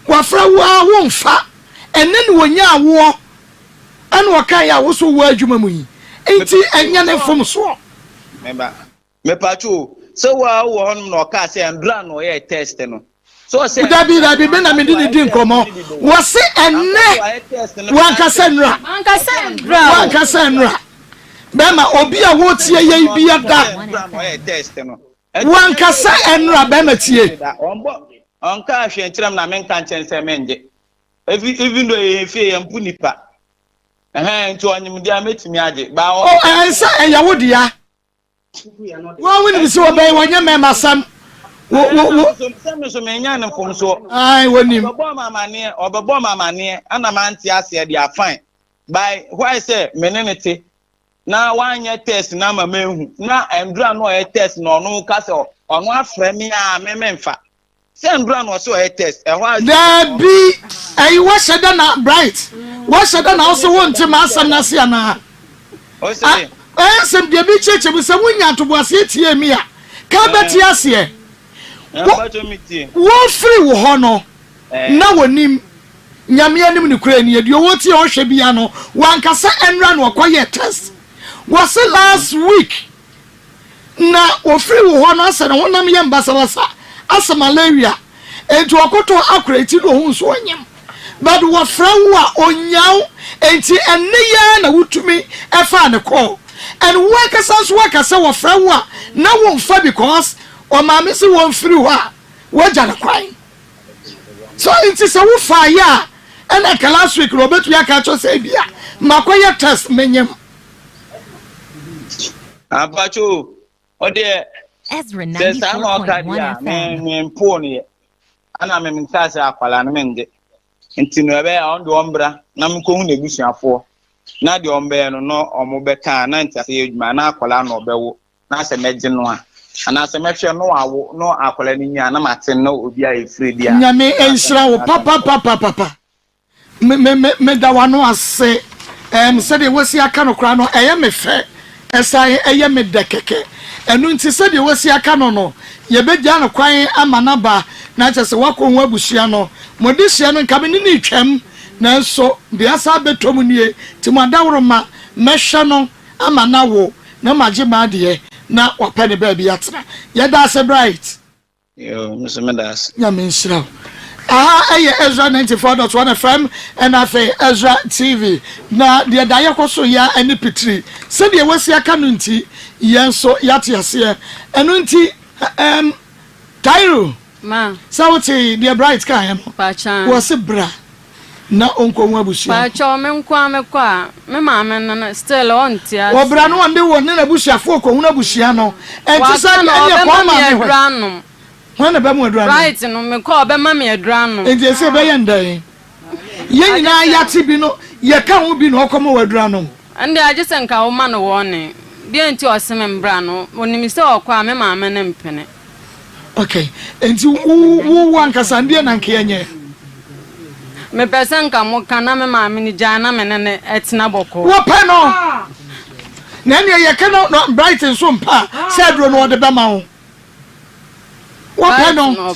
wa fra wo mfa ene ne wonya awo ene wo kan ya wo so wo adwuma mu yi enti enya ne fom so
me pacho so wa wo honum na oka se ndra no ye test no so se
dabi be na me di nkomo wo se enne wanka senra be ma obi a wo tie ye bi ada wanka se enra be ma tie
onka ahwentirem na menka nchense menje even though ye fie ye mpu nipa nti onyim dia metimi age ba o
ensa eyawo dia wo wini bi se obey wonya mema sam wo
so menya ne fom so
ai wonim
obebo mama ne ana manti ase dia fine by why say menenete na wanya test na mama ehu na endura no e test no no ka se ono afre mi a mememfa sendra no so e test e ho
dabi ai wa sheda na bright wa sheda na so wonte ma asam na se na
o se
sem de bi cheche bi se wunya to boase tie mi a ka beti ase wo free wo ho no na wonim nyame anim ne kura ni ade wo tie o hwe bia no wankasa enra no koye test was last week na o free wo ho no ase na wonam ye mbasabasa asa malaria enti okoto accurate no hu so onyam but wo fra wo a onyaw enti enne ya na wutumi efa ne call and work say wo fra wo a na wo mfa because o ma me se wo free wo a wo ja na kwai so enti se wo fa ya and last week Roberto ya ka cho say bia makoye test menyam
abacho o de
Ezra 94.1
FM. Pony. Ana me mtasa akwala no mende. Nti no ebe on do ombra na mko hu nebusuafo. na de ombe no omo beka na ntase edwuma na akola no obewo na se meje no a ana se mehwe no awo no akola ni nya na maten no obi a efiri dia
nyame enhira wo papa me da wano ase se de wasi aka no kra no eye me fe esai eye me dekeke enu nti se de wasi aka no ye begya no kwan amanaba na chese wako ho abusia no modisia no nka me ni twam na so de asa betom nie ti madawro ma mehwe no amana wo na magye ma de na wapɛ ne baabi atena yɛda ase bright
yo mr medas
nyame nhyira ɛyɛ Ezra 94.1 FM and afe Ezra TV na de da yɛkɔso ya ani pitri sɛ de wasi aka no nti yɛn so yate ase ɛno nti Tyro
ma
sawti de bright kan no
pa chan
wo se bra na onko nwa busia
pa cho me kwa me ma me na still on tia
wo bra no ande wo ne na busia fo ko huna busia no enti sa ne ko ma me
hwe
wana ba mu adura
right no me ko be ma me adura no
enti se be yendan ye nyina yate bi no ye ka ho bi no okomo wadura no
ande age senka wo ma no wone bi enti oseme mbra no onimi se okwa me ma me ne mpene
okay enti wo wankasa ndie na nke yenye
me pesen ka mo kana me ma me ni jana me ne etina boko
wo pe no na ne ye ka no brighton so mpa se dro no de be ma wo wo pe no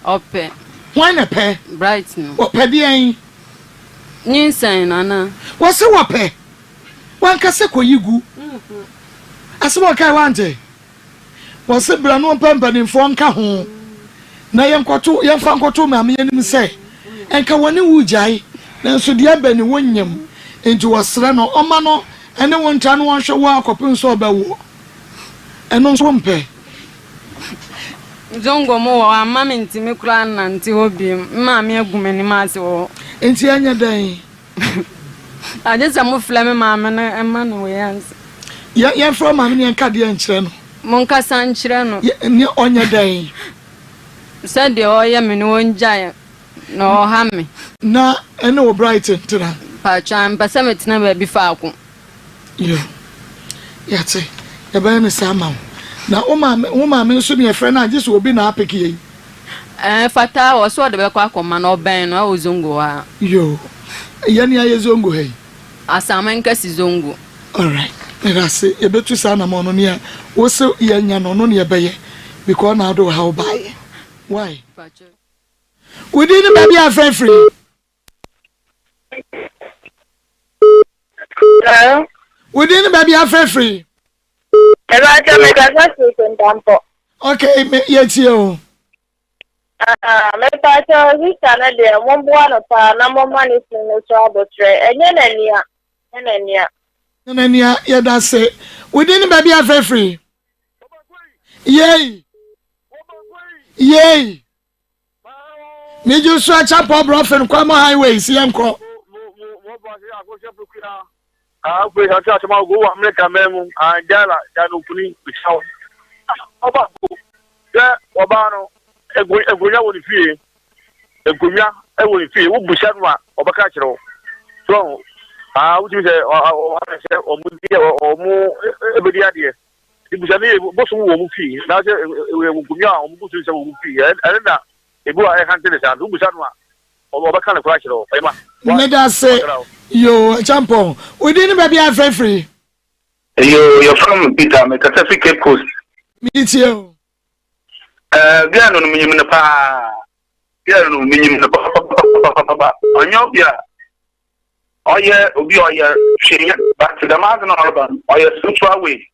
ope why na pe
bright no
wo pe bi en
nyinsen nana
wo se wo pe wankasa ko yigu asemo kai wante wo se bra no pampa ni fo nka ho na yemfa nkoto ma me yenim se enka woni wujai na so dia bani wonyam enti wasra no oma no ene wonta no wonhwe wo akopin so obawo eno so mpe
zongo mo amma minti me kura nanti obi ma me agumani ma se wo
enti anya dan
aje sa mo flame ma me na emma no we yanse
ye from ma me nka de ankyere no
mo nka san kyere no
ni onya dan
said the oya me no onja no ha me
na ene wo brighton tira
pa chan pa se metina ba bi fa ako
yo yate ya ba me sama na wo ma me nso me frɛ na agye so obi na apeke yi
fata wo so de be kwa akoma na oben no a zongo ha
yo yani aye zongo he
asama nka si zongo
all right megase e betu sa na mo no ne a wo se yanya no no ne be ye because na do how buy why we didn't baby a friend free
hello
we didn't baby a friend free okay me yeti o
me pa cho visa na de mo bua no pa na mo mani no so abotre enye na nia
ya da say we didn't baby a friend free yay me just so chap bro friend kwa mo highway si enko
we have to go America memu anjala janu kuni bishaw oba ya obano egonya woni fie egonya e woni fie wo busha no a obaka kire so wuti se omu ebedi ade busha ne boso wo mu fie na se egonya omu boso se wo mu fie na ebu a kan tele sa busha no a obaka na kura kire o ma
me da say yo champion we didn't baby a friend free
you're from Peter me certificate post
meet you
bia no minyim ne pa onyo bia oye obi oye hwenya but the man no urban oye spiritual way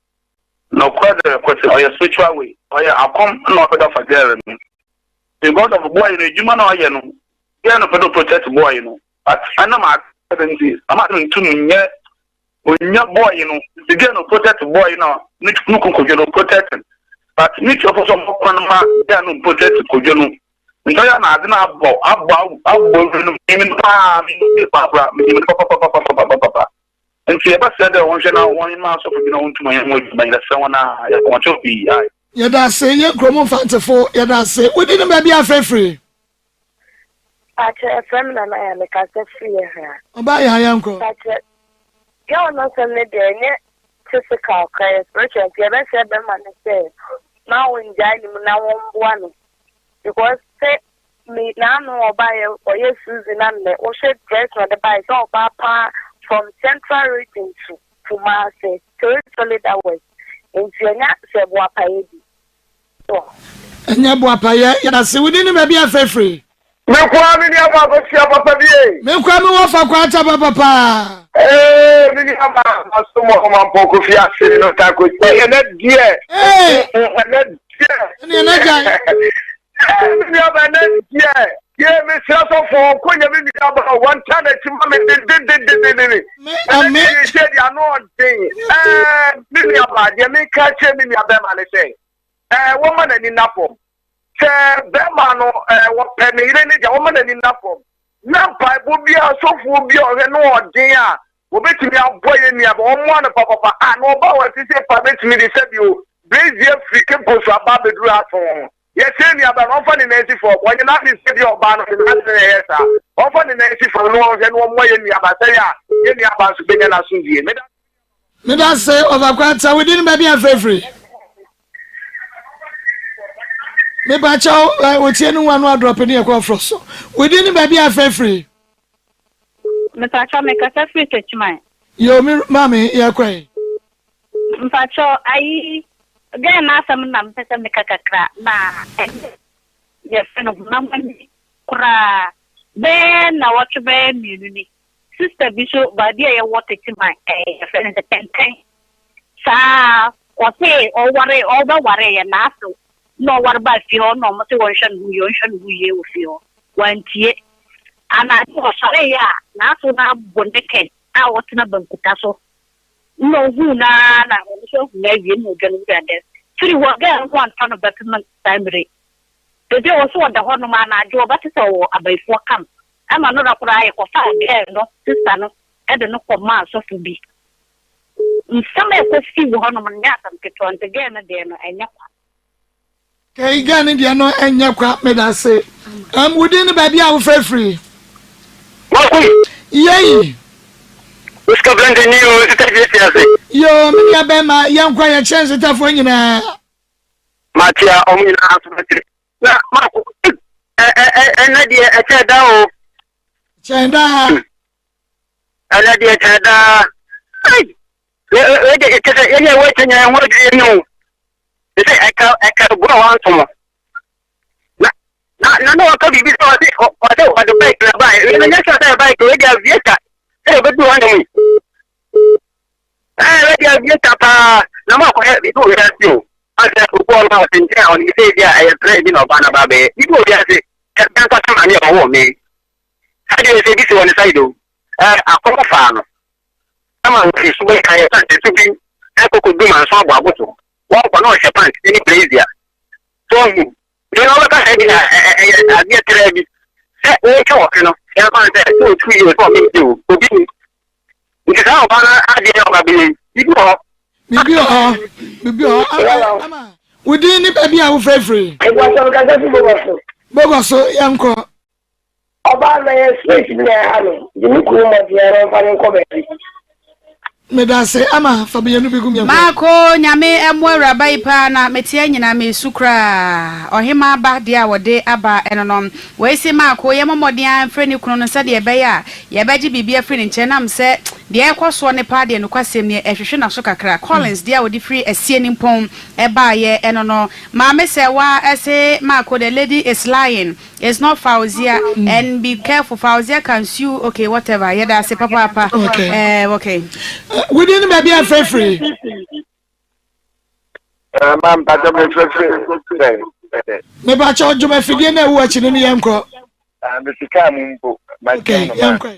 no kwade oye spiritual way oye akom no pedo for there me the god of boy no juma no oye no bia no pedo protect boy no but anama I'm not going to nye onya boy no the girl no protect boy no no kojo no protect but need to for some ma ya no protect kojo no nto ya na ade na abo no even pa mi pa mi papa and see about said one na one ma so for no unto my mo by the someone na ya want to be
ya da say ye kromo fantifo ya da say we didn't baby a free
Pacha FM na ya me ka se free ha.
Oba ya yanko.
Pacha. Yo no se me de nye physical care spiritual care be se be man say. Now when jai ni na won boa no. Because say me na no oba ye oye Susan na me o she dress na the buy so oba pa from central region to Kumasi territory that way. In Nya se boa pa ye bi. So.
Enya boa pa ye ya se wudi ni be bia free.
Me kwa mi ni aba ba sia papa bi e.
Me kwa mi wo fa kwa cha papa.
Mi ni aba asomo ko man poko fi ase no ta ko. E na die. Na die.
Ni na ja.
Mi ni aba na die. Ye me sia so fo ko nya mi ni aba one time e ti ma me de. Me se dia no thing. Mi ni aba dia me ka che mi ni aba ma le say. Woman ni napo. Bema no what penny ni woman ni napo. Na pa bobia sofu bia o no odin a obetimi aboye ni aba o mo na papa no ba wa ti se pa betimi de se bi o brazie frike poso aba beduru aso ye se ni aba no fa ni na esi fo wonye na ni se bi oba no na se ye sa o fa ni na esi fo no o no mo ye ni aba se ya ye ni aba so benya na so die
me da say overquarter we didn't baby free. Me ba chao we tie no one no drop ni e kwa froso we didn't baby free.
Me pa chao me ka se free techman.
Yo mi mami ya kwai.
Me chao ai ga na sam na me se me kakakra na ye feno na mani kura be na watch be mi ni sister bisho ba dia ye what techman e feno the ten sa o se o ba ware ya na so no war ba fio no mo se won shan hu ye o fio wantie ana ko sare ya na so na bonde ken a wotina bankuta so no hu na so na wi no ganu da des tiri wo ga one ton of betterment timbre de de wo so da hono ma na jo ba se so abaifo kam ama no da kura ye ko fa de no sister no e de no ko ma so fu bi nsama ko si wo hono ma nya tam ke to ante ge na de no enya
Kay gani dia no enya kwa me da say within baby a free. Yey.
Uska blende ni o sitafie
Yo me ya be ma yan kwa ya chance tafo nyina.
Matia omina asumati. Na ma ko na dia e cheda o.
Chenda.
Ala dia cheda. Ai. We de cheda ene we tanya wo de no. Ese eka go wan tomo. Na no ka bibi so o de bike na bai. Ene nya sa bike we dia vieta. E be do wan mi. We dia vieta pa na ma ko e do ya si o. Ase ko ko na o tin dia on ise dia e pre bi no ba na ba be. Bi do dia se e kan ka ma ni o wo mi. Ade se bi se won side o. Akoma fa no. Ama nti so we kan ya ta te bi. E ko du man so agbo agoto. One for no shepherd any place there. So you know what I get ready. Say we talk, you know. I can't say 2 years for me to be. Because how about I didn't
Bibi ama we didn't baby a free.
I was on the
Bogo so yanko.
Oba na space ni hano. Jimi ku mo dia fa ni ko be.
Me da say ama fa be yanu begum yanko.
Mako nyame emwura bai pa na metie nyina me sukra. Ohima ba dia wode aba enonom. We si mako ye momodin afre ni kunu no se de be ya. Ye beji bibia free ni chenam se de ekoso ne pa de no kwasem ne ehwehwe na so kakra. Collins dia wode free asie ni pon e ba ye enono. Ma me se wa ese mako the lady is lying. It's not Fauzia and be careful. Fauzia can sue. Okay, whatever. Yeah, that's a papa.
Okay.
Okay.
We didn't baby a free.
Ma'am, but I'm free.
Me ba cha ojuma fidie na wo achi ne yanko.
Me sika mumbo.
Okay, yanko.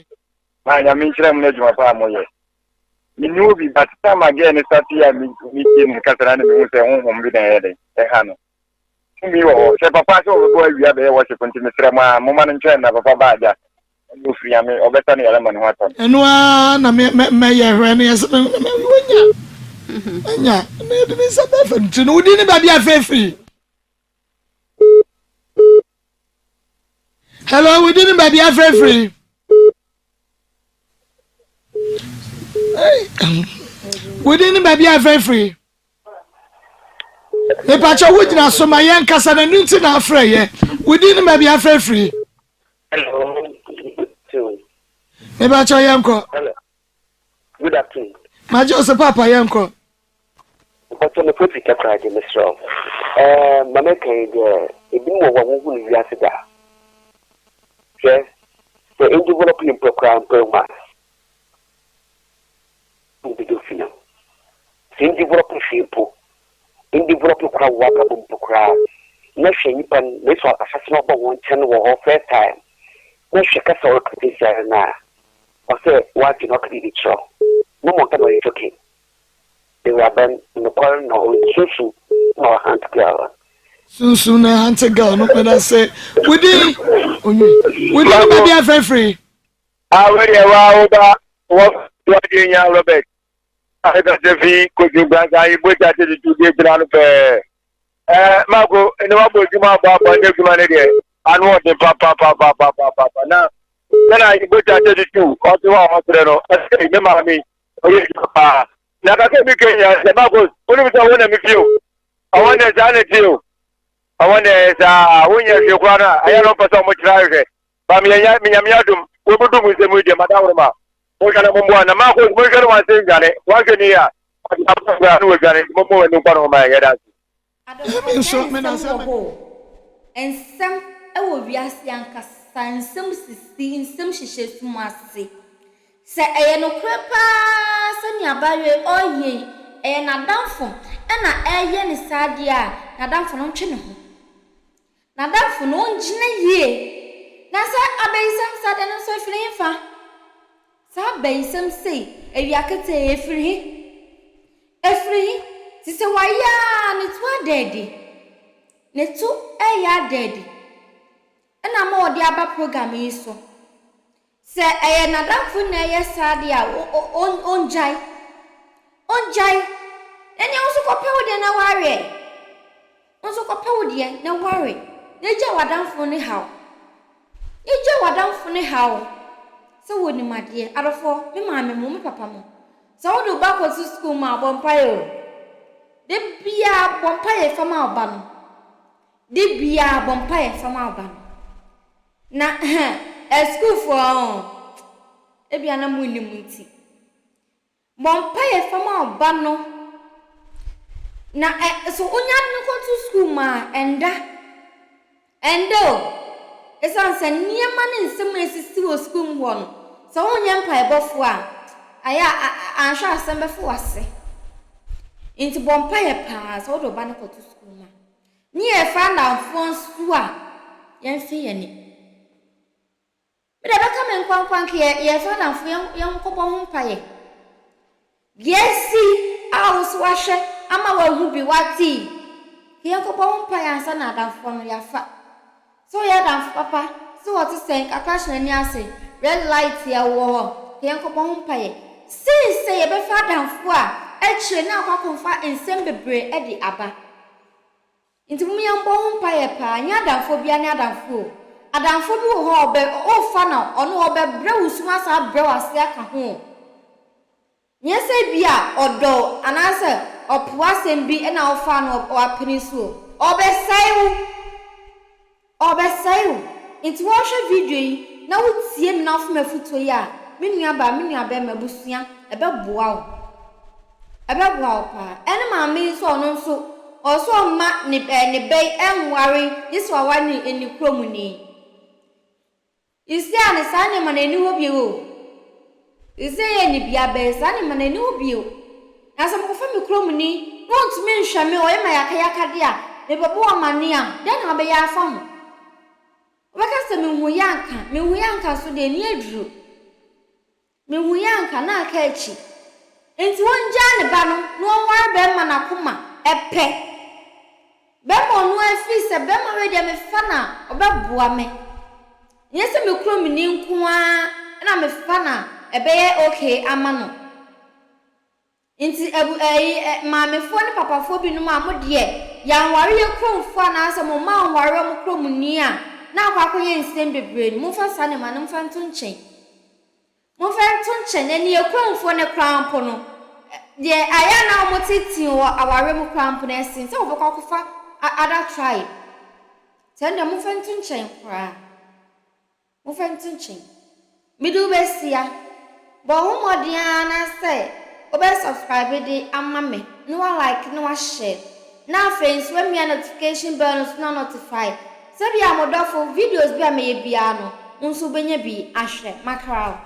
Ma ya min kira mun ejuma pa moye. Mi nu bi but time again start ya mi tin kasara ne mi se honhom bi na yede. E ha no. Mi wo se papa so go awia be wo se kontinu sira ma mo man ntwe na papa ba aja. No free am obeta ne yale man ho aton.
Eno na me ye hwe ne yes me wonya. Anya, me de me sabe fa ntino udi ne ba bia free. Hello, we didn't baby free. We didn't baby free. The patcha would not so my young cousin and Newton are free. We didn't baby free.
Hello.
The patcha yanko.
Good afternoon.
My Joseph Papa yanko.
What's on the pretty cry, Mr. Mamaka, a bit more who is Yasida. Yes, the developing program per month. In developing people, in developing crowd walkable to crowd. No shame, and this was a fashionable 1 channel or first time. No shake us all criticism now. Or say, what you not be the show. No more time are joking. They were banned in the corner, no, Susu, no hand girl.
Soon I hunter girl, no better say, we didn't baby free.
I already what doing, Robert? I got the fee, could you back? I wait at the 2 days around the Marco, and what would you about the humanity? I want the papa. Now, then I go to the 2 or 2 hours. I say, remember me. Now, I can't be the Marcos. What if I want to meet you? I want to dine at you. I want to when you're I don't know for so much life. But me, I'm we will do with the media, Madame. We can have one. Marcos, we're going to say that. What can you hear? We're going to move and one of my head.
And some Oviasianka and some 16, some shishes mercy. Say, I no crepa, Sonia Barry, or ye, and a downfall, and a yen is sadia, a downfall on chino. Now that for no engineer ye. Now, sir, I bay some sudden and so flavor. Sir, bay some say, if you could say a free, tis a wire, and it's what daddy. Netu, ya daddy. And I'm more the other program is so. Say, I am not for near Sadia on Jai. On Jai. And you also got powder no worry. Also got powder, no worry. You were down for the how. You were down for the how. So wouldn't my dear, out of 4, me mamma, papa. So do backwards to school, my bonfire. The beer bonfire from our bun. The beer bonfire from our bun. Na a school for Ebiana Mulimuti. Bonfire from our bun. Na so only go to school, ma, and though it's answer near man in some ways still school one. So only empire before I shall send before say into bonfire pass or the banner to school, ma. Near found out phones to young fear. But I come and quank here, ye found out for young couple pie. Yes, see, I was washing. I'm a will be what tea. He uncle pie and son down from your fat. So ya down, papa. So what to say, a question and yassi. Red light here war. He uncle pie. Say a before down for. Actually, now I can find and send the bread at the abba. Into me on bone pie, pa, yada for be another fool. A down for you, or funnel, or no, but bros must have bros like a home. Yes, I be or do an answer or plus and be an our fan or peninsula or best it's wash a video now would see enough me foot to ya mini my busia about pa and mammy so no so also mat nip and bay and worry this one in the cromony. You see, I'm a son and a new view. Is there any biabes animal and new view? As I'm from the cromony, won't mention me or my akayakadia, never born mania, then I'll be a phone. What is the Muyanka, so they near Drew? Muyanka, not catchy. Into one Jan Bano, no more Bemanakuma, a pet. Bemo no feast a bema ready me fana, or babuame. Yes, I'm a cromony, and I'm a fana. A bear okay, amano. Into a mammy phone papa for being mamma dear. Young warrior crow for an answer, mamma warrior cromunia. na kwa ko yen nsem bebre ni mumfa sa ne ma no mfa nto nchen eni ekronfo ne krampo no de aya na omotiti wo aware mu krampo na esin se obekwa kofa other tribe tende mumfa nto nchen kra mumfa nto nchen midu besia bo homodia na se obe subscribe de amame no like no share na friends when me notification bell no notify se bia modofo videos bia me bia no unso benye bi ahwe makra.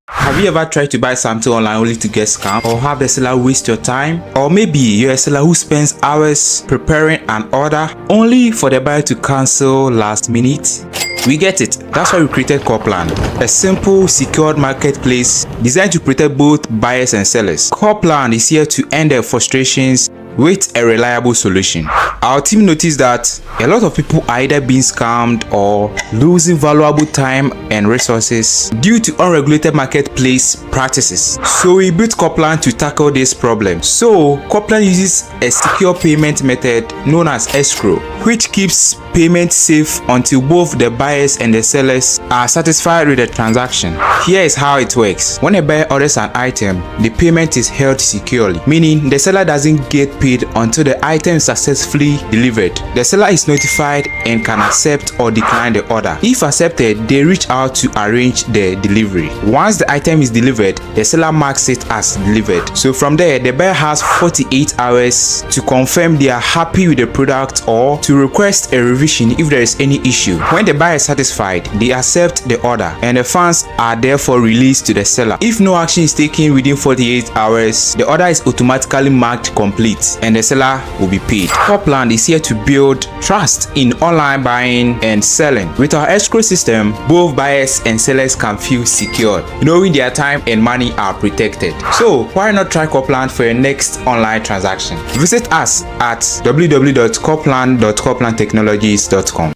Have you ever tried to buy something online only to get scammed, or have the seller waste your time? Or maybe you're a seller who spends hours preparing an order only for the buyer to cancel last minute? We get it. That's why we created Corplan, a simple, secured marketplace designed to protect both buyers and sellers. Corplan is here to end their frustrations with a reliable solution. Our team noticed that a lot of people are either being scammed or losing valuable time and resources due to unregulated marketplace practices. So we built Corplan to tackle this problem. So Corplan uses a secure payment method known as escrow, which keeps payment safe until both the buyers and the sellers are satisfied with the transaction. Here is how it works. When a buyer orders an item, the payment is held securely, meaning the seller doesn't get paid until the item is successfully delivered. The seller is notified and can accept or decline the order. If accepted, they reach out to arrange the delivery. Once the item is delivered, the seller marks it as delivered. So from there, the buyer has 48 hours to confirm they are happy with the product or to request a revision if there is any issue. When the buyer is satisfied, they accept the order and the funds are therefore released to the seller. If no action is taken within 48 hours, the order is automatically marked complete and the seller will be paid. Corplan is here to build trust in online buying and selling. With our escrow system, both buyers and sellers can feel secure, knowing their time and money are protected. So why not try Corplan for your next online transaction? Visit us at www.corplan.corplantechnologies.com.